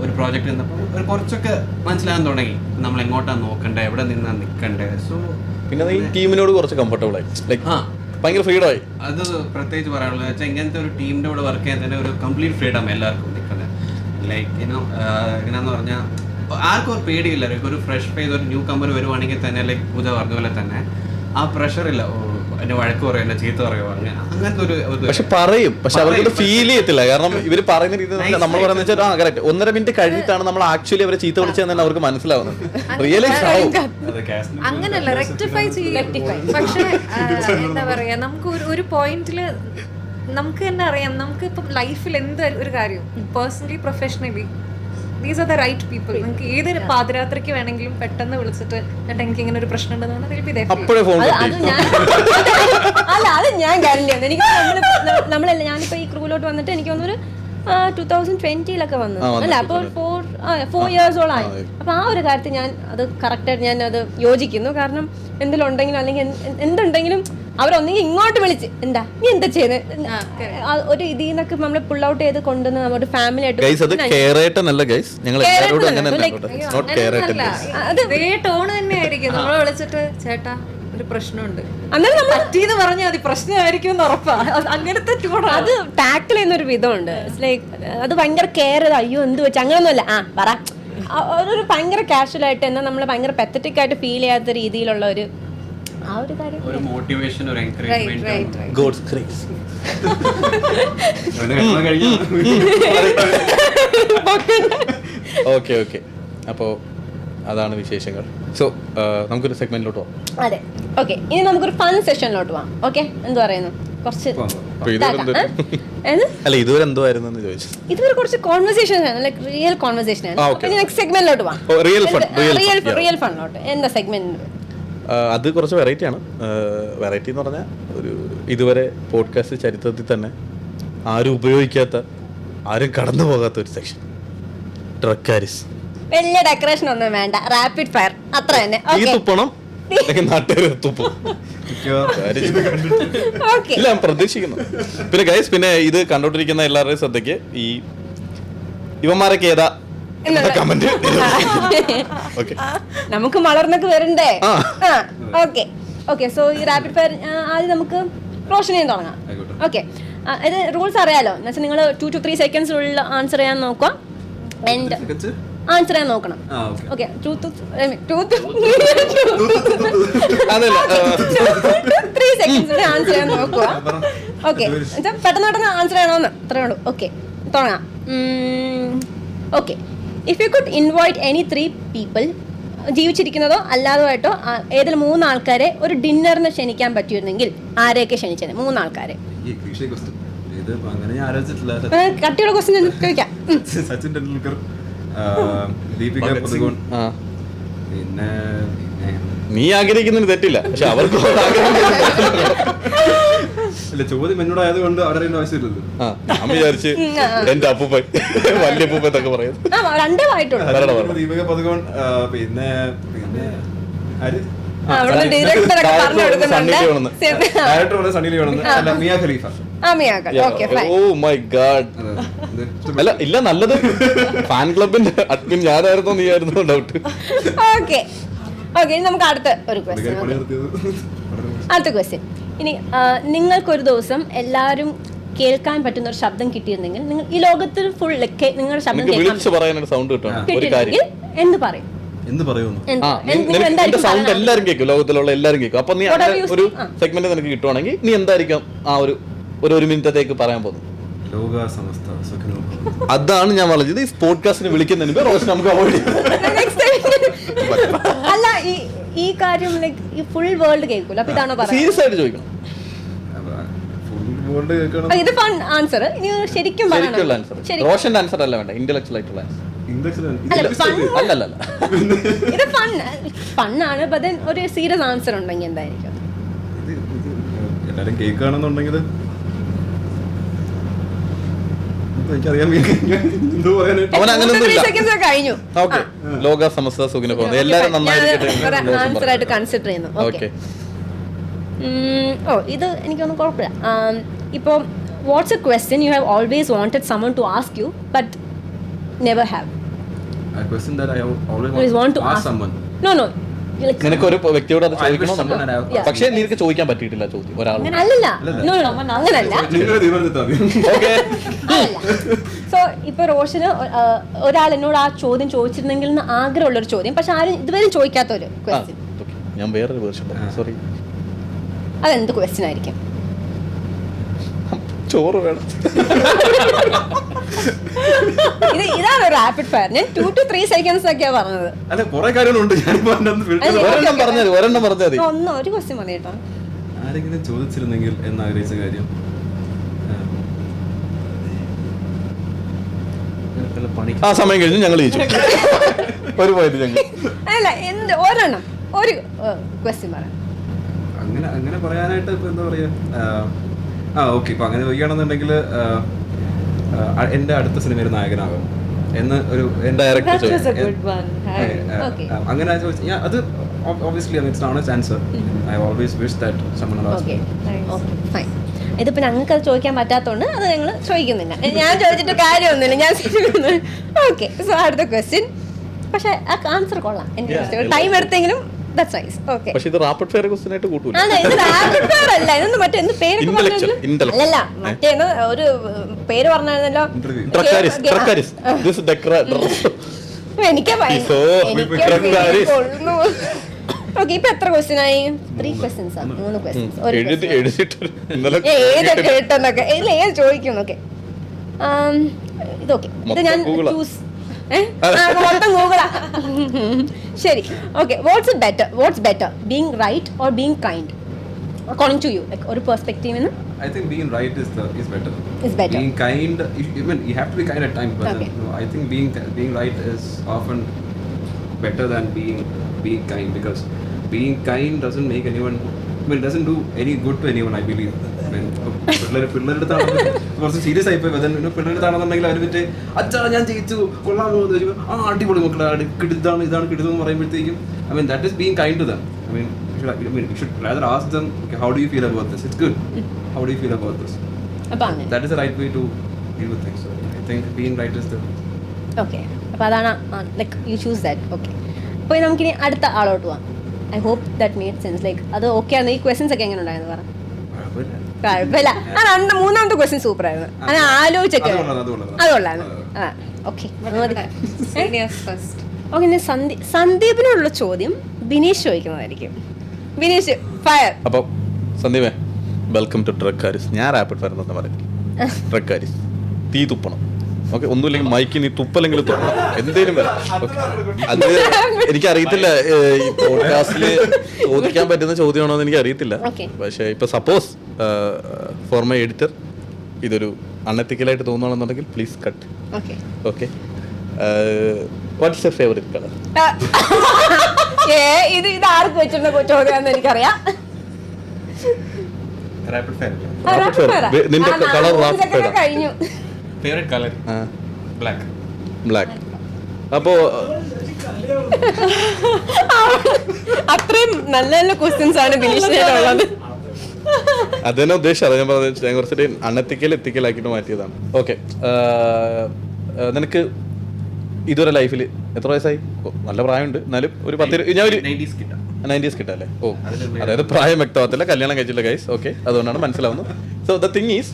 ഒരു പ്രോജക്റ്റ് നിന്നപ്പോൾ ഒരു കുറച്ചൊക്കെ മനസ്സിലാകാൻ തുടങ്ങി നമ്മൾ എങ്ങോട്ടാണ് നോക്കണ്ടേ എവിടെ നിന്നാണ് നിൽക്കണ്ടേ. സോ പിന്നെ ഈ ടീമിനോട് കുറച്ച് കംഫർട്ടബിൾ ആയി, ലൈക്ക് ഭയങ്കര ഫ്രീഡം ആയി. അത് പ്രത്യേകിച്ച് പറയാനുള്ളത് വെച്ചാൽ ഇങ്ങനത്തെ ഒരു ടീമിൻ്റെ കൂടെ വർക്ക് ചെയ്യാൻ തന്നെ ഒരു കംപ്ലീറ്റ് ഫ്രീഡം എല്ലാവർക്കും നിൽക്കുന്നത്. ലൈക്ക് എങ്ങനെയാന്ന് പറഞ്ഞാൽ ആർക്കും ഒരു പേടിയില്ല. ഒരു ഫ്രഷ് ഫേസ് ഒരു ന്യൂ കമ്പർ വരുവാണെങ്കിൽ തന്നെ ലൈക്ക് പൂജ പറഞ്ഞ പോലെ തന്നെ ആ പ്രഷറില്ല. എന്നെ വഴക്ക് പറയോ എന്നെ ചീത്ത പറയോ അങ്ങനത്തെ ഒരു പക്ഷെ പറയും, പക്ഷെ അവർക്ക് ഫീൽ ചെയ്യത്തില്ല. കാരണം ഇവർ പറയുന്ന രീതി നമ്മൾ പറയുന്നത് വെച്ചാൽ കറക്റ്റ് 1.5 മിനിറ്റ് കഴിഞ്ഞിട്ടാണ് നമ്മൾ ആക്ച്വലി അവരെ ചീത്ത വിളിച്ചതെന്ന് തന്നെ അവർക്ക് മനസ്സിലാവുന്നത്. റിയലൈസ് ആവും. അങ്ങനല്ല, റെക്ടിഫൈ ചെയ്യും. പക്ഷെ എന്താ പറയാ, നമുക്ക് ഒരു പോയിന്റില് നമുക്ക് തന്നെ അറിയാം, നമുക്ക് ഇപ്പം ലൈഫിൽ എന്ത് ഒരു കാര്യം personally professionally these are the right people. നിങ്ങൾക്ക് ഏതൊരു പാതിരാത്രിക്ക് വേണമെങ്കിലും പെട്ടെന്ന് വിളിച്ചിട്ട് ചേട്ടാ എനിക്ക് ഇങ്ങനെ ഒരു പ്രശ്നം ഉണ്ടെന്ന് അപ്പോഴേ ഫോൺ അല്ല അത് ഞാൻ ഗ്യാരണ്ടി ആണ്. എനിക്ക് നമ്മളല്ല ഞാനിപ്പോ ഈ ക്രൂലോട്ട് വന്നിട്ട് എനിക്ക് തോന്നുന്നു 2020 വന്നു അല്ല, അപ്പോൾ 4 ഇയേഴ്സോളായി. അപ്പൊ ആ ഒരു കാര്യത്തിൽ ഞാൻ അത് കറക്റ്റായിട്ട് ഞാൻ അത് യോജിക്കുന്നു. കാരണം എന്തെങ്കിലും ഉണ്ടെങ്കിലും അല്ലെങ്കിൽ എന്തുണ്ടെങ്കിലും അവരൊന്നെങ്കിൽ ഇങ്ങോട്ട് വിളിച്ച് എന്താ നീ എന്താ ചെയ്യുന്നത് ഒരു ഇതിൽ നിന്നൊക്കെ നമ്മളെ പുൾ ഔട്ട് ചെയ്ത് കൊണ്ടുവന്ന് നമ്മുടെ ഫാമിലി ആയിട്ട് ടോണ് തന്നെ ആയിരിക്കും. നമ്മളെ വിളിച്ചിട്ട് ചേട്ടാ ഒരു പ്രശ്നമുണ്ട് പറ്റീന്ന് പറഞ്ഞാൽ മതി, പ്രശ്നമായിരിക്കും എന്ന് ഉറപ്പാ. അങ്ങനത്തെ ടൂണാണ്. അത് ടാക്കിൾ ചെയ്യുന്നൊരു വിധമുണ്ട്. ലൈക്ക് അത് ഭയങ്കര കെയർ ചെയ്ത് അയ്യോ എന്ത് വെച്ച് അങ്ങനെയൊന്നുമല്ല പറ ഒരു ഭയങ്കര കാഷ്വൽ ആയിട്ട് എന്നാൽ നമ്മൾ ഭയങ്കര പെത്തറ്റിക് ആയിട്ട് ഫീൽ ചെയ്യാത്ത രീതിയിലുള്ള ഒരു ആ ഒരു കാര്യം, ഒരു മോട്ടിവേഷൻ ഒരു encouragement. God's grace. Okay okay, അപ്പോൾ അതാണ് വിശേഷങ്ങൾ. സോ നമുക്കൊരു സെഗ്മെന്റിലോട്ട് പോവാം. അതെ ഓക്കെ, ഇനി നമുക്കൊരു ഫൺ സെഷനിലോട്ട് പോവാം. ഓക്കെ എന്ത് പറയുന്നു? കുറച്ച് അല്ല ഇതുവരെ എന്തുവായിരുന്നു ചോദിച്ചു. ഇതുവരെ കുറച്ച് കോൺവെർസേഷൻ ആണ്, ലൈക് റിയൽ കോൺവെർസേഷൻ ആണ്. നെക്സ്റ്റ് സെഗ്മെന്റിലോട്ട് പോവാം. റിയൽ ഫണ്ണിലോട്ട് എന്താ സെഗ്മെന്റ്? അത് കുറച്ച് വെറൈറ്റി ആണ്. വെറൈറ്റി എന്ന് പറഞ്ഞാൽ ഒരു ഇതുവരെ പോഡ്കാസ്റ്റ് ചരിത്രത്തിൽ തന്നെ ആരും ഉപയോഗിക്കാത്ത ആരും കടന്നു പോകാത്ത ഒരു സെക്ഷൻ, ഡ്രഗ്കാരിസ്. വലിയ ഡെക്കറേഷൻ ഒന്നും വേണ്ട, റാപ്പിഡ് ഫയർ അത്ര തന്നെ. ഈ തുപ്പണം നാട്ടുകാർ തുപ്പും. ഇല്ല പ്രതീക്ഷിക്കുന്നു. പിന്നെ ഗൈസ്, പിന്നെ ഇത് കണ്ടോണ്ടിരിക്കുന്ന എല്ലാവരുടെയും ശ്രദ്ധയ്ക്ക് ഈ ഇവന്മാരൊക്കെ ഏതാ കമന്റ് നമുക്ക് വളർന്നൊക്കെ വരണ്ടേ. ഓക്കെ ഓക്കെ, സോ ഈ റാപ്പിഡ് ഫയർ ആദ്യം നമുക്ക് റോഷൻ ചെയ്യാൻ തുടങ്ങാം. ഓക്കെ, ഇത് റൂൾസ് അറിയാലോ. എന്നുവെച്ചാൽ നിങ്ങൾ 2 to 3 സെക്കൻഡ്സിലുള്ള ആൻസർ ചെയ്യാൻ നോക്കുക. ആൻഡ് ആൻസർ ചെയ്യാൻ നോക്കണം. ഓക്കെ, 2 to 3 സെക്കൻഡ്സിൽ ആൻസർ ചെയ്യാൻ നോക്കുക. ഓക്കെ, പെട്ടെന്ന് പെട്ടെന്ന് ആൻസർ ചെയ്യണമെന്ന് അത്രേ ഉള്ളൂ. ഓക്കെ തുടങ്ങാം. Okay, if you could invite any 3 people, ജീവിച്ചിരിക്കുന്നതോ അല്ലാതോ ആയിട്ടോ ഏതെങ്കിലും 3 ആൾക്കാരെ ഒരു ഡിന്നറിന് ക്ഷണിക്കാൻ പറ്റിയിരുന്നെങ്കിൽ ആരെയൊക്കെ ക്ഷണിച്ചത്? 3 ആൾക്കാരെ. കട്ടിയുള്ള ക്വസ്റ്റ്യൻ ചോദിക്കാം. സച്ചിൻ ടെണ്ടുൽക്കർ, ദീപിക പദുകോൺ, പിന്നെ നീ ആഗ്രഹിക്കുന്നതിന് തെറ്റില്ല, പക്ഷെ അവർക്ക് അല്ല ചോദ്യം എന്നോട് കൊണ്ട് അവരറിയേണ്ട ആവശ്യമില്ലല്ലോ. ഞാൻ വിചാരിച്ച് എന്റെ അപ്പൂപ്പൻ വലിയ അപ്പൂപ്പൻ എന്നൊക്കെ പറയുന്നത്. ദീപിക പദുകോൺ, പിന്നെ പിന്നെ ആര് ഡയറക്ടർ സണ്ണി ലിയോൺ, അല്ല Mia Khalifa. Oh my god. അല്ല ഇല്ല, നല്ലത് ഫാൻ ക്ലബിന്റെ അഡ്മിൻ ഞാനായിരുന്നോ നീ ആയിരുന്നോ ഡൗട്ട്. ഓക്കെ ഓക്കെ, ഇനി നമുക്ക് അടുത്ത ഒരു ക്വസ്റ്റ്യൻ. അടുത്ത ക്വസ്റ്റ്യൻ. ഇനി നിങ്ങൾക്കൊരു ദിവസം എല്ലാവരും കേൾക്കാൻ പറ്റുന്ന ഒരു ശബ്ദം കിട്ടിയിരുന്നെങ്കിൽ നിങ്ങൾ ഈ ലോകത്തിൽ ഫുൾ നിങ്ങളുടെ ശബ്ദം വിളിച്ചു പറയാനൊരു സൗണ്ട് കിട്ടണം. ഒരു കിട്ടിയിരുന്നെങ്കിൽ കാര്യം എന്ത് പറയും? എന്ത് പറയുന്നു? സൗണ്ട് എല്ലാരും കേൾക്കും, ലോകത്തിലുള്ള എല്ലാരും കേൾക്കും. അപ്പൊ നീ ഒരു സെഗ്മെന്റ് നിനക്ക് കിട്ടുവാണെങ്കിൽ നീ എന്തായിരിക്കും ആ ഒരു മിനിറ്റത്തേക്ക് പറയാൻ പോകുന്നത്? ലോക സമസ്ത സുഖിനോ ഭവന്തു. അതാണ് ഞാൻ പറഞ്ഞത്. ഈ പോഡ്കാസ്റ്റിന് വിളിക്കുന്നതിന് റോഷൻ നമുക്ക് അവോയ്ഡ് ചെയ്യാം. അല്ല, ഈ കാര്യം ലൈക്ക് ഈ ഫുൾ വേൾഡ് കേൾക്കൂല. അപ്പൊ ഇതാണോ പറയുന്നത്? സീരിയസ് ആയിട്ട് ചോദിക്കണം. ഫുൾ വേൾഡ് കേൾക്കണം. ഇത് ഫൺ ആൻസർ. ഇനി ശരിക്കും ശരിക്കുള്ള ആൻസർ. റോഷന്റെ ആൻസർ അല്ല വേണ്ട, ഇന്റലക്ച്വൽ ആയിട്ടുള്ള ആൻസർ. അല്ലല്ല, ഇത് ഫണ്ണാണ്. ബട്ട് ദെൻ ഒരു സീരിയസ് ആൻസർ ഉണ്ടെങ്കിൽ എന്തായിരിക്കും? എല്ലാരും കേൾക്കുകയാണെന്നുണ്ടെങ്കിൽ എനിക്കറിയാൻ എന്തോ പറയാനായിട്ട്. അവൻ അങ്ങനെയൊന്നുമില്ല. സെക്കൻഡ്സ് കഴിഞ്ഞു. ഓക്കെ, ലോക സമസ്ത സുഖിനോ ഭവന്തു. എല്ലാരും നന്നായിരിക്കട്ടെ. ആൻസർ ആയിട്ട് കൺസിഡർ ചെയ്യുന്നു. ഓക്കെ. ഇത് എനിക്കൊന്നും കുഴപ്പമില്ല. ഇപ്പോൾ what's a question you have always wanted someone to ask you but never have? A question that I always want to ask someone. No. നിനക്ക് ഒരു വ്യക്തിയോട് അത് ചോദിക്കണം. Yeah. പക്ഷേ നിനക്ക് ചോദിക്കാൻ പറ്റിയിട്ടില്ല ചോദ്യം ഒരാളോട്. അല്ലല്ല, അങ്ങനല്ല. നിങ്ങളുടെ തീരുമാനത്തിൽ ഓക്കെ. സോ ഇപ്പൊ റോഷന് ഒരാൾ എന്നോട് ആ ചോദ്യം ചോദിച്ചിരുന്നെങ്കിൽ എന്ന് ആഗ്രഹമുള്ളൊരു ചോദ്യം, പക്ഷെ ആരും ഇതുവരെ ചോദിക്കാത്ത ഒരു ക്വസ്റ്റ്യൻ. ഞാൻ വേറൊരു വേർഷൻ സോറി. അതെന്ത് ക്വസ്റ്റ്യൻ ആയിരിക്കും? ചോറ് വേണം. ഇതാണ് റാപ്പിഡ് ഫയർ. ഞാൻ 2 to 3 seconds ഒക്കെയാ പറഞ്ഞത്. അല്ല, കുറെ കാര്യങ്ങളുണ്ട്. ഒരെണ്ണം പറഞ്ഞാൽ മതി. ഒരു ക്വസ്റ്റ്യൻ മതി കേട്ടോ. ആരെങ്കിലും ചോദിച്ചിരുന്നെങ്കിൽ എന്നാഗ്രഹിച്ച കാര്യം ആ സമയം കഴിഞ്ഞ് ഞങ്ങൾ ജയിച്ചു. ഒരു പോയിട്ട് ഞങ്ങൾ അല്ല, ഒരെണ്ണം ഒരു ക്വസ്റ്റ്യൻ പറയാം. അങ്ങനെ പറയാനായിട്ട് ഇപ്പൊ എന്താ പറയാ, ഓക്കെ, ഇപ്പൊ അങ്ങനെ ചോദിക്കുകയാണെന്നുണ്ടെങ്കിൽ എന്റെ അടുത്ത സിനിമയിൽ നായകനാകും എന്ന് ഒരു ഡയറക്ടർ അങ്ങനെ ചോദിച്ചാൽ അത് obviously it's an honest answer. I always wish that someone asked me. Fine. ഇതിപ്പോ ഞങ്ങൾക്ക് അത് ചോദിക്കാൻ പറ്റാത്തതുകൊണ്ട് അത് ഞങ്ങൾ ചോദിക്കുന്നില്ല. ഞാൻ ചോദിച്ചിട്ട് കാര്യമൊന്നുമില്ല. ഞാൻ ഓക്കെ. സോ അടുത്ത ക്വസ്റ്റ്യൻ. പക്ഷെ ആ ആൻസർ കൊള്ളാം. എനിക്ക് ടൈം എടുത്തെങ്കിലും that's nice. Okay. പക്ഷേ ഇത് റാപ്പിഡ് ഫയർ ക്വസ്റ്റ്യൻ ആയിട്ട് കൂട്ടൂല. അല്ല, ഇത് റാപ്പിഡ് ഫയർ അല്ല. ഇതൊന്ന് മറ്റേ പേരൊക്കെ പറഞ്ഞല്ലോ. അല്ലല്ല, മറ്റേ ഒരു പേര് പറഞ്ഞായിരുന്നല്ലോ. എനിക്ക് ഓക്കെ. ഇപ്പൊ എത്ര ക്വസ്റ്റ്യൻ ആയി? 3 questions. 3 questions. ഏതൊക്കെ കേട്ടെന്നൊക്കെ ഏത് ചോദിക്കും. ഓക്കെ, ഇതൊക്കെ ഇത് ഞാൻ ചൂസ് മൊത്തം ഗൂഗിളാ. ശരി, okay. What's better being right or being kind according to you? Like ഒരു പെർസ്പെക്റ്റീവ് നിന്ന്. I think being right is better. Is better. Being kind, you have to be kind at times, but Okay. then, I think being right is often better than being kind, because being kind doesn't make anyone, doesn't do any good to anyone, I believe. പിള്ളേരുടെ അടുത്താണ് കുറച്ച് serious ആയിപ്പോയി. പിള്ളേരുടെ അടുത്താണെന്നുണ്ടെങ്കിൽ അവർ മറ്റേ അച്ഛാ ഞാൻ ജയിച്ചു കൊള്ളാമോ എന്ന് ചോദിച്ചു, അടിപൊളി മക്കളെ ഇതാണ് കിടുതെന്ന് പറയുമ്പോഴത്തേക്കും that is being kind to them. You should rather ask them, okay, how do you feel about this? It's good. How do you feel about this? That is the right way to deal with things. So I think being right is the... Okay. അപ്പോൾ അതാണ് like you choose that. Okay. അപ്പോൾ നമുക്കിനി അടുത്ത ആളോട്ട് പോവാം. I hope that made sense. Like അത് okay ആണ്. ഈ ക്വസ്റ്റ്യൻസ് ഒക്കെ എങ്ങനെ ഉണ്ടായിരുന്നു പറ? കുഴപ്പമില്ല. മൂന്നാമത്തെ ക്വസ്റ്റ്യൻ സൂപ്പർ ആയിരുന്നു. അത് ആലോചിച്ചൊക്കെ അതുകൊള്ളായിരുന്നു. ഓക്കെ. ഓക്കെ, സന്ദീപിനോടുള്ള ചോദ്യം ബിനീഷ് ചോദിക്കുന്നതായിരിക്കും. ബിനീഷ് ഫയർ. അപ്പോൾ സന്ദീപേ, വെൽക്കം ടു ട്രക്ക് ഹാരിസ്. ഞാൻ റാപ്പിഡ് ഫയർ എന്ന് പറയും. ട്രക്ക് ഹാരിസ്, തീ തുപ്പണം. ഓക്കെ, ഒന്നുമില്ലെങ്കിൽ മൈക്ക് നീ തുപ്പലെങ്കിലും തുപ്പണം, എന്തേലും വരാം. ഓക്കെ, അത് എനിക്കറിയത്തില്ല ഈ പോഡ്കാസ്റ്റിൽ ചോദിക്കാൻ പറ്റുന്ന ചോദ്യമാണോ എന്ന് എനിക്കറിയത്തില്ല. പക്ഷേ ഇപ്പൊ സപ്പോസ് ഫോർ മൈ എഡിറ്റർ ഇതൊരു അൺഎത്തിക്കലായിട്ട് തോന്നുകയാണെന്നുണ്ടെങ്കിൽ please cut. Okay. What's your favourite colour? ഇത് ആർക്ക് വെച്ചിരുന്ന ചോദ്യമാണെന്ന് എനിക്കറിയാം. നിന്റെ കളർ കഴിഞ്ഞു. Favourite colour black. അപ്പോ അത്രയും നല്ല നല്ല ക്വസ്റ്റ്യൻസ് ആണ് ബിനീഷിനുള്ളത്. അതെന്നെ ഉദ്ദേശിച്ചത്. ഞാൻ പറഞ്ഞത് ഞാൻ കുറച്ചിട്ട് അൺഎത്തിക്കലാക്കിയിട്ട് മാറ്റിയതാണ്. ഓക്കെ, നിനക്ക് ഇതുവരെ ലൈഫിൽ എത്ര വയസ്സായി? നല്ല പ്രായമുണ്ട്, എന്നാലും ഒരു 10 ഞാൻ ഒരു 90s കിട്ടാം. 90s കിട്ടല്ലേ? ഓ, അതായത് പ്രായം വ്യക്തമാകത്തില്ല, കല്യാണം കഴിച്ചില്ല ഗൈസ്. ഓക്കെ, അതുകൊണ്ടാണ് മനസ്സിലാവുന്നത്. സോ ദ തിങ് ഈസ്,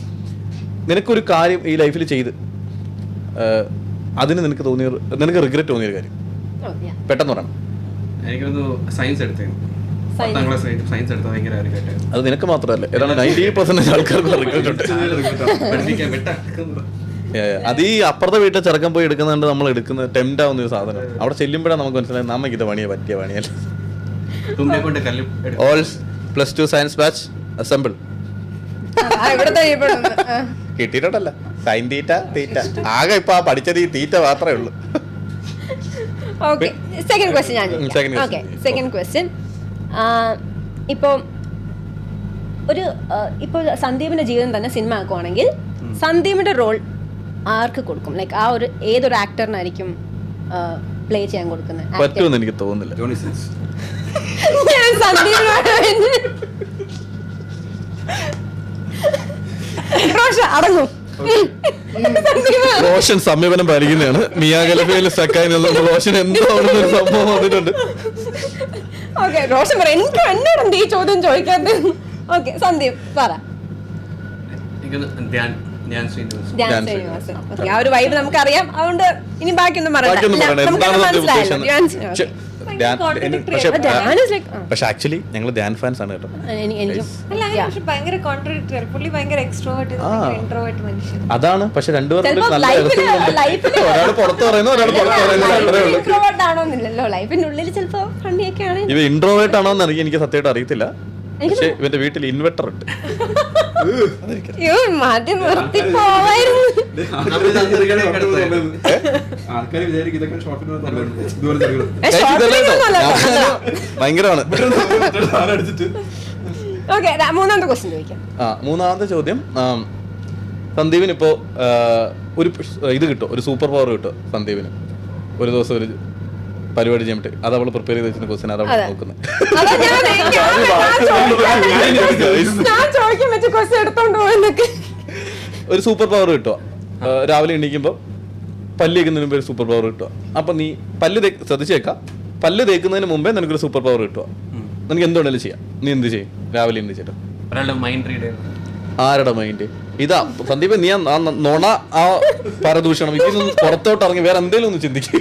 നിനക്കൊരു കാര്യം ഈ ലൈഫിൽ ചെയ്ത് അതിന് നിനക്ക് റിഗ്രറ്റ് തോന്നിയൊരു കാര്യം പെട്ടെന്ന് പറയണം. എനിക്കൊന്ന് സയൻസ് എടുത്തായിരുന്നു. 10ാം ക്ലാസ് സയൻസ് എടുത്താൽ ഭയങ്കര ആഗ്രഹമായിട്ടായിരുന്നു. അത് നിനക്ക് മാത്രമല്ല, ഏതാണ് 90% ആൾക്കാർക്ക് റിഗ്രറ്റ് ഉണ്ട്. പഠിപ്പിക്കാൻ വിട്ടാക്കുന്നത്. അത് ഈ അപ്പുറത്തെ വീട്ടിൽ ചെറുക്കം പോയി എടുക്കുന്നുണ്ട്, നമ്മൾ എടുക്കുന്ന ടെംപ്റ്റ് ആവുന്ന ഒരു സാധനം. അവിടെ ചെല്ലുമ്പോഴാണ് നമുക്ക് മനസ്സിലായത് നമുക്ക് ഇത് പറ്റിയ പണിയല്ല. തുമ്പിയെ കൊണ്ട് കല്ല് ഓൾ +2 സയൻസ് ബാച്ച് അസംബിൾ. കിട്ടിയിട്ടുണ്ടല്ല സൈൻ തീറ്റ ആകെ ഇപ്പൊ ആ പഠിച്ചത് ഈ തീറ്റ മാത്രമേ ഉള്ളൂ. ഓക്കെ, സെക്കൻഡ് ക്വസ്റ്റ്യൻ ഞാൻ Second question. Okay, second question. ഇപ്പോൾ സന്ദീപിന്റെ ജീവിതം തന്നെ സിനിമ ആക്കുവാണെങ്കിൽ സന്ദീപിന്റെ റോൾ ആർക്ക് കൊടുക്കും? ലൈക്ക് ആ ഒരു ഏതൊരു ആക്ടറിനായിരിക്കും പ്ലേ ചെയ്യാൻ കൊടുക്കുന്നത്? പറ്റുമെന്ന് എനിക്ക് തോന്നുന്നില്ല. Johnny Sins. ഞാൻ സന്ദീപിനോട് റോഷ അടങ്ങും. റോഷൻ സമീപനം പാലിക്കുന്നതാണ്. മിയാ ഖലീഫയിൽ സ്റ്റക്കായി നിന്നുള്ള റോഷൻ എന്തോ അവിടെ ഒരു സംഭവം വന്നിട്ടുണ്ട്. ഓക്കെ, റോഷൻ പറ, എനിക്ക് എന്നോട് ഈ ചോദ്യം ചോദിക്കാത്ത. ഓക്കെ, സന്ദീപ് പറ. ഞാൻ ശ്രീനിവാസ്. ധ്യാൻ ശ്രീനിവാസൻ. ഓക്കെ, ആ ഒരു വൈബ് നമുക്കറിയാം, അതുകൊണ്ട് ഇനി ബാക്കിയൊന്നും ബാക്കിയൊന്നും പറയണ്ട. എന്താണ് മനസ്സിലായല്ലോ. ധ്യാൻ പക്ഷെ പക്ഷെ ആക്ച്വലി ഞങ്ങൾ ധ്യാൻ ഫാൻസ് ആണ് കേട്ടോ. അല്ല അങ്ങനെ, പക്ഷെ ഭയങ്കര കോൺട്രഡിക്ടറി. പുള്ളി ഭയങ്കര എക്സ്ട്രോവേർട്ട്, ഇൻട്രോവേർട്ട് മനുഷ്യൻ. അതാണ്. പക്ഷെ രണ്ടുപേരും ചിലപ്പോ നല്ല ലൈഫില് ഒരാൾ പുറത്ത് പറയുന്നു, ഒരാൾ പുറത്ത് പറയുന്നു, അത്രേ ഉള്ളൂ. ഇൻട്രോവേർട്ട് ആണോന്നില്ലല്ലോ, ലൈഫിനുള്ളിൽ ചിലപ്പോ ഫണ്ണിയൊക്കെ ആണ്. ഇവ ഇൻട്രോവേർട്ട് ആണോ എന്ന് എനിക്ക് സത്യമായിട്ട് അറിയത്തില്ല. പക്ഷെ ഇവന്റെ വീട്ടിൽ ഇൻവെർട്ടർ ഉണ്ട്. മാറ്റി നിർത്തി പോവായിരുന്നു. ആൾക്കാർ വിചാരിക്കും ഇതൊക്കെ ഷോർട്ട് ഫിലിം ഭയങ്കരമാണ്. അടിച്ചിട്ട്. ഓക്കെ, മൂന്നാമത്തെ ക്വസ്റ്റ്യൻ ചോദിക്കാം. മൂന്നാമത്തെ ചോദ്യം, സന്ദീപിന് ഇപ്പോ ഒരു ഇത് കിട്ടും, ഒരു സൂപ്പർ പവർ കിട്ടും സന്ദീപിന്. ഒരു ദിവസം ഒരു പരിപാടി ചെയ്തിട്ട് അത് അവള് പ്രിപ്പയർ ചെയ്ത് വെച്ചിട്ട് ക്വസ്റ്റ്യൻ അതാണ് നോക്കുന്നത്. ഒരു സൂപ്പർ പവർ കിട്ടുക, രാവിലെ എണീക്കുമ്പോൾ പല്ല് തേക്കുന്നതിന് മുമ്പ് ഒരു സൂപ്പർ പവർ കിട്ടുക. അപ്പൊ നീ ശ്രദ്ധിച്ചേക്കാം, പല്ല് തേക്കുന്നതിന് മുമ്പേ നിനക്കൊരു സൂപ്പർ പവർ കിട്ടുക. നിനക്ക് എന്തുകൊണ്ടാലും ചെയ്യാം. നീ എന്ത് ചെയ്യും രാവിലെ എണീച്ചിട്ട്? ഒരാളുടെ മൈൻഡ് റീഡ് ചെയ്യുന്നത്. ആരുടെ മൈൻഡ്? ഇതാ സന്ദീപ്, നീ നോണ ആ പരദൂഷണം ഇതൊന്നും പുറത്തോട്ട് ഇറങ്ങി വേറെ എന്തെങ്കിലും ഒന്ന് ചിന്തിക്കുക.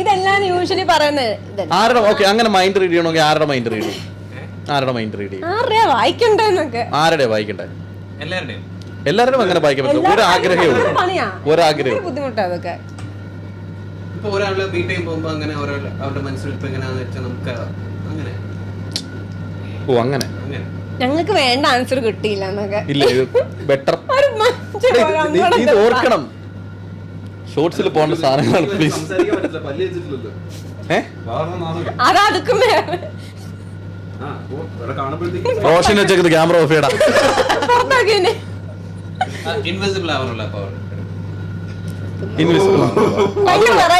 ഇതെല്ലാം യൂഷ്വലി പറയുന്നത് ആരുടെ? ഓക്കെ, അങ്ങനെ മൈൻഡ് റീഡ് ചെയ്യണമെങ്കിൽ ആരുടെ മൈൻഡ് റീഡ് ചെയ്യും? ആരുടെ മൈൻഡ് റീഡ് ചെയ്യും? വായിക്കണ്ടേന്നൊക്കെ. ആരുടെ വായിക്കണ്ടേ? എല്ലാവരുടെയും. എല്ലാവരും അങ്ങനെ വായിക്കാൻ പറ്റില്ല. ഒരാഗ്രഹമേ ഉള്ളൂ, ഒരാഗ്രഹം. ബുദ്ധിമുട്ടാ അതൊക്കെ. ഇപ്പൊ ഒരാള് ബീറ്റ് ടൈം പോകുമ്പോ അങ്ങനെ അവരുടെ മനസ്സിൽ ഇപ്പൊ എങ്ങനെയാന്ന് വെച്ചാൽ നമുക്ക് അങ്ങനെ. ഓ, അങ്ങനെ ഞങ്ങൾക്ക് വേണ്ട ആൻസർ കിട്ടിയില്ല എന്നൊക്കെ. ഇല്ല, ഇത് ബെറ്റർ. ഇത് ഓർക്കണം, ഷോർട്സിൽ പോകേണ്ട സാധനങ്ങളാണ് പ്ലീസ്. സംസാരിക്കാൻ പറ്റില്ല, പല്ല് വെച്ചിട്ടില്ലല്ലോ. അതാതുക്കും റോഷൻ വെച്ചേക്കുന്നത് ക്യാമറ ഓഫ് ചെയ്യടാ. ഇൻവിസിബിൾ ആവാനുള്ള പവർ. ഇൻവിസിബിൾ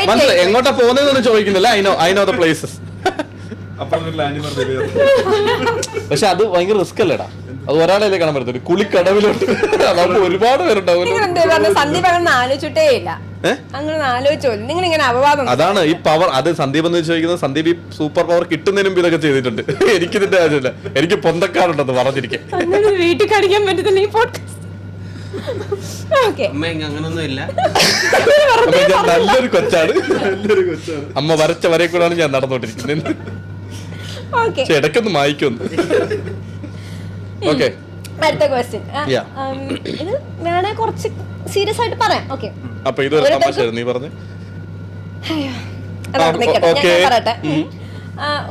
മനസ്സിലായി. എങ്ങോട്ടാ പോകുന്നതെന്ന് ചോദിക്കുന്നില്ല. I know the places. പക്ഷെ അത് ഭയങ്കര റിസ്ക് അല്ലേടാ. അത് ഒരാളെ കാണാൻ പറ്റത്തില്ല, കുളിക്കടവിലോട്ട്. അതാകുമ്പോ ഒരുപാട് പേരുണ്ടാവും. സന്ദീപ് അങ്ങനെ ആലോചിച്ചിട്ടേ ഇല്ല, അങ്ങനെ ആലോചിച്ചോ നിങ്ങൾ ഇങ്ങനെ അപവാദം. അതാണ് ഈ പവർ. അത് സന്ദീപ് എന്ന് ചോദിക്കുന്നത്, സന്ദീപ് ഈ സൂപ്പർ പവർ കിട്ടുന്നതിന് മുമ്പ് ഇതൊക്കെ ചെയ്തിട്ടുണ്ട്. എനിക്കിതിന്റെ ആവശ്യമില്ല, എനിക്ക് പൊന്തക്കാറുണ്ടെന്ന് പറഞ്ഞിരിക്കെ. വീട്ടിൽ കാണിക്കാൻ പറ്റത്തില്ല ഈ പോഡ്കാസ്റ്റ്. അങ്ങനൊന്നും ഇല്ല. നല്ലൊരു കൊച്ചാണ്. അമ്മ വരച്ച വരയെ കൂടാണ് ഞാൻ നടന്നുകൊണ്ടിരിക്കുന്നത്. ഇടയ്ക്കൊന്ന് മായിക്കൊന്ന്. ഓക്കെ, അടുത്ത ക്വസ്റ്റ്യൻ. ഇത് വേണേ കുറച്ച് സീരിയസ് ആയിട്ട് പറയാം. ഓക്കെ, അപ്പൊ ഇതൊരു തമാശ നീ പറഞ്ഞു. പറയട്ടെ.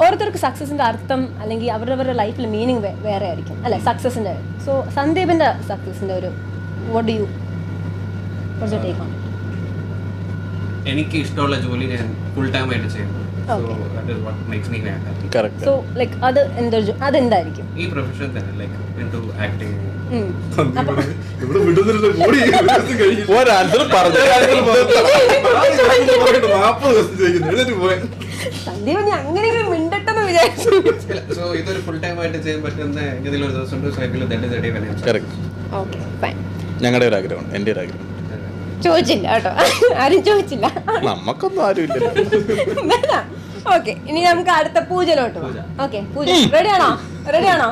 ഓരോരുത്തർക്ക് സക്സസിന്റെ അർത്ഥം അല്ലെങ്കിൽ അവരവരുടെ ലൈഫിൽ മീനിങ് വേറെ ആയിരിക്കും അല്ലെ സക്സസിന്റെ. സോ സന്ദീപിന്റെ സക്സസിന്റെ ഒരു what do you take on? എനിക്ക് ഇഷ്ടമുള്ള ജോലി ഞാൻ ഫുൾ ടൈം ആയിട്ട് ചെയ്യുന്നു. So that is what makes me very happy. Correct. So like അതെന്തായിരിക്കും? ഈ പ്രൊഫഷൻ തന്നെ ലൈക്ക് into acting. ഒരാൻസർ പറഞ്ഞു. സന്ദീപ് ഞാൻ അങ്ങനെ മിണ്ടട്ടെന്ന് വിചാരിച്ചു. സോ ഇതൊരു ഫുൾ ടൈം ആയിട്ട് ചെയ്യാൻ പറ്റുന്ന ഇതിൽ ഒരു ദിവസം ഉണ്ട്. So I feel that is a day when I'm Correct. Okay, fine. ഞങ്ങളുടെ ഒരു ആഗ്രഹമാണ്, എൻ്റെ ഒരു ആഗ്രഹം. ചോദിച്ചില്ല കേട്ടോ, ആരും ചോദിച്ചില്ല. നമുക്കൊന്നും ആരും ഇല്ലല്ലോ. ഓക്കെ, ഇനി നമുക്ക് അടുത്ത പൂജയിലോട്ട് പോകാം. ഓക്കെ, പൂജ റെഡിയാണോ? റെഡിയാണോ?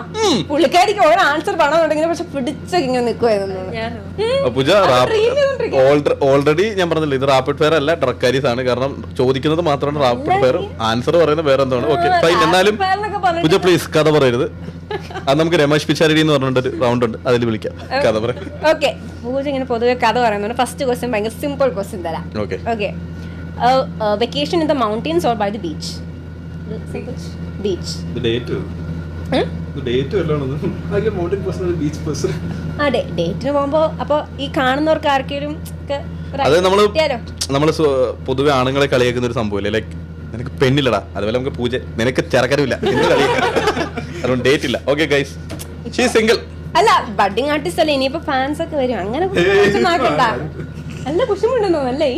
പുള്ളിക്കാരിക്ക് ഓരോ ആൻസർ പറഞ്ഞുണ്ടെങ്കിൽ പക്ഷെ പിടിച്ചൊക്കെ ഇങ്ങനെ നിൽക്കുമായിരുന്നു. പൂജ ഓൾറെഡി ഞാൻ പറഞ്ഞില്ല, ഇത് റാപ്പിഡ് ഫയർ അല്ല, ഡ്രക്കാരീസ് ആണ്. കാരണം ചോദിക്കുന്നത് മാത്രമാണ് റാപ്പിഡ് ഫയർ, ആൻസർ പറയുന്നത് വേറെ എന്താണ്. Okay fine. എന്നാലും പൂജ പ്ലീസ് കഥ പറയരുത്. അത് നമുക്ക് രമേശ് പിച്ചാരടി എന്ന് പറഞ്ഞിട്ടൊരു റൗണ്ട് ഉണ്ട്, അതിൽ വിളിക്കാം. കഥ പറയാം. ഓക്കെ, പൂജ ഇങ്ങനെ പൊതുവെ കഥ പറയുന്നുണ്ട്. ഫസ്റ്റ് ക്വസ്റ്റ്യൻ ഭയങ്കര സിമ്പിൾ ക്വസ്റ്റ്യൻ തരാം. Okay okay, vacation in the mountains or by the beach? Beach. അതെ, ഡേറ്റിന് പോകുമ്പോ അപ്പൊ ഈ കാണുന്നവർക്ക് ആർക്കെങ്കിലും അത് നമ്മള് പൊതുവെ ആണുങ്ങളെ കളിയാക്കുന്ന ഒരു സംഭവം, ലൈക്ക് നിനക്ക് പെണ്ണില്ലടാ, അതുപോലെ നമുക്ക് പൂജ നിനക്ക് ചെറുക്കരുമില്ല എന്ന് കളിയാക്കാം. അതുകൊണ്ട് ഡേറ്റ് ഇല്ല. Okay guys, she single. അല്ല, ബഡ്ഡിങ് ആർട്ടിസ്റ്റ് അല്ലേ, ഇനിയിപ്പോ ഫാൻസ് ഒക്കെ വരും. അങ്ങനെ നോക്കണ്ട. നല്ല കുശുമുണ്ടെന്നോ അല്ലേ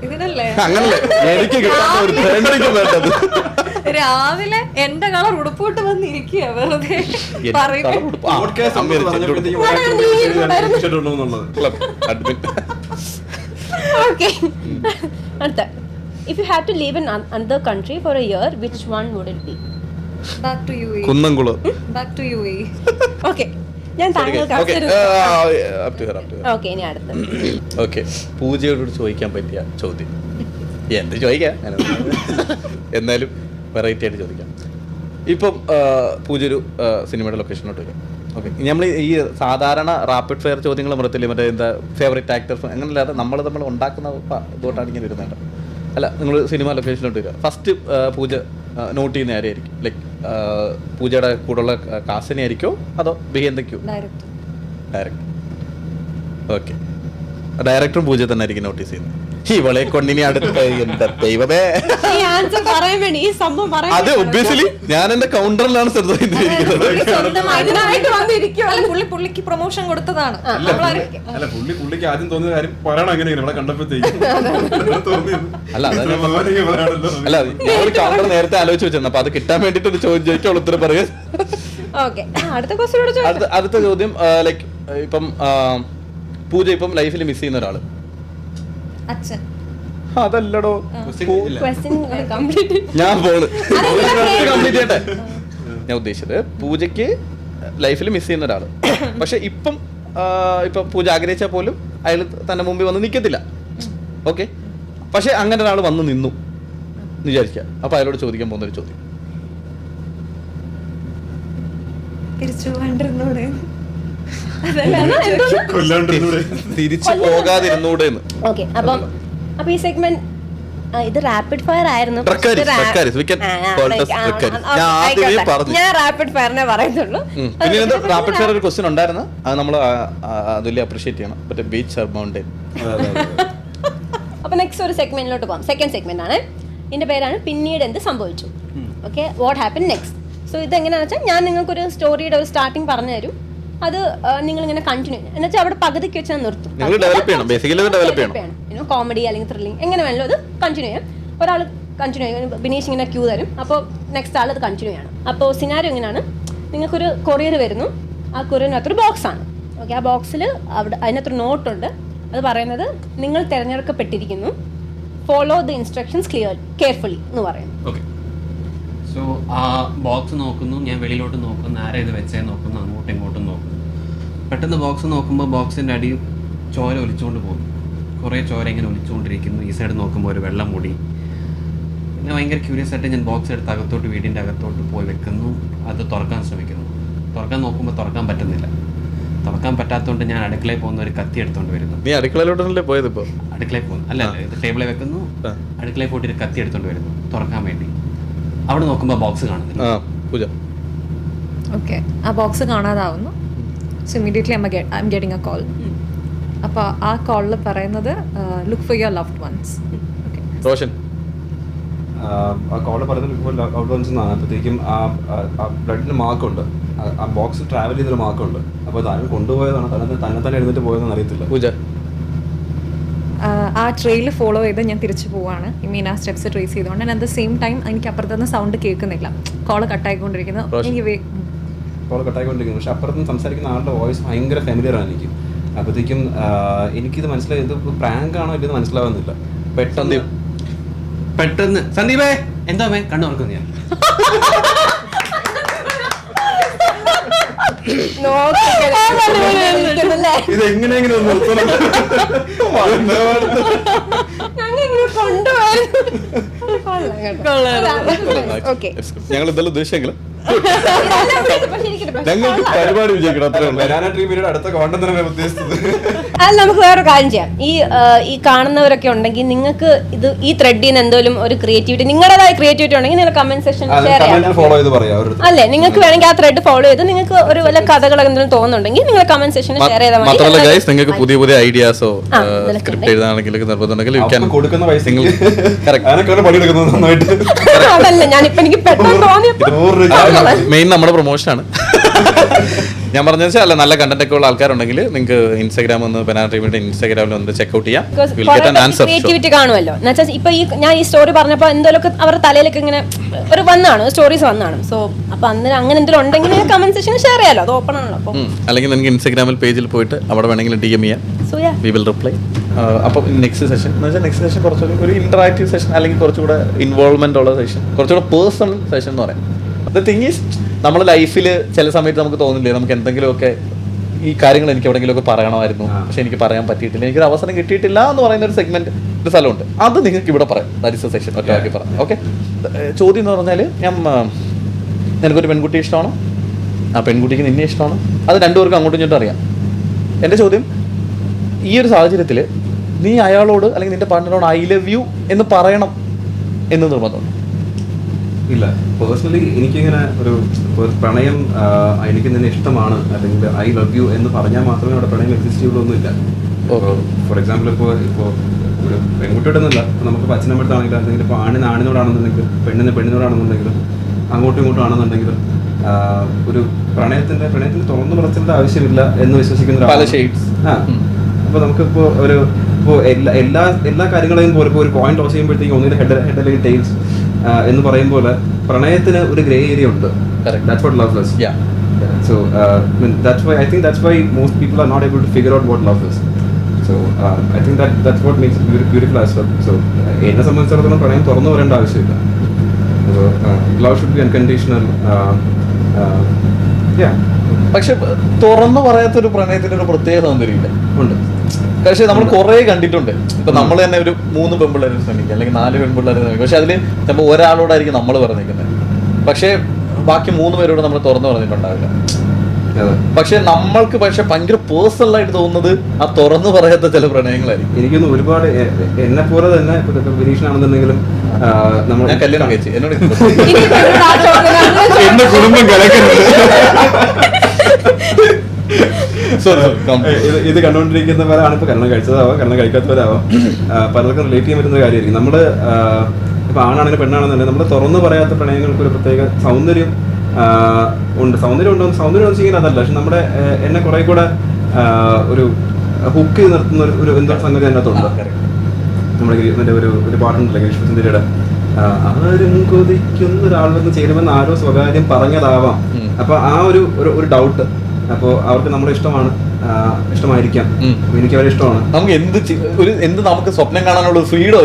ഇതിനല്ലേ അങ്ങനല്ലേ എനിക്ക് കിട്ടാത്ത ഒരു ഫ്രണ്ടിലേക്ക് വേണ്ടത്. രാവിലെ എന്റെ കളർ ഉടുപ്പോട്ട് വന്നിരിക്കുക വെറുതെ ഓക്കെ. അടുത്ത, if you had to live in another country for a year, which one would it be? back to UAE. Kunnamkulam. back to UAE. Okay, ഞാൻ താങ്കൾക്ക് ഓക്കെ. ഇനി അടുത്ത, ഓക്കെ, പൂജയോട് ചോദിക്കാൻ പറ്റിയ ചോദ്യം. എന്ത് ചോദിക്കാം, എന്നാലും വെറൈറ്റി ആയിട്ട് ചോദിക്കാം. ഇപ്പം പൂജ ഒരു സിനിമയുടെ ലൊക്കേഷനിലോട്ട് വരും. ഓക്കെ, നമ്മൾ ഈ സാധാരണ റാപ്പിഡ് ഫയർ ചോദ്യങ്ങൾ മൃത്തില്ലേ, മറ്റേ എന്താ ഫേവറേറ്റ് ആക്ടർ അങ്ങനെയല്ലാതെ നമ്മൾ ഉണ്ടാക്കുന്ന ഇതോട്ടാണ് ഇങ്ങനെ വരുന്നുണ്ട്. അല്ല, നിങ്ങൾ സിനിമ ലൊക്കേഷനിലോട്ട് വരിക. ഫസ്റ്റ് പൂജ നോട്ട് ചെയ്യുന്ന ആരെയായിരിക്കും? ലൈക്ക് പൂജയുടെ കൂടെയുള്ള കാസിനെ ആയിരിക്കോ അതോ എന്തൊക്കെയോ? ഡയറക്ടർ. ഓക്കെ, ഡയറക്ടറും പൂജ തന്നെ ആയിരിക്കും നോട്ടീസ് ചെയ്യുന്നത്. ഇവളെ കൊണ്ടിനി അടുത്ത എന്താ ദൈവമേ, അത് ഒബ്വിയസ്ലി ഞാൻ എന്റെ കൗണ്ടറിലാണ് ശ്രദ്ധ പുള്ളിക്ക് പ്രൊമോഷൻ കൊടുത്തതാണ്. അല്ല, പുള്ളിക്ക് ആദ്യം തോന്നിയ കാര്യം പറയണം, അങ്ങനെ ഇവിടെ കണ്ടപ്പോഴത്തേക്കും. അല്ല, അല്ല, ഞാൻ ഒരു കൗണ്ടർ നേരത്തെ ആലോചിച്ച് വെച്ചിരുന്നു. അപ്പൊ അത് കിട്ടാൻ വേണ്ടിട്ട് ഒരു ചോദ്യം ചോദിക്കാൻ ഉത്തരം പറയുക. അടുത്ത ചോദ്യം, ലൈക്ക് ഇപ്പം പൂജ ഇപ്പം ലൈഫിൽ മിസ് ചെയ്യുന്ന ഒരാള്. അച്ഛൻ. അതല്ലടോ, ഞാൻ കംപ്ലീറ്റ് ചെയ്യട്ടെ. ഞാൻ ഉദ്ദേശിച്ചത് പൂജയ്ക്ക് ലൈഫിൽ മിസ് ചെയ്യുന്ന ഒരാള്, പക്ഷെ ഇപ്പം പൂജ ആഗ്രഹിച്ചാൽ പോലും അയാൾ തന്നെ മുമ്പിൽ വന്ന് നിൽക്കത്തില്ല. ഓക്കെ, പക്ഷെ അങ്ങനെ ഒരാൾ വന്ന് നിന്നു വിചാരിക്കുക. അപ്പൊ അയാളോട് ചോദിക്കാൻ പോകുന്ന ഒരു ചോദ്യം, തിരിച്ചു പോകാതിരുന്നൂടെന്ന്. ഓക്കെ, അപ്പം ഈ സെഗ്മെന്റ് ഇത് റാപ്പിഡ് ഫയർ ആയിരുന്നു. ഞാൻ റാപ്പിഡ് ഫയറിനെ പറയുന്നുള്ളൂ. പിന്നെ റാപ്പിഡ് ഫയർ ഒരു ക്വസ്റ്റ്യൻ ഉണ്ടായിരുന്നു, അത് നമ്മൾ അതുല്യ അപ്രീഷിയേറ്റ് ചെയ്യണം. മറ്റേ ബീച്ച് മൗണ്ടൻ. അപ്പൊ നെക്സ്റ്റ് ഒരു സെഗ്മെന്റിലോട്ട് പോകാം. സെക്കൻഡ് സെഗ്മെന്റ് ആണ്, ഇതിന്റെ പേരാണ് പിന്നീട് എന്ത് സംഭവിച്ചു. Okay, what happen next. So ഇതെങ്ങനെയാണെന്ന് വെച്ചാൽ ഞാൻ നിങ്ങൾക്കൊരു സ്റ്റോറിയുടെ ഒരു സ്റ്റാർട്ടിങ് പറഞ്ഞു തരും. അത് നിങ്ങൾ ഇങ്ങനെ കണ്ടിന്യൂ എന്ന് വെച്ചാൽ അവിടെ പകുതിക്ക് വെച്ച് ഞാൻ നിർത്തും. കോമഡി അല്ലെങ്കിൽ ത്രില്ലിംഗ് എങ്ങനെ വേണമല്ലോ അത് കണ്ടിന്യൂ ചെയ്യാം. ഒരാൾ കണ്ടിന്യൂ ചെയ്യും, ബിനീഷ് ഇങ്ങനെ ക്യൂ തരും, അപ്പോൾ നെക്സ്റ്റ് ആൾ അത് കണ്ടിന്യൂ ചെയ്യണം. അപ്പോൾ സിനാരിയോ ഇങ്ങനെയാണ്, നിങ്ങൾക്കൊരു കൊറിയർ വരുന്നു. ആ കൊറിയറിനകത്തൊരു ബോക്സ് ആണ്. ഓക്കെ, ആ ബോക്സിൽ അവിടെ അതിനകത്തൊരു നോട്ടുണ്ട്. അത് പറയുന്നത് നിങ്ങൾ തിരഞ്ഞെടുക്കപ്പെട്ടിരിക്കുന്നു, ഫോളോ ദ ഇൻസ്ട്രക്ഷൻസ് കെയർഫുള്ളി എന്ന് പറയുന്നു. ഓക്കെ, സോ ആ ബോക്സ് നോക്കുന്നു, ഞാൻ വെളിയിലോട്ട് നോക്കുന്നു, ആരെ ഇത് വെച്ചേ നോക്കുന്നു, അങ്ങോട്ടും ഇങ്ങോട്ടും നോക്കുന്നു. പെട്ടെന്ന് ബോക്സ് നോക്കുമ്പോൾ ബോക്സിൻ്റെ അടി ചോര ഒലിച്ചുകൊണ്ട് പോകുന്നു. കുറേ ചോര ഇങ്ങനെ ഒലിച്ചുകൊണ്ടിരിക്കുന്നു. ഈ സൈഡ് നോക്കുമ്പോൾ ഒരു വെള്ളം മുടി. പിന്നെ ഭയങ്കര ക്യൂരിയസ് ആയിട്ട് ഞാൻ ബോക്സ് എടുത്ത് അകത്തോട്ട്, വീടിൻ്റെ അകത്തോട്ട് പോയി വെക്കുന്നു. അത് തുറക്കാൻ ശ്രമിക്കുന്നു. തുറക്കാൻ നോക്കുമ്പോൾ തുറക്കാൻ പറ്റുന്നില്ല. തുറക്കാൻ പറ്റാത്തതുകൊണ്ട് ഞാൻ അടുക്കളയിൽ പോകുന്ന ഒരു കത്തി എടുത്തുകൊണ്ട് വരുന്നു. നീ അടുക്കളയിലോട്ടല്ലേ പോയത്? ഇപ്പോൾ അടുക്കളയിൽ പോകുന്നു, അല്ല, ഇത് ടേബിളിൽ വെക്കുന്നു. അടുക്കളയിൽ പോയിട്ട് ഒരു കത്തി എടുത്തുകൊണ്ട് വരുന്നു തുറക്കാൻ വേണ്ടി. അവിടെ നോക്കുമ്പോൾ ബോക്സ് കാണുന്നില്ല. ഓക്കെ, ആ ബോക്സ് കാണാതാവുന്നു. So immediately I am getting a call. അപ്പോൾ ആ കോളിൽ പറയുന്നത് look for your loved ones. Roshan ആ കോള് പറയുന്നത് ലുക്ക് ഫോർ ലവ്ഡ് വൺസ് എന്നാണ്. അപ്പോഴത്തേക്കും ആ ബ്ലഡിന് മാർക്കുണ്ട്, ആ ബോക്സ് ട്രാവൽ ചെയ്തൊരു മാർക്കുണ്ട്. അപ്പോൾ അത് ആരും കൊണ്ടുപോയതാണ്, തന്നെ എഴുന്നേറ്റ് പോയതെന്ന് അറിയത്തില്ല. പൂജ ആ ട്രെയിൽ ഫോളോ ചെയ്ത് ഞാൻ തിരിച്ചു പോവാണ്. ഐ മീൻ ആ സ്റ്റെപ്സ് ട്രേസ് ചെയ്തുകൊണ്ട്. And at the same time എനിക്ക് അപ്പുറത്തുനിന്ന് സൗണ്ട് കേൾക്കുന്നില്ല, കോള് കട്ടായിക്കൊണ്ടിരിക്കുന്നു. എനിക്ക് കോള് കട്ടായിക്കൊണ്ടിരിക്കുന്നു. പക്ഷെ അപ്പുറത്തുനിന്ന് സംസാരിക്കുന്ന ആളുടെ വോയിസ് ഭയങ്കര ഫെമിലിയർ ആണ് എനിക്ക്. അപ്പോഴത്തേക്കും എനിക്കിത് മനസ്സിലായി, ഇത് പ്രാങ്ക് ആണോ ഇല്ലെന്ന് മനസ്സിലാവുന്നില്ല. പെട്ടെന്ന് സന്ദീപേ എന്താ കണ്ണു തുറക്കുന്നു ഞാൻ. ഇത് എങ്ങനെയെങ്കിലും ഞങ്ങൾ ഇതെല്ലാം ഉദ്ദേശിച്ചെങ്കിലും ഞങ്ങൾക്ക് പരിപാടി വിജയിക്കണം, അത്രേ ഉള്ളൂ. ബനാന ട്രീ മീഡിയയുടെ അടുത്ത കോണ്ടന്റ് തന്നെ ഉദ്ദേശിച്ചത്. അത് നമുക്ക് വേറെ കാര്യം ചെയ്യാം. ഈ കാണുന്നവരൊക്കെ ഉണ്ടെങ്കിൽ നിങ്ങൾക്ക് ഈ ത്രെഡിൽ നിന്ന് എന്തെങ്കിലും ഒരു ക്രിയേറ്റിവിറ്റി, നിങ്ങളുടേതായ ക്രിയേറ്റിവിറ്റി ഉണ്ടെങ്കിൽ നിങ്ങൾ കമന്റ് സെക്ഷനിൽ ഷെയർ ചെയ്യാം. ഫോളോ ചെയ്ത് പറയാം. അല്ലേ, നിങ്ങൾക്ക് വേണമെങ്കിൽ ആ ത്രെഡ് ഫോളോ ചെയ്ത് നിങ്ങൾക്ക് ഒരു വല്ല കഥകൾ എന്തെങ്കിലും തോന്നുന്നുണ്ടെങ്കിൽ നിങ്ങൾ കമന്റ് സെക്ഷനിൽ ഷെയർ ചെയ്താൽ മതി. മാത്രമല്ല ഗൈസ്, നിങ്ങൾക്ക് പുതിയ പുതിയ ഐഡിയാസോ സ്ക്രിപ്റ്റ് എഴുതാണെങ്കിലും നിർബന്ധമുണ്ടെങ്കിൽ കൊടുക്കുന്ന പൈസ പണിയെടുക്കുന്നത് നന്നായിട്ട്. അതല്ല, ഞാനിപ്പോ എനിക്ക് പെട്ടെന്ന് തോന്നിയപ്പോൾ മെയിൻ നമ്മുടെ പ്രൊമോഷനാണ്. ഞാൻ പറഞ്ഞ അല്ല, നല്ല കണ്ടന്റ് ഒക്കെ ഉള്ള ആൾക്കാരുണ്ടെങ്കിൽ നിങ്ങൾക്ക് ഇൻസ്റ്റാഗ്രാം ഒന്ന് ബനാന ട്രീ മീഡിയ ഇൻസ്റ്റാഗ്രാമിൽ ഒന്ന് ചെക്ക്ഔട്ട് ചെയ്യാം. ക്രിയേറ്റിവിറ്റി കാണുമല്ലോ. എന്നുവെച്ചാൽ ഇപ്പൊ ഞാൻ ഈ സ്റ്റോറി പറഞ്ഞപ്പോൾ എന്തെങ്കിലുമൊക്കെ അവരുടെ തലയിലൊക്കെ ഇങ്ങനെ ഒരു വന്നാണ്, സ്റ്റോറീസ് വന്നാണ്. സോ അപ്പൊ അന്ന് അങ്ങനെ എന്തെങ്കിലും ഉണ്ടെങ്കിൽ കമന്റ് സെക്ഷനിൽ ഷെയർ ചെയ്യാലോ, അത് ഓപ്പൺ ആണല്ലോ. അപ്പൊ അല്ലെങ്കിൽ നിങ്ങൾക്ക് ഇൻസ്റ്റാഗ്രാമിൽ പേജിൽ പോയിട്ട് അവിടെ വേണമെങ്കിൽ DM ചെയ്യാം, വി വിൽ റിപ്ലൈ. അപ്പോൾ നെക്സ്റ്റ് സെഷൻ എന്ന് വെച്ചാൽ നെക്സ്റ്റ് സെഷൻ കുറച്ചുകൂടി ഒരു ഇന്ററാക്റ്റീവ് സെഷൻ, അല്ലെങ്കിൽ കുറച്ചുകൂടെ ഇൻവോൾവ്മെന്റ് ഉള്ള സെഷൻ, കുറച്ചുകൂടെ പേഴ്സണൽ സെഷൻ എന്ന് പറയാം. ദ തിങ് ഈസ്, നമ്മുടെ ലൈഫിൽ ചില സമയത്ത് നമുക്ക് തോന്നില്ലേ, നമുക്ക് എന്തെങ്കിലുമൊക്കെ ഈ കാര്യങ്ങൾ എനിക്ക് എവിടെയെങ്കിലുമൊക്കെ പറയണമായിരുന്നു, പക്ഷെ എനിക്ക് പറയാൻ പറ്റിയിട്ടില്ല, എനിക്കൊരു അവസരം കിട്ടിയിട്ടില്ല എന്ന് പറയുന്ന ഒരു സെഗ്മെന്റ്, ഒരു സ്ഥലമുണ്ട്. അത് നിങ്ങൾക്ക് ഇവിടെ പറയാം. ദാറ്റ് ഇസ് എ സെഷൻ, ഒറ്റയാക്കി പറയാം. ഓക്കെ. ചോദ്യം എന്ന് പറഞ്ഞാൽ, നിനക്കൊരു പെൺകുട്ടി ഇഷ്ടമാണോ, ആ പെൺകുട്ടിക്ക് നിന്നെ ഇഷ്ടമാണോ, അത് രണ്ടുപേർക്കും അങ്ങോട്ടും ഇങ്ങോട്ടും അറിയാം. എൻ്റെ ചോദ്യം, ഈ ഒരു സാഹചര്യത്തിൽ നീ അയാളോട് അല്ലെങ്കിൽ നിന്റെ പാർട്ട്ണറോട് ഐ ലവ് യു എന്ന് പറയണം എന്ന് നിർബന്ധമുണ്ട്? ഇല്ല. പേഴ്സണലി എനിക്കിങ്ങനെ ഒരു പ്രണയം എനിക്ക് നിന്നെ ഇഷ്ടമാണ് അല്ലെങ്കിൽ ഐ ലവ് യു എന്ന് പറഞ്ഞാൽ മാത്രമേ അവിടെ പ്രണയം എക്സിസ്റ്റ് ചെയ്യുള്ളൊന്നുമില്ല. ഫോർ എക്സാമ്പിൾ ഇപ്പോൾ ഒരു പെൺകുട്ടിയോടൊന്നുമില്ല, നമുക്ക് അച്ഛനമ്മടുത്താണെങ്കിലും അല്ലെങ്കിൽ ഇപ്പോൾ ആണിനോടാണെന്നുണ്ടെങ്കിലും പെണ്ണിനോടാണെന്നുണ്ടെങ്കിലും അങ്ങോട്ടും ഇങ്ങോട്ടും ആണെന്നുണ്ടെങ്കിലും ഒരു പ്രണയത്തിന് തുറന്നു പറച്ചിലിന്റെ ആവശ്യമില്ല എന്ന് വിശ്വസിക്കുന്ന പല ഷെയ്ഡ്സ്. അപ്പോൾ നമുക്കിപ്പോൾ ഇപ്പോൾ എല്ലാ കാര്യങ്ങളെയും പോലെ ഇപ്പോൾ ഒരു കോയിൻ ടോസ് ചെയ്യുമ്പോഴത്തേക്കും ഒന്നിന് ഹെഡ് അല്ലെങ്കിൽ ടെയിൽസ് എന്ന് പറയും പോലെ പ്രണയത്തിന് ഒരു ഗ്രേ ഏരിയ ഉണ്ട്. That's what love is. Yeah. So I think that's why most people are not able to figure out what love is. So I think that's what makes it beautiful as well. So എന്നെ സംബന്ധിച്ചിടത്തോളം പ്രണയം തുറന്നു പറയേണ്ട ആവശ്യമില്ല. So love should be unconditional. Yeah. പക്ഷെ തുറന്നു പറയാത്തൊരു പ്രണയത്തിന് ഒരു പ്രത്യേക സൗന്ദര്യമില്ല, ഉണ്ട്. പക്ഷെ നമ്മൾ കുറെ കണ്ടിട്ടുണ്ട്. ഇപ്പൊ നമ്മൾ തന്നെ ഒരു 3 പെൺപിള്ളേരെ ശ്രമിക്കുക, അല്ലെങ്കിൽ 4 പെൺപിള്ളേരെ ശ്രമിക്കുക. പക്ഷെ അതിൽ ചിലപ്പോൾ ഒരാളോടായിരിക്കും നമ്മൾ പറഞ്ഞിരിക്കുന്നത്, പക്ഷെ ബാക്കി 3 പേരോട് നമ്മൾ തുറന്നു പറഞ്ഞിട്ടുണ്ടാവില്ല. പക്ഷെ നമ്മൾക്ക് ഭയങ്കര പേഴ്സണൽ ആയിട്ട് തോന്നുന്നത് ആ തുറന്നു പറയാത്ത ചില പ്രണയങ്ങളായിരിക്കും. എനിക്കൊന്ന് ഒരുപാട് എന്നെ പോലെ തന്നെ വിനീഷനാണെന്നുണ്ടെങ്കിലും ഞാൻ കല്യാണം കഴിച്ചു, എന്നോട് എന്റെ കുടുംബം കലക്കുന്നത് ഇത് കണ്ടുകൊണ്ടിരിക്കുന്നവരാണ് ഇപ്പൊ കല്യാണം കഴിച്ചതാവാം, കല്യാണം കഴിക്കാത്തവരാവാം, പലർക്കും റിലേറ്റ് ചെയ്യാൻ പറ്റുന്ന കാര്യമായിരിക്കും. നമ്മള് ഇപ്പൊ ആണാണെങ്കിലും പെണ്ണാണെന്നുണ്ടെങ്കിൽ നമ്മൾ തുറന്നു പറയാത്ത പ്രണയങ്ങൾക്ക് ഒരു പ്രത്യേക സൗന്ദര്യം ഉണ്ട്. സൗന്ദര്യം എന്ന് വെച്ചിങ്ങനെ അതല്ല, പക്ഷെ നമ്മുടെ എന്നെ കുറെ കൂടെ ഒരു ഹുക്ക് ചെയ്ത് നിർത്തുന്ന ഒരു എന്തോ സംഗതി അതിനകത്തുണ്ട്. നമ്മുടെ ഒരു പാട്ടുണ്ടല്ലോ ഗ്രീഷ്മചന്ദ്രയുടെ, ആരും കൊതിക്കുന്ന ഒരാൾ വന്ന് ചേരുമെന്ന് ആരോ സ്വകാര്യം പറഞ്ഞതാവാം. അപ്പൊ ആ ഒരു ഡൗട്ട്, അപ്പോൾ അവർക്ക് നമ്മളെ ഇഷ്ടമായിരിക്കാം, എനിക്ക് അവരെ ഇഷ്ടമാണ്. നമുക്ക് എന്ത് നമുക്ക് സ്വപ്നം കാണാനുള്ള ഫ്രീഡം.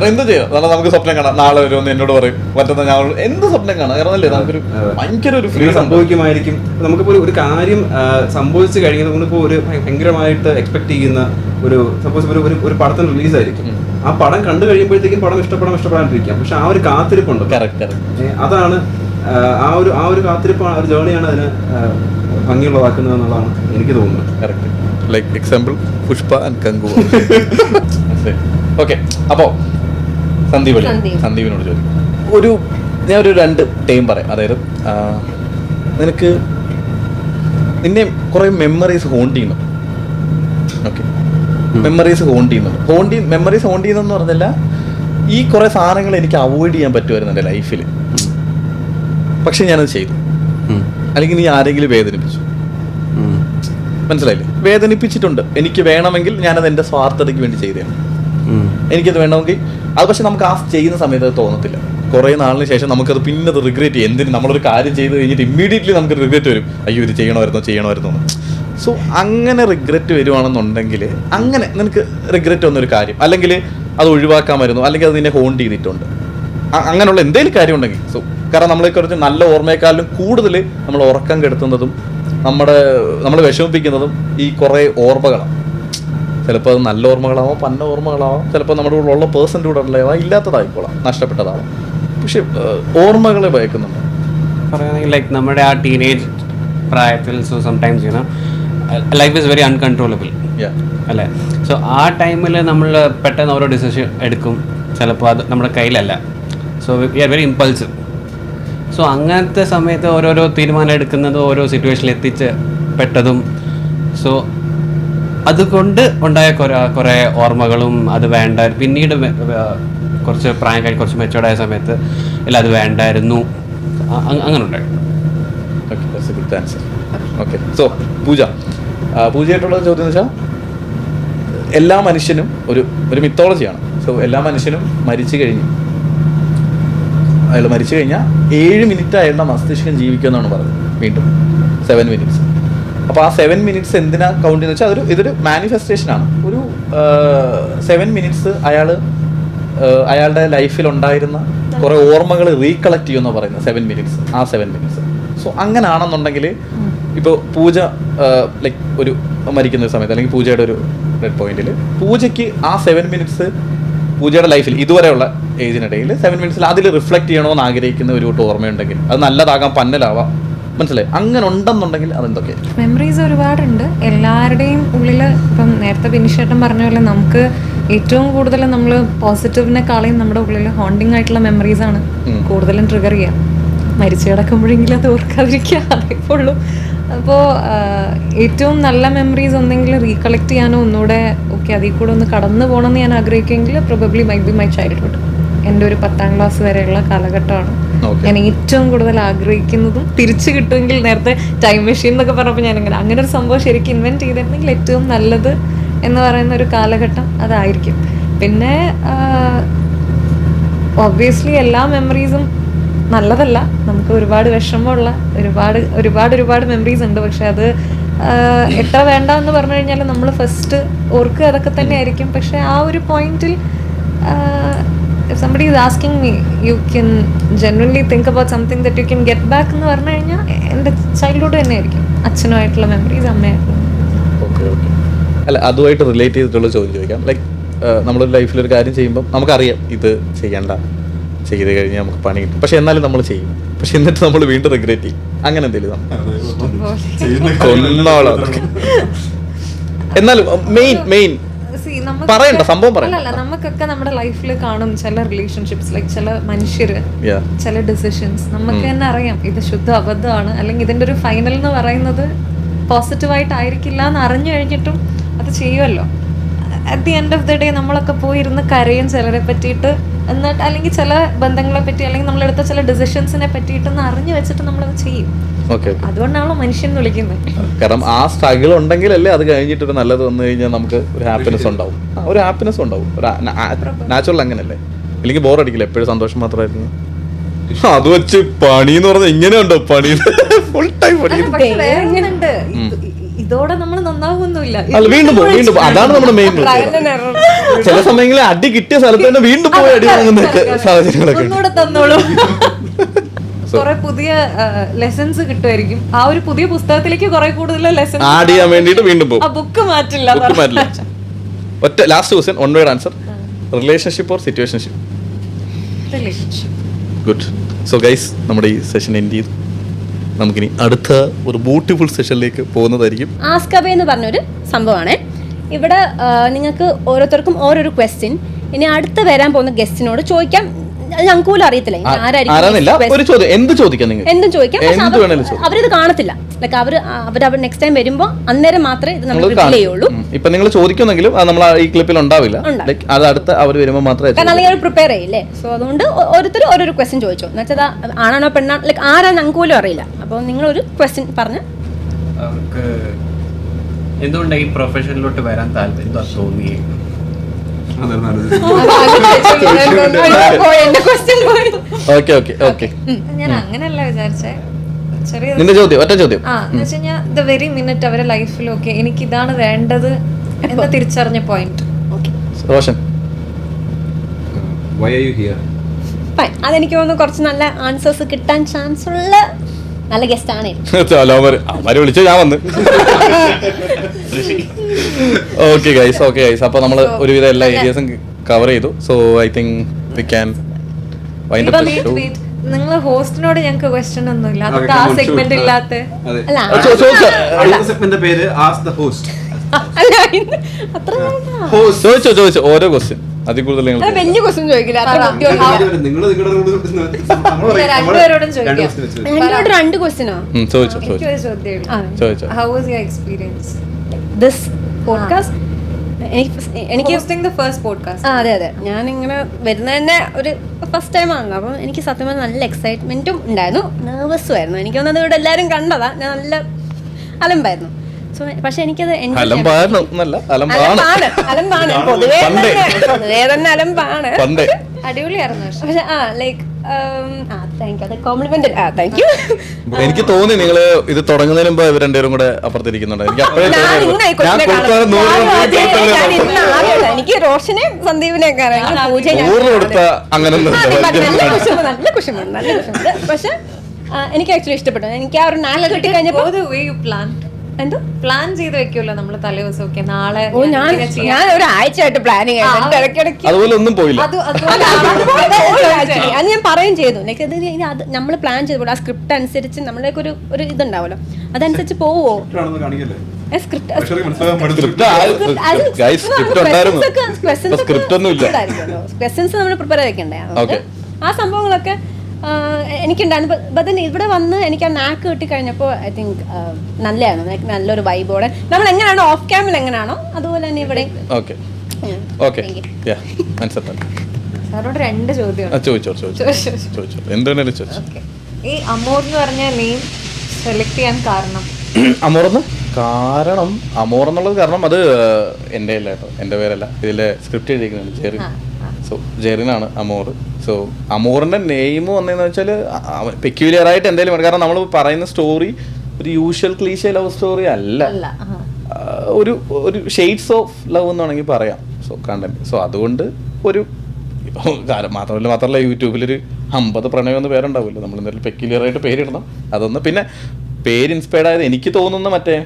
എന്ത് ചെയ്യാം, കാരണം നമുക്ക് സ്വപ്നം കാണാം, നാളെ വരുമെന്ന് എന്നോട് പറയും, മറ്റന്നാ ഞാൻ എന്ത് സ്വപ്നം കാണാം, കാരണം അല്ലേ നമുക്കൊരു ഭയങ്കര ഒരു ഫ്രീ സംഭവിക്കുമായിരിക്കും. നമുക്കിപ്പോൾ ഒരു കാര്യം സംഭവിച്ചു കഴിഞ്ഞാൽ നമ്മളിപ്പോൾ ഒരു ഭയങ്കരമായിട്ട് എക്സ്പെക്ട് ചെയ്യുന്ന സപ്പോസ് ഒരു പടത്തിന് റിലീസായിരിക്കും, ആ പടം കണ്ടു കഴിയുമ്പോഴത്തേക്കും പടം ഇഷ്ടപ്പെടാണ്ടിരിക്കാം, പക്ഷെ ആ ഒരു കാത്തിരിപ്പുണ്ട്. അതാണ് ആ ഒരു കാത്തിരിപ്പാണ്, ഒരു ജേണിയാണ് അതിന് ഭംഗിയുള്ളതാക്കുന്നത് എന്നുള്ളതാണ് എനിക്ക് തോന്നുന്നത്. Correct. Like example Pushpa and Kanguva. Okay. അപ്പോൾ സന്ദീപിനോട് ചോദിക്കും, ഞാൻ ഒരു 2 ടൈം പറയാം. അതായത് നിന്നെ കുറേ മെമ്മറീസ് ഹോണ്ട് ചെയ്യുന്നു. ഓക്കെ, മെമ്മറീസ് ഹോണ്ട് ചെയ്യുന്നെന്ന് പറഞ്ഞല്ല, ഈ കുറേ സാധനങ്ങൾ എനിക്ക് അവോയ്ഡ് ചെയ്യാൻ പറ്റുമായിരുന്നു എൻ്റെ ലൈഫിൽ, പക്ഷെ ഞാനത് ചെയ്തു. അല്ലെങ്കിൽ നീ ആരെങ്കിലും വേദനിപ്പിച്ചു, മനസ്സിലായില്ലേ? വേദനിപ്പിച്ചിട്ടുണ്ട്. എനിക്ക് വേണമെങ്കിൽ ഞാനത് എൻ്റെ സ്വാർത്ഥതയ്ക്ക് വേണ്ടി ചെയ്തതാണ്. എനിക്കത് വേണമെങ്കിൽ അത്, പക്ഷെ നമുക്ക് ആ ചെയ്യുന്ന സമയത്ത് അത് തോന്നത്തില്ല. കുറേ നാളിന് ശേഷം നമുക്കത് പിന്നെ അത് റിഗ്രറ്റ് ചെയ്യും. എന്തിന് നമ്മളൊരു കാര്യം ചെയ്ത് കഴിഞ്ഞിട്ട് ഇമ്മീഡിയറ്റ്ലി നമുക്ക് റിഗ്രറ്റ് വരും, അയ്യോ ഇത് ചെയ്യണമായിരുന്നോ എന്ന്. സോ അങ്ങനെ റിഗ്രറ്റ് വരുവാണെന്നുണ്ടെങ്കിൽ അങ്ങനെ നിനക്ക് റിഗ്രറ്റ് വന്നൊരു കാര്യം, അല്ലെങ്കിൽ അത് ഒഴിവാക്കാൻ വരുന്നു, അല്ലെങ്കിൽ അത് നിന്നെ ഹോണ്ട് ചെയ്തിട്ടുണ്ട്, അങ്ങനെയുള്ള എന്തെങ്കിലും കാര്യം ഉണ്ടെങ്കിൽ. സോ കാരണം നമ്മളെക്കുറിച്ച് നല്ല ഓർമ്മയെക്കാളും കൂടുതൽ നമ്മൾ ഉറക്കം കെടുത്തുന്നതും നമ്മൾ വിഷമിപ്പിക്കുന്നതും ഈ കുറേ ഓർമ്മകളാണ്. ചിലപ്പോൾ അത് നല്ല ഓർമ്മകളാവാം, പന്ന ഓർമ്മകളാവാം, ചിലപ്പോൾ നമ്മുടെ കൂടെ ഉള്ള പേഴ്സൻ്റെ കൂടെ ഉള്ളതാവാം, ഇല്ലാത്തതായിക്കോളാം, നഷ്ടപ്പെട്ടതാവാം. പക്ഷെ ഓർമ്മകളെ ഭയക്കുന്നുണ്ട്. പറയുകയാണെങ്കിൽ ലൈക്ക് നമ്മുടെ ആ ടീനേജ് പ്രായത്തിൽ so sometimes you know life is very uncontrollable അല്ലേ. സോ ആ ടൈമിൽ നമ്മൾ പെട്ടെന്ന് ഓരോ ഡിസിഷൻ എടുക്കും, ചിലപ്പോൾ അത് നമ്മുടെ കയ്യിലല്ല. So we are very impulsive. So അങ്ങനത്തെ സമയത്ത് ഓരോരോ തീരുമാനം എടുക്കുന്നതും ഓരോ സിറ്റുവേഷനിൽ എത്തിച്ച് പെട്ടതും സോ അതുകൊണ്ട് ഉണ്ടായ കുറേ ഓർമ്മകളും അത് വേണ്ട, പിന്നീട് കുറച്ച് പ്രായം കഴിഞ്ഞ് കുറച്ച് മെച്ചോർഡായ സമയത്ത് ഇല്ല അത് വേണ്ടായിരുന്നു, അങ്ങനെ ഉണ്ടായിരുന്നു. Okay, that's a good answer. Okay, so പൂജയായിട്ടുള്ള ചോദ്യം എന്ന് വെച്ചാൽ എല്ലാ മനുഷ്യനും ഒരു മിത്തോളജിയാണ്. സോ എല്ലാ മനുഷ്യനും മരിച്ചു കഴിഞ്ഞാൽ 7 മിനിറ്റ് അയാളുടെ മസ്തിഷ്കം ജീവിക്കുമെന്നാണ് പറഞ്ഞത്. വീണ്ടും 7 മിനിറ്റ്സ്. അപ്പോൾ ആ 7 മിനിറ്റ്സ് എന്തിനാ കൗണ്ട് ചെയ്യുന്നത് വെച്ചാൽ ഇതൊരു മാനിഫെസ്റ്റേഷനാണ്. ഒരു 7 മിനിറ്റ്സ് അയാളുടെ ലൈഫിൽ ഉണ്ടായിരുന്ന കുറേ ഓർമ്മകൾ റീകളക്ട് ചെയ്യുമെന്ന് പറയുന്നത് 7 മിനിറ്റ്സ്. ആ 7 മിനിറ്റ്സ്. സോ അങ്ങനെയാണെന്നുണ്ടെങ്കിൽ ഇപ്പോൾ പൂജ ലൈക്ക് ഒരു മരിക്കുന്ന സമയത്ത്, അല്ലെങ്കിൽ പൂജയുടെ ഒരു ഡെഡ് പോയിന്റിൽ പൂജയ്ക്ക് ആ 7 മിനിറ്റ്സ് പൂജയുടെ ലൈഫിൽ ഇതുവരെയുള്ള ഏജിനിടയിൽ 7 മിനിറ്റ്സിൽ അതിൽ റിഫ്ലക്റ്റ് ചെയ്യണമെന്ന് ആഗ്രഹിക്കുന്ന ഒരു ഓർമ്മയുണ്ടെങ്കിൽ അത് നല്ലതാകാം, പന്നലാവാം, മനസ്സിലായി? അങ്ങനെ ഉണ്ടെന്നുണ്ടെങ്കിൽ അതെന്തൊക്കെയായിരിക്കും? മെമ്മറീസ് ഒരുപാടുണ്ട് എല്ലാവരുടെയും ഉള്ളിൽ. ഇപ്പം നേരത്തെ ബിനിഷേട്ടൻ പറഞ്ഞ പോലെ നമുക്ക് ഏറ്റവും കൂടുതൽ നമ്മൾ പോസിറ്റീവിനെക്കാളും നമ്മുടെ ഉള്ളിൽ ഹോണ്ടിങ് ആയിട്ടുള്ള മെമ്മറീസാണ് കൂടുതലും ട്രിഗർ ചെയ്യുക. മരിച്ചു കിടക്കുമ്പോഴെങ്കിലും അത് ഓർക്കാതിരിക്കുക, അതേപോഴുള്ളൂ. അപ്പോൾ ഏറ്റവും നല്ല മെമ്മറീസ് എന്തെങ്കിലും റീകളക്ട് ചെയ്യാനോ ഒന്നുകൂടെ ഓക്കെ അതിൽ കൂടെ ഒന്ന് കടന്നു പോകണമെന്ന് ഞാൻ ആഗ്രഹിക്കുമെങ്കിൽ probably might be my childhood. എൻ്റെ ഒരു 10ാം ക്ലാസ് വരെയുള്ള കാലഘട്ടമാണ് ഞാൻ ഏറ്റവും കൂടുതൽ ആഗ്രഹിക്കുന്നതും. തിരിച്ചു കിട്ടുമെങ്കിൽ, നേരത്തെ ടൈം മെഷീൻ എന്നൊക്കെ പറഞ്ഞപ്പോൾ ഞാൻ അങ്ങനെ ഒരു സംഭവം ശരിക്കും ഇൻവെൻറ്റ് ചെയ്തിരുന്നെങ്കിൽ ഏറ്റവും നല്ലത് എന്ന് പറയുന്ന ഒരു കാലഘട്ടം അതായിരിക്കും. പിന്നെ ഒബ്വിയസ്ലി എല്ലാ മെമ്മറീസും നല്ലതല്ല. നമുക്ക് ഒരുപാട് വിഷമമുള്ള ഒരുപാട് മെമ്മറീസ് ഉണ്ട്. പക്ഷെ അത് എത്ര വേണ്ട എന്ന് പറഞ്ഞു കഴിഞ്ഞാൽ നമ്മൾ ഫസ്റ്റ് ഓർക്കുക അതൊക്കെ തന്നെ ആയിരിക്കും. പക്ഷെ ആ ഒരു പോയിന്റിൽ if somebody is asking me, you can genuinely think about something that you can get back എന്ന് പറഞ്ഞു കഴിഞ്ഞാൽ എൻ്റെ ചൈൽഡ്ഹുഡ് തന്നെ ആയിരിക്കും. അച്ഛനുമായിട്ടുള്ള മെമ്മറീസ്, അമ്മയായിട്ടുള്ള. ഓക്കെ. അല്ല, അതുമായിട്ട് റിലേറ്റ് ചെയ്തിട്ടുള്ള ചോദ്യം ചോദിക്കാം. ലൈക്ക് നമ്മുടെ ലൈഫിലൊരു കാര്യം ചെയ്യുമ്പോൾ നമുക്കറിയാം ഇത് ചെയ്യണ്ട, ചെയ്ത് കഴിഞ്ഞാൽ നമുക്ക് പണി കിട്ടും, പക്ഷെ എന്നാലും നമ്മൾ ചെയ്യും. പക്ഷെ എന്നിട്ട് നമ്മൾ വീണ്ടും റിഗ്രറ്റ് ചെയ്യും. അങ്ങനെ എന്തെങ്കിലും എന്നാലും മെയിൻ പറയണ്ട സംഭവം പറയല്ല. നമുക്കൊക്കെ നമ്മുടെ ലൈഫിൽ കാണും ചില റിലേഷൻഷിപ്സ്, ലൈക്ക് ചില മനുഷ്യര്, ചില ഡിസിഷൻസ് നമുക്ക് തന്നെ അറിയാം ഇത് ശുദ്ധ അബദ്ധമാണ്, അല്ലെങ്കിൽ ഇതിന്റെ ഒരു ഫൈനൽ എന്ന് പറയുന്നത് പോസിറ്റീവായിട്ടായിരിക്കില്ല എന്ന് അറിഞ്ഞു കഴിഞ്ഞിട്ടും അത് ചെയ്യുമല്ലോ. At the end of the day നമ്മളൊക്കെ പോയിരുന്ന് കരയും ചിലരെ പറ്റിയിട്ട്, എന്നിട്ട് അല്ലെങ്കിൽ ചില ബന്ധങ്ങളെ പറ്റി, അല്ലെങ്കിൽ നമ്മളെടുത്ത ചില ഡിസിഷൻസിനെ പറ്റിയിട്ടൊന്ന് അറിഞ്ഞു വെച്ചിട്ട് നമ്മളത് ചെയ്യും. അതുകൊണ്ടാണല്ലോ മനുഷ്യൻ വിളിക്കുന്നത്. കാരണം ആ സ്ട്രഗിൾ ഉണ്ടെങ്കിലല്ലേ അത് കഴിഞ്ഞിട്ട് നല്ലത് വന്നു കഴിഞ്ഞാൽ നമുക്ക് ഒരു ഹാപ്പിനെസ് ഉണ്ടാവും. നാച്ചുറൽ അങ്ങനല്ലേ? ഇല്ലെങ്കിൽ ബോറടിക്കില്ല, എപ്പോഴും സന്തോഷം മാത്രമായിരുന്നു. അത് വെച്ച് പണി എന്ന് പറഞ്ഞാൽ ഇങ്ങനെ ഉണ്ടോ? പണി ഫുൾ ടൈം പണി. ഇതോടെ നമ്മൾ നന്നാവുന്നില്ല, വീണ്ടും പോകും. അതാണ് നമ്മുടെ മെയിൻ. ചില സമയങ്ങളിൽ അടി കിട്ടിയ സ്ഥലത്ത് തന്നെ വീണ്ടും പോയി അടി വാങ്ങുന്ന സാഹചര്യങ്ങളൊക്കെ. കുറെ പുതിയ ലെസൺസ് കിട്ടുമായിരിക്കും. ആ ഒരു പുതിയ പുസ്തകത്തിലേക്ക് കുറെ കൂടുതൽ ലെസൺസ് ആഡ് ചെയ്യാൻ വേണ്ടിയിട്ട് വീണ്ടും പോകും. ആ ബുക്ക് മാറ്റില്ല. ഒറ്റ last question, one word answer. Relationship or situationship? Relationship. Good. So guys, നമ്മുടെ ഈ സെഷൻ എൻഡ് ചെയ്തു. നമുക്കിനി അടുത്ത ഒരു ബ്യൂട്ടിഫുൾ സെഷനിലേക്ക് പോകുന്നതായിരിക്കും. ആസ്ക് അവേ എന്ന് പറഞ്ഞൊരു സംഭവമാണ്. ഇവിടെ നിങ്ങൾക്ക് ഓരോരുത്തർക്കും ഓരോരോ ക്വസ്റ്റ്യൻ ഇനി അടുത്ത് വരാൻ പോകുന്ന ഗസ്റ്റിനോട് ചോദിക്കാം. ഞങ്ങൾക്ക് പോലും അറിയത്തില്ല എന്തും ചോദിക്കാം. അവരിത് കാണത്തില്ല. ലൈക്ക് അവർ നെക്സ്റ്റ് ടൈം വരുമ്പോൾ അന്നേരം മാത്രമേ ഇത് നമ്മൾ റിവീൽ ചെയ്യുള്ളൂ. ഇപ്പൊ നിങ്ങൾ ചോദിക്കുന്നെങ്കിലും നമ്മൾ ഈ ക്ലിപ്പിൽ ഉണ്ടാവില്ല. അത് അടുത്ത അവർ വരുമ്പോൾ മാത്രമേ, കാരണം അല്ലെങ്കിൽ പ്രിപ്പയർ ചെയ്യില്ലേ. സോ അതുകൊണ്ട് ഓരോരുത്തർ ഓരോരോ ക്വസ്റ്റ്യൻ ചോദിച്ചു. എന്ന് വെച്ചാൽ ആണാണോ പെണ്ണാണോ, ലൈക്ക് ആരാ ഞങ്ങൾക്ക് പോലും അറിയില്ല. അപ്പോൾ നിങ്ങളൊരു ക്വസ്റ്റ്യൻ പറഞ്ഞ് അവർക്ക് എന്തുകൊണ്ടാണ് ഈ പ്രൊഫഷനിലോട്ട് വരാൻ താല്പര്യം തോന്നിയേ? ഞാൻ അങ്ങനെയല്ല വിചാരിച്ചേ. ചെറിയ നിന്റെ ചോദ്യം, ഒറ്റ ചോദ്യം. എന്ന് വെച്ച് കഴിഞ്ഞാൽ ദ വെരി മിനിറ്റ് അവരുടെ ലൈഫിലൊക്കെ എനിക്ക് ഇതാണ് വേണ്ടത് എന്ന് തിരിച്ചറിഞ്ഞ point. Roshan, why are you here? Fine, അതെനിക്ക് തോന്നുന്നു കുറച്ച് നല്ല ആൻസേഴ്സ് കിട്ടാൻ ചാൻസ് ഉള്ള നല്ല ഗസ്റ്റ് ആണ്. അവന്മാര് വിളിച്ചു, ഞാൻ വന്ന്. ഓക്കെ ഗൈസ്, അപ്പൊ നമ്മള് ഒരുവിധം എല്ലാ ഏരിയസും കവർ ചെയ്തു. So I think we can wind up the show. നിങ്ങൾ ഹോസ്റ്റിനോട് ഞങ്ങൾക്ക് ക്വസ്റ്റ്യൻ ഒന്നുമില്ല, അതുകൊണ്ട് ആ സെഗ്മെന്റ് ഇല്ലാത്ത. അല്ല അടുത്ത സെഗ്മെന്റിന്റെ പേര് ആസ്ക് ദ ഹോസ്റ്റ്. അല്ല അത്ര ചോദിച്ചോ ഓരോ ക്വസ്റ്റ്യൻ. അതിൽ കൂടുതൽ നിങ്ങൾ വലിയ ക്വസ്റ്റ്യൻ ചോദിക്കില്ല. നിങ്ങൾ രണ്ടുപേരോടും ചോദിക്കാം. എന്നോട് 2 ക്വസ്റ്റ്യനോ? ചോദിച്ചോ. എനിക്കൊരു ചോദ്യം. How was your experience? This podcast എനിക്ക് Hosting the first podcast. അതെ ഞാൻ ഇങ്ങനെ വരുന്ന തന്നെ ഒരു ഫസ്റ്റ് ടൈം ആണല്ലോ. അപ്പം എനിക്ക് സത്യം പറഞ്ഞാൽ നല്ല എക്സൈറ്റ്മെന്റും ഉണ്ടായിരുന്നു, നെർവസും ആയിരുന്നു. എനിക്ക് തോന്നുന്നത് ഇവിടെ എല്ലാവരും കണ്ടതാ, ഞാൻ നല്ല അലമ്പായിരുന്നു. സോ പക്ഷെ എനിക്കത് അലമ്പാണ് പൊതുവേ തന്നെ അലമ്പാണ്. അടിപൊളിയായിരുന്നു. പക്ഷെ ലൈക്ക് താങ്ക് യു, അത് കോംപ്ലിമെന്റ്. Thank you. എനിക്ക് തോന്നി നിങ്ങള് ഇത് തുടങ്ങുന്നതിന് മുമ്പ് ഇവർ രണ്ടുപേരും കൂടെ അപ്പുറത്തിരിക്കുന്നുണ്ട്. എനിക്ക് അപ്പോഴേ എനിക്ക് റോഷനെയും സന്ദീപിനെയൊക്കെ അറിയാം. പൂജ കൊടുത്ത അങ്ങനെ നല്ല കുശമുണ്ട്. പക്ഷെ എനിക്ക് ആക്ച്വലി ഇഷ്ടപ്പെട്ടു. എനിക്ക് ആ ഒരു നാല് കിട്ടി കഴിഞ്ഞപ്പോ എന്തോ പ്ലാൻ ചെയ്ത് വെക്കുമല്ലോ നമ്മള് തലേ ദിവസമൊക്കെ നാളെ. ഞാൻ ഒരാഴ്ചയായിട്ട് പ്ലാനിങ് ഇടയ്ക്കിടയ്ക്ക് അതുപോലെ ഒന്നും പോയില്ല. അത് ഞാൻ പറയുകയും ചെയ്തു. ലൈക്ക് അത് നമ്മൾ പ്ലാൻ ചെയ്തപ്പോൾ ആ സ്ക്രിപ്റ്റ് അനുസരിച്ച് നമ്മളേക്ക് ഒരു ഇതുണ്ടാവുമല്ലോ, അതനുസരിച്ച് പോവോ? ക്വസ്റ്റ്യൻസ് നമ്മൾ പ്രിപ്പയർ വെക്കണ്ടേ? ആ സംഭവങ്ങളൊക്കെ എനിക്കുണ്ടായിരുന്നു. ഇവിടെ വന്ന് എനിക്ക് ആ നാക്ക് കിട്ടി കഴിഞ്ഞപ്പോൾ ഐ തിങ്ക് നല്ലതാണ്. നല്ലൊരു വൈബോടെ നമ്മൾ എങ്ങനെയാണോ ഓഫ് ക്യാമിൽ എങ്ങനെയാണോ അതുപോലെ തന്നെ ഇവിടെ. സാറോട് 2 ചോദ്യമാണ്. ഈ അമോർ എന്ന് പറഞ്ഞ നെയിം സെലക്ട് ചെയ്യാൻ കാരണം? അമോർ എന്നുള്ളത് കാരണം അത് എൻ്റെ അല്ല കേട്ടോ, എൻ്റെ പേരല്ല. ഇതിലെ സ്ക്രിപ്റ്റ് എഴുതിയിരിക്കുന്നുണ്ട് ജെറി. സോ ജെറിനാണ് അമോർ. സോ അമോറിൻ്റെ നെയിം വന്നതെന്ന് വെച്ചാൽ പെക്യൂലിയർ ആയിട്ട് എന്തെങ്കിലും വേണം. കാരണം നമ്മൾ പറയുന്ന സ്റ്റോറി ഒരു യൂഷ്വൽ ക്ലീഷേ ലവ് സ്റ്റോറി അല്ല, ഒരു ഷെയ്ഡ്സ് ഓഫ് ലവ് എന്ന് വേണമെങ്കിൽ പറയാം. So content. സോ അതുകൊണ്ട് ഒരു ഇപ്പോൾ മാത്രമല്ല യൂട്യൂബിലൊരു 50 പ്രണയം എന്ന് പേരുണ്ടാവില്ല. നമ്മൾ എന്തെങ്കിലും പെക്യൂലിയർ ആയിട്ട് പേരിടണം. അതൊന്ന് പിന്നെ പേര് ഇൻസ്പയർഡ് ആയത് എനിക്ക് തോന്നുന്നു മറ്റേ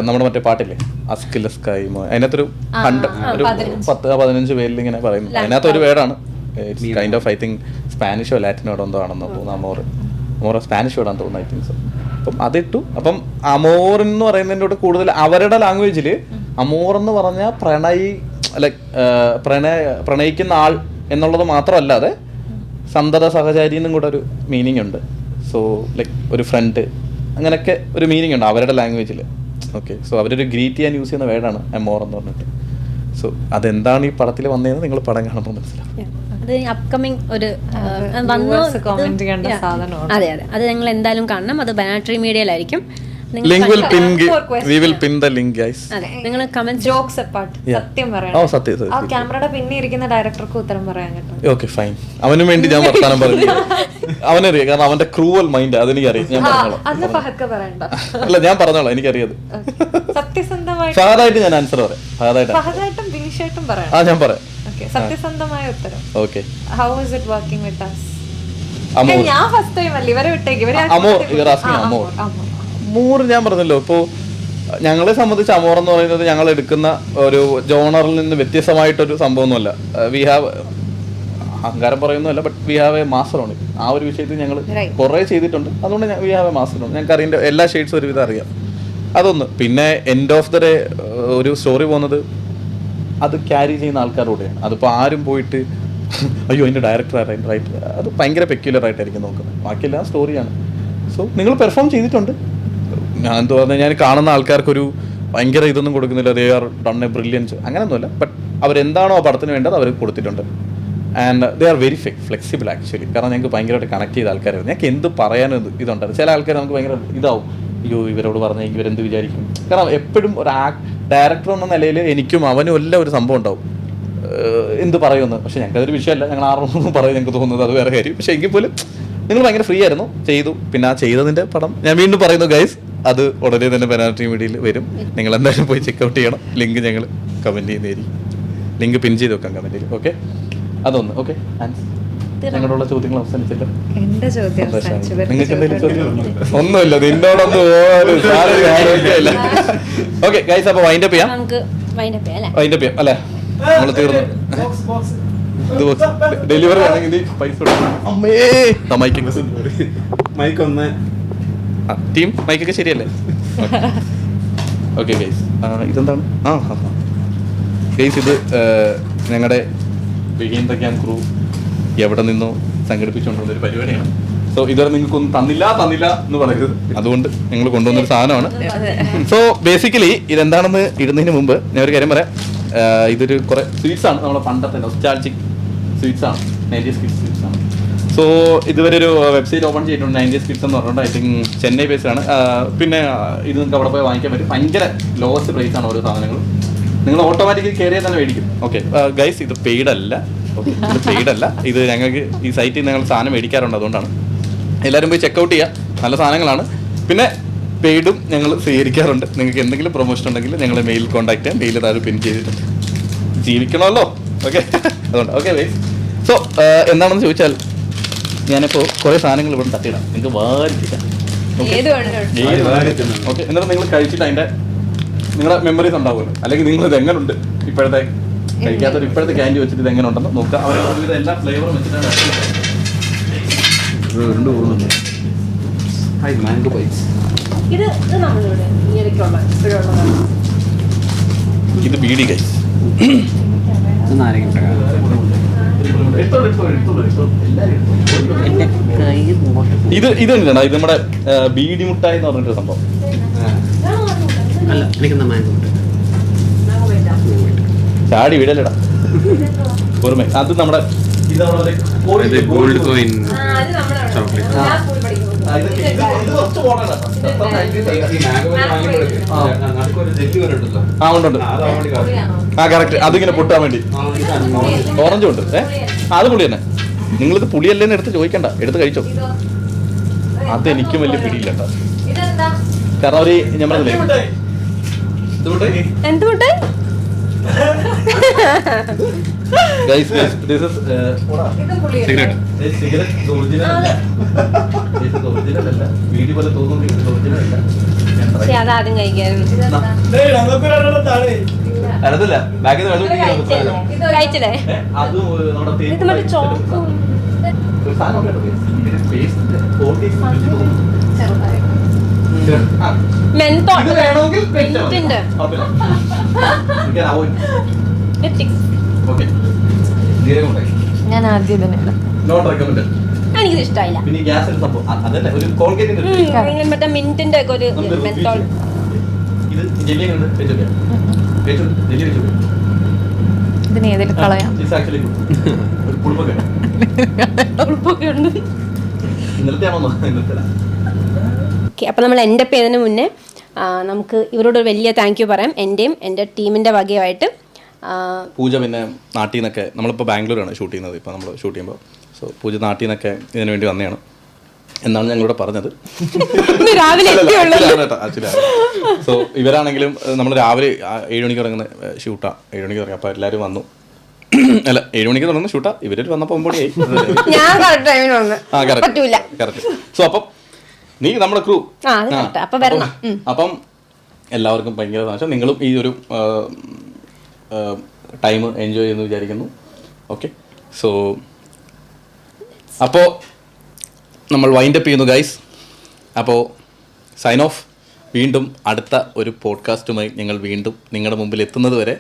നമ്മുടെ മറ്റേ പാട്ടില്ലേ അസ്കിൽ സ്കൈ, അതിനകത്തൊരു 10-15 പേരിൽ ഇങ്ങനെ പറയുന്നു. അതിനകത്തൊരു വേർഡാണ് it's kind of I think സ്പാനിഷോ ലാറ്റിനോ എന്തോ ആണെന്ന് തോന്നുന്നു. അമോർ സ്പാനിഷ് വേർഡാണെന്ന് തോന്നുന്നു ഐ തിങ്ക് സോ. അപ്പം അതിട്ടു. അപ്പം അമോർ എന്ന് പറയുന്നതിൻ്റെ കൂടെ കൂടുതൽ അവരുടെ ലാംഗ്വേജിൽ അമോർ എന്ന് പറഞ്ഞാൽ പ്രണയിക്കുന്ന ആൾ എന്നുള്ളത് മാത്രമല്ലാതെ സന്തത സഹചാരി എന്നും കൂടെ ഒരു മീനിങ് ഉണ്ട്. സോ ലൈക്ക് ഒരു ഫ്രണ്ട്, അങ്ങനെയൊക്കെ ഒരു മീനിങ് ഉണ്ട് അവരുടെ ലാംഗ്വേജിൽ. ഓക്കെ, സോ അവരൊരു ഗ്രീറ്റ് ചെയ്യാൻ യൂസ് ചെയ്യുന്ന വേർഡാണ് അമോർ എന്ന് പറഞ്ഞിട്ട്. സോ അതെന്താണ് ഈ പടത്തിൽ വന്നതെന്ന് നിങ്ങൾ പടം കാണുമ്പോൾ മനസ്സിലാവും. അത് അപ്കമിങ് ഒരു അതെ അത് നിങ്ങൾ എന്തായാലും കാണണം. അത് ബനാട്രി മീഡിയയിലായിരിക്കും. Link will pin, we will pin the link guys. നിങ്ങൾ കമന്റ് ജോക്സ് അപ്പാർട്ട് സത്യം പറയണം. സത്യം. ആ ക്യാമറയുടെ പിന്നെ ഇരിക്കുന്ന ഡയറക്ടർക്ക് ഉത്തരം പറയാൻ കേട്ടോ. Okay fine. അവനും വേണ്ടി ഞാൻ വർത്താനം പറഞ്ഞു. അവനറിയാം, കാരണം അവന്റെ ക്രൂവൽ മൈൻഡ് അതെനിക്കറിയാം. ഞാൻ പറഞ്ഞോളാം. അല്ല ഞാൻ പറഞ്ഞോളാം, എനിക്കറിയാം. സത്യസന്ധമായിട്ട് ഫഹദായിട്ട് ഞാൻ ആൻസർ പറയാം. ഫഹദായിട്ടും ബിനിഷായിട്ടും പറയാം. ഞാൻ പറയാം. സത്യസന്ധമായ ഉത്തരം. Okay. How is it working with us? അമോർ. ഞാൻ ഫസ്റ്റ് ടൈം അല്ല ഇവരെ വിട്ടേക്ക്. അമോർ ഞാൻ പറഞ്ഞല്ലോ. ഇപ്പോൾ ഞങ്ങളെ സംബന്ധിച്ച് അമോർ എന്ന് പറയുന്നത് ഞങ്ങൾ എടുക്കുന്ന ഒരു ജോണറിൽ നിന്ന് വ്യത്യസ്തമായിട്ടൊരു സംഭവമൊന്നുമല്ല. വി ഹാവ് അഹങ്കാരം പറയുന്നതല്ല, but we have A master on it. ആ ഒരു വിഷയത്തിൽ ഞങ്ങൾ കുറേ ചെയ്തിട്ടുണ്ട്. അതുകൊണ്ട് we have A master on. ഞങ്ങൾക്ക് അറിയേണ്ട എല്ലാ ഷെയ്ഡ്സും ഒരുവിധം അറിയാം. അതൊന്ന്. പിന്നെ എൻഡ് ഓഫ് ദ ഡേ ഒരു സ്റ്റോറി പോകുന്നത് അത് ക്യാരി ചെയ്യുന്ന ആൾക്കാരോടെയാണ്. അതിപ്പോൾ ആരും പോയിട്ട് അയ്യോ അതിൻ്റെ ഡയറക്ടർ ആരായിരുന്നു റൈറ്റർ, അത് ഭയങ്കര പെക്യുലർ ആയിട്ടായിരിക്കും നോക്കുന്നത്. ബാക്കിയെല്ലാം സ്റ്റോറിയാണ്. സോ നിങ്ങൾ പെർഫോം ചെയ്തിട്ടുണ്ട്. ഞാൻ എന്താ പറഞ്ഞാൽ ഞാൻ കാണുന്ന ആൾക്കാർക്കൊരു ഭയങ്കര ഇതൊന്നും കൊടുക്കുന്നില്ല. They are done A brilliance അങ്ങനെയൊന്നുമില്ല. ബട്ട് അവരെന്താണോ ആ പടത്തിന് വേണ്ടത് അവർ കൊടുത്തിട്ടുണ്ട്. And they are very flexible actually. കാരണം ഞങ്ങൾക്ക് ഭയങ്കരമായിട്ട് കണക്ട് ചെയ്ത ആൾക്കാരായിരുന്നു. ഞങ്ങൾക്ക് എന്ത് പറയാനും ഇതുണ്ടായിരുന്നു. ചില ആൾക്കാർ നമുക്ക് ഭയങ്കര ഇതാവും, അയ്യോ ഇവരോട് പറഞ്ഞാൽ ഇവരെന്ത് വിചാരിക്കും. കാരണം എപ്പോഴും ഒരു ഡയറക്ടർ എന്ന നിലയിൽ എനിക്കും അവനും എല്ലാം ഒരു സംഭവം ഉണ്ടാവും, എന്ത് പറയുമെന്ന്. പക്ഷേ ഞങ്ങൾക്കതൊരു വിഷയമല്ല. ഞങ്ങൾ ആറൊന്നും പറയും ഞങ്ങൾക്ക് തോന്നുന്നത് അത് വേറെ കാര്യം. പക്ഷേ എങ്കിൽ പോലും നിങ്ങൾ ഭയങ്കര ഫ്രീ ആയിരുന്നു, ചെയ്തു. പിന്നെ ആ ചെയ്തതിൻ്റെ പടം ഞാൻ വീണ്ടും പറയുന്നു ഗൈസ്, അത് ഉടനെ തന്നെ ബനാന ട്രീ മീഡിയയിൽ വരും. നിങ്ങൾ എന്തായാലും പോയി ചെക്കൗട്ട് ചെയ്യണം. ലിങ്ക് ഞങ്ങൾ കമൻറ്റ് ചെയ്യുന്നതായിരിക്കും. ലിങ്ക് പിൻ ചെയ്ത് വെക്കാം കമൻറ്റിൽ. ഓക്കെ, അതൊന്ന്. ഓക്കെ, ഞങ്ങളോടുള്ള ചോദ്യങ്ങൾ അവസാനിച്ചല്ലോ. എന്റെ ചോദ്യം അവസാനിച്ചു. നിങ്ങൾക്ക് എന്തെങ്കിലും ചോദ്യം? ഒന്നുമില്ല, നിന്നോടൊന്നും ഒരു ഓക്കെ ഗൈസ്, അപ്പോൾ വൈൻഡപ്പ് ചെയ്യാം. നമുക്ക് വൈൻഡപ്പ് ചെയ്യാം അല്ലേ? വൈൻഡപ്പ് ചെയ്യാം അല്ലേ? നമ്മൾ തീർന്നു. ഡെലിവറി ആണെങ്കിൽ നീ പൈസ അമ്മേ മൈക്ക് ഒന്ന് ടീം മൈക്കൊക്കെ ശരിയല്ലേ? ഓക്കെ ഗൈസ്, ഇതെന്താണ്? ഗൈസ്, ഇത് ഞങ്ങളുടെ ബിഗിൻ ദ ക്യാമ്പ് ക്രൂ എവിടെ നിന്നോ സംഘടിപ്പിച്ചുകൊണ്ടുവന്ന ഒരു പരിപാടിയാണ്. സോ ഇതുവരെ നിങ്ങൾക്കൊന്നും തന്നില്ല എന്ന് പറയരുത്. അതുകൊണ്ട് ഞങ്ങൾ കൊണ്ടുവന്നൊരു സാധനമാണ്. സോ ബേസിക്കലി ഇതെന്താണെന്ന് ഇടുന്നതിന് മുമ്പ് ഞാൻ ഒരു കാര്യം പറയാം. ഇതൊരു കുറേ സ്വീറ്റ്സ് ആണ്, നമ്മുടെ പണ്ടത്തെ നൊസ്റ്റാൾജിക് സ്വീറ്റ്സ് ആണ്, 90s കിഡ്സ് സ്വീറ്റ്സ് ആണ്. സോ ഇതുവരെ ഒരു വെബ്സൈറ്റ് ഓപ്പൺ ചെയ്തിട്ടുണ്ട്, 90s കിഡ്സ് എന്ന് പറഞ്ഞിട്ട്. ഐ തിങ്ക് ചെന്നൈ ബേസ്ഡ് ആണ്. പിന്നെ ഇത് നിങ്ങൾക്ക് അവിടെ പോയി വാങ്ങിക്കാൻ പറ്റും. ഭയങ്കര ലോവസ്റ്റ് പ്രൈസ് ആണ് ഓരോ സാധനങ്ങളും. നിങ്ങൾ ഓട്ടോമാറ്റിക്കലി കയറിയാൽ തന്നെ മേടിക്കും. ഓക്കെ ഗൈസ്, ഇത് പെയ്ഡ് അല്ല. ഓക്കെ, ഇത് പെയ്ഡ് അല്ല. ഇത് ഞങ്ങൾക്ക് ഈ സൈറ്റിൽ ഞങ്ങൾ സാധനം മേടിക്കാറുണ്ട്, അതുകൊണ്ടാണ്. എല്ലാവരും പോയി ചെക്കൗട്ട് ചെയ്യുക, നല്ല സാധനങ്ങളാണ്. പിന്നെ പെയ്ഡും ഞങ്ങൾ സ്വീകരിക്കാറുണ്ട്. നിങ്ങൾക്ക് എന്തെങ്കിലും പ്രൊമോഷൻ ഉണ്ടെങ്കിൽ ഞങ്ങളെ മെയിൽ കോൺടാക്ട് ചെയ്യാം. മെയിൽ താഴെ പിൻ ചെയ്തിട്ടുണ്ട്. ജീവിക്കണമല്ലോ. ഓക്കെ, അതുകൊണ്ട് ഓക്കെ ഗൈസ്. സോ എന്താണെന്ന് ചോദിച്ചാൽ ഞാനിപ്പോൾ കുറേ സാധനങ്ങൾ ഇവിടെ തട്ടിയിടാം, നിങ്ങൾക്ക് വാരിച്ചിട്ടാം. ഓക്കെ, എന്നിട്ട് നിങ്ങൾ കഴിച്ചിട്ട് അതിൻ്റെ നിങ്ങളുടെ മെമ്മറീസ് ഉണ്ടാവുമല്ലോ. അല്ലെങ്കിൽ നിങ്ങൾ ഇത് എങ്ങനെയുണ്ട് ഇപ്പോഴത്തെ കഴിക്കാത്തൊരു ഇപ്പോഴത്തെ ക്യാൻഡി വെച്ചിട്ട് ഇത് എങ്ങനെ ഉണ്ടെന്ന് നോക്കുക. അവർ എല്ലാ ഫ്ലേവറും വെച്ചിട്ടാണ്. Mango bites. ഇത് നമ്മളിവിടെ ഈ ഇടയ്ക്കുള്ള ഇപ്പോഴുള്ളതാണ്. ഇത് ബീഡി ഗൈസ്. ഇത് എന്താണ്? ഇത് നമ്മുടെ ബീഡി മുട്ടായി എന്ന് പറഞ്ഞിട്ടൊരു സംഭവം. അല്ല, എനിക്കെന്താ മാംഗോ ഉണ്ട്. ചാടി വീടല്ലടാ ഓർമ്മ. അത് നമ്മുടെ ഗോൾഡ് കോയിൻ ചോക്ലേറ്റ്. ആ ഉണ്ട്. ആ കറക്റ്റ്, അതിങ്ങനെ പൊട്ടാൻ വേണ്ടി. ഓറഞ്ചും ഉണ്ട്. അത് പുളി തന്നെ. നിങ്ങളിത് പുളിയല്ലേന്ന് എടുത്ത് ചോദിക്കണ്ട, എടുത്ത് കഴിച്ചോ. അതെനിക്കും വലിയ പിടിയില്ല കേട്ടോ. കാരണം അവര് ഞാൻ പറഞ്ഞില്ലേ എന്തുകൊണ്ട് Guys, this is cigarette. cigarette original അല്ല. This is original അല്ല. വീഡിയോ പോലെ തോന്നുന്നു, ഇത് original അല്ല. ഞാൻ try പക്ഷെ അതാദ്യം കഴിക്കായിരുന്നു. അറിയത്തില്ല. ബാക്കിൽ നിന്ന് വെള്ളം കുടിക്കാൻ കഴിച്ചില്ലേ? അത് നമ്മുടെ ഇത് മറ്റേ ചോക്കും ഒരു സാധനം ഉണ്ട് കേട്ടോ. ഇതിന്റെ paste കോട്ടിങ് മെൻതോൾ ഇത് വേണമെങ്കിൽ മിന്റിന്റെ ഓക്കെ. ഞാൻ ആദ്യം തന്നെയാണ്. Not recommended. എനിക്കിത് ഇഷ്ടമായില്ല. പിന്നെ ഗ്യാസിന്റെ സംഭവം അതല്ല, ഒരു കോൾഗേറ്റിന്റെ മറ്റേ മിന്റിന്റെ ഒക്കെ ഒരു മെൻതോൾ. ഇത് ജെല്ലി ഉണ്ട്. ജെല്ലി വെച്ചു. ഇതിന് ഏതെങ്കിലും കളയാം. ആക്ച്വലി ഒരു പുളിപ്പൊക്കെ ഉൾപ്പൊക്കെ ഉണ്ട്. ഇന്നലത്തെ ആണോ? ഇന്നത്തെ ഓക്കെ, അപ്പോൾ നമ്മൾ എൻ്റെ പേരിന് മുന്നേ നമുക്ക് ഇവരോട് ഒരു വലിയ താങ്ക് യു പറയാം, എൻ്റെയും എൻ്റെ ടീമിൻ്റെ വകയായിട്ട്. പൂജ പിന്നെ നാട്ടിൽ നിന്നൊക്കെ, നമ്മളിപ്പോൾ ബാംഗ്ലൂരാണ് ഷൂട്ട് ചെയ്യുന്നത് ഇപ്പോൾ നമ്മൾ ഷൂട്ട് ചെയ്യുമ്പോൾ. സോ പൂജ നാട്ടിൽ നിന്നൊക്കെ ഇതിനു വേണ്ടി വന്നതാണ് എന്നാണ് ഞങ്ങളോട് പറഞ്ഞത്. രാവിലെ ആക്ച്വലി സോ ഇവരാണെങ്കിലും നമ്മൾ രാവിലെ 7 മണിക്ക് തുടങ്ങുന്ന ഷൂട്ടാണ്. 7 മണിക്ക് തുടങ്ങി. അപ്പോൾ എല്ലാവരും വന്നു. അല്ല, 7 മണിക്ക് തുടങ്ങുന്ന ഷൂട്ടാ. ഇവർ വന്നപ്പോൾ 9 മണിയായി. ഞാൻ കറക്റ്റ് ടൈമിന് വന്നു. ആ കറക്റ്റ്. സോ അപ്പം നീ നമ്മുടെ ക്രൂ. അപ്പം എല്ലാവർക്കും ഭയങ്കര സന്തോഷം. നിങ്ങളും ഈ ഒരു ടൈം എൻജോയ് ചെയ്യുന്നു വിചാരിക്കുന്നു. ഓക്കെ, സോ അപ്പോൾ നമ്മൾ വൈൻഡപ്പ് ചെയ്യുന്നു ഗൈസ്. അപ്പോൾ സൈൻ ഓഫ്. വീണ്ടും അടുത്ത ഒരു പോഡ്കാസ്റ്റുമായി ഞങ്ങൾ വീണ്ടും നിങ്ങളുടെ മുമ്പിൽ എത്തുന്നത് വരെ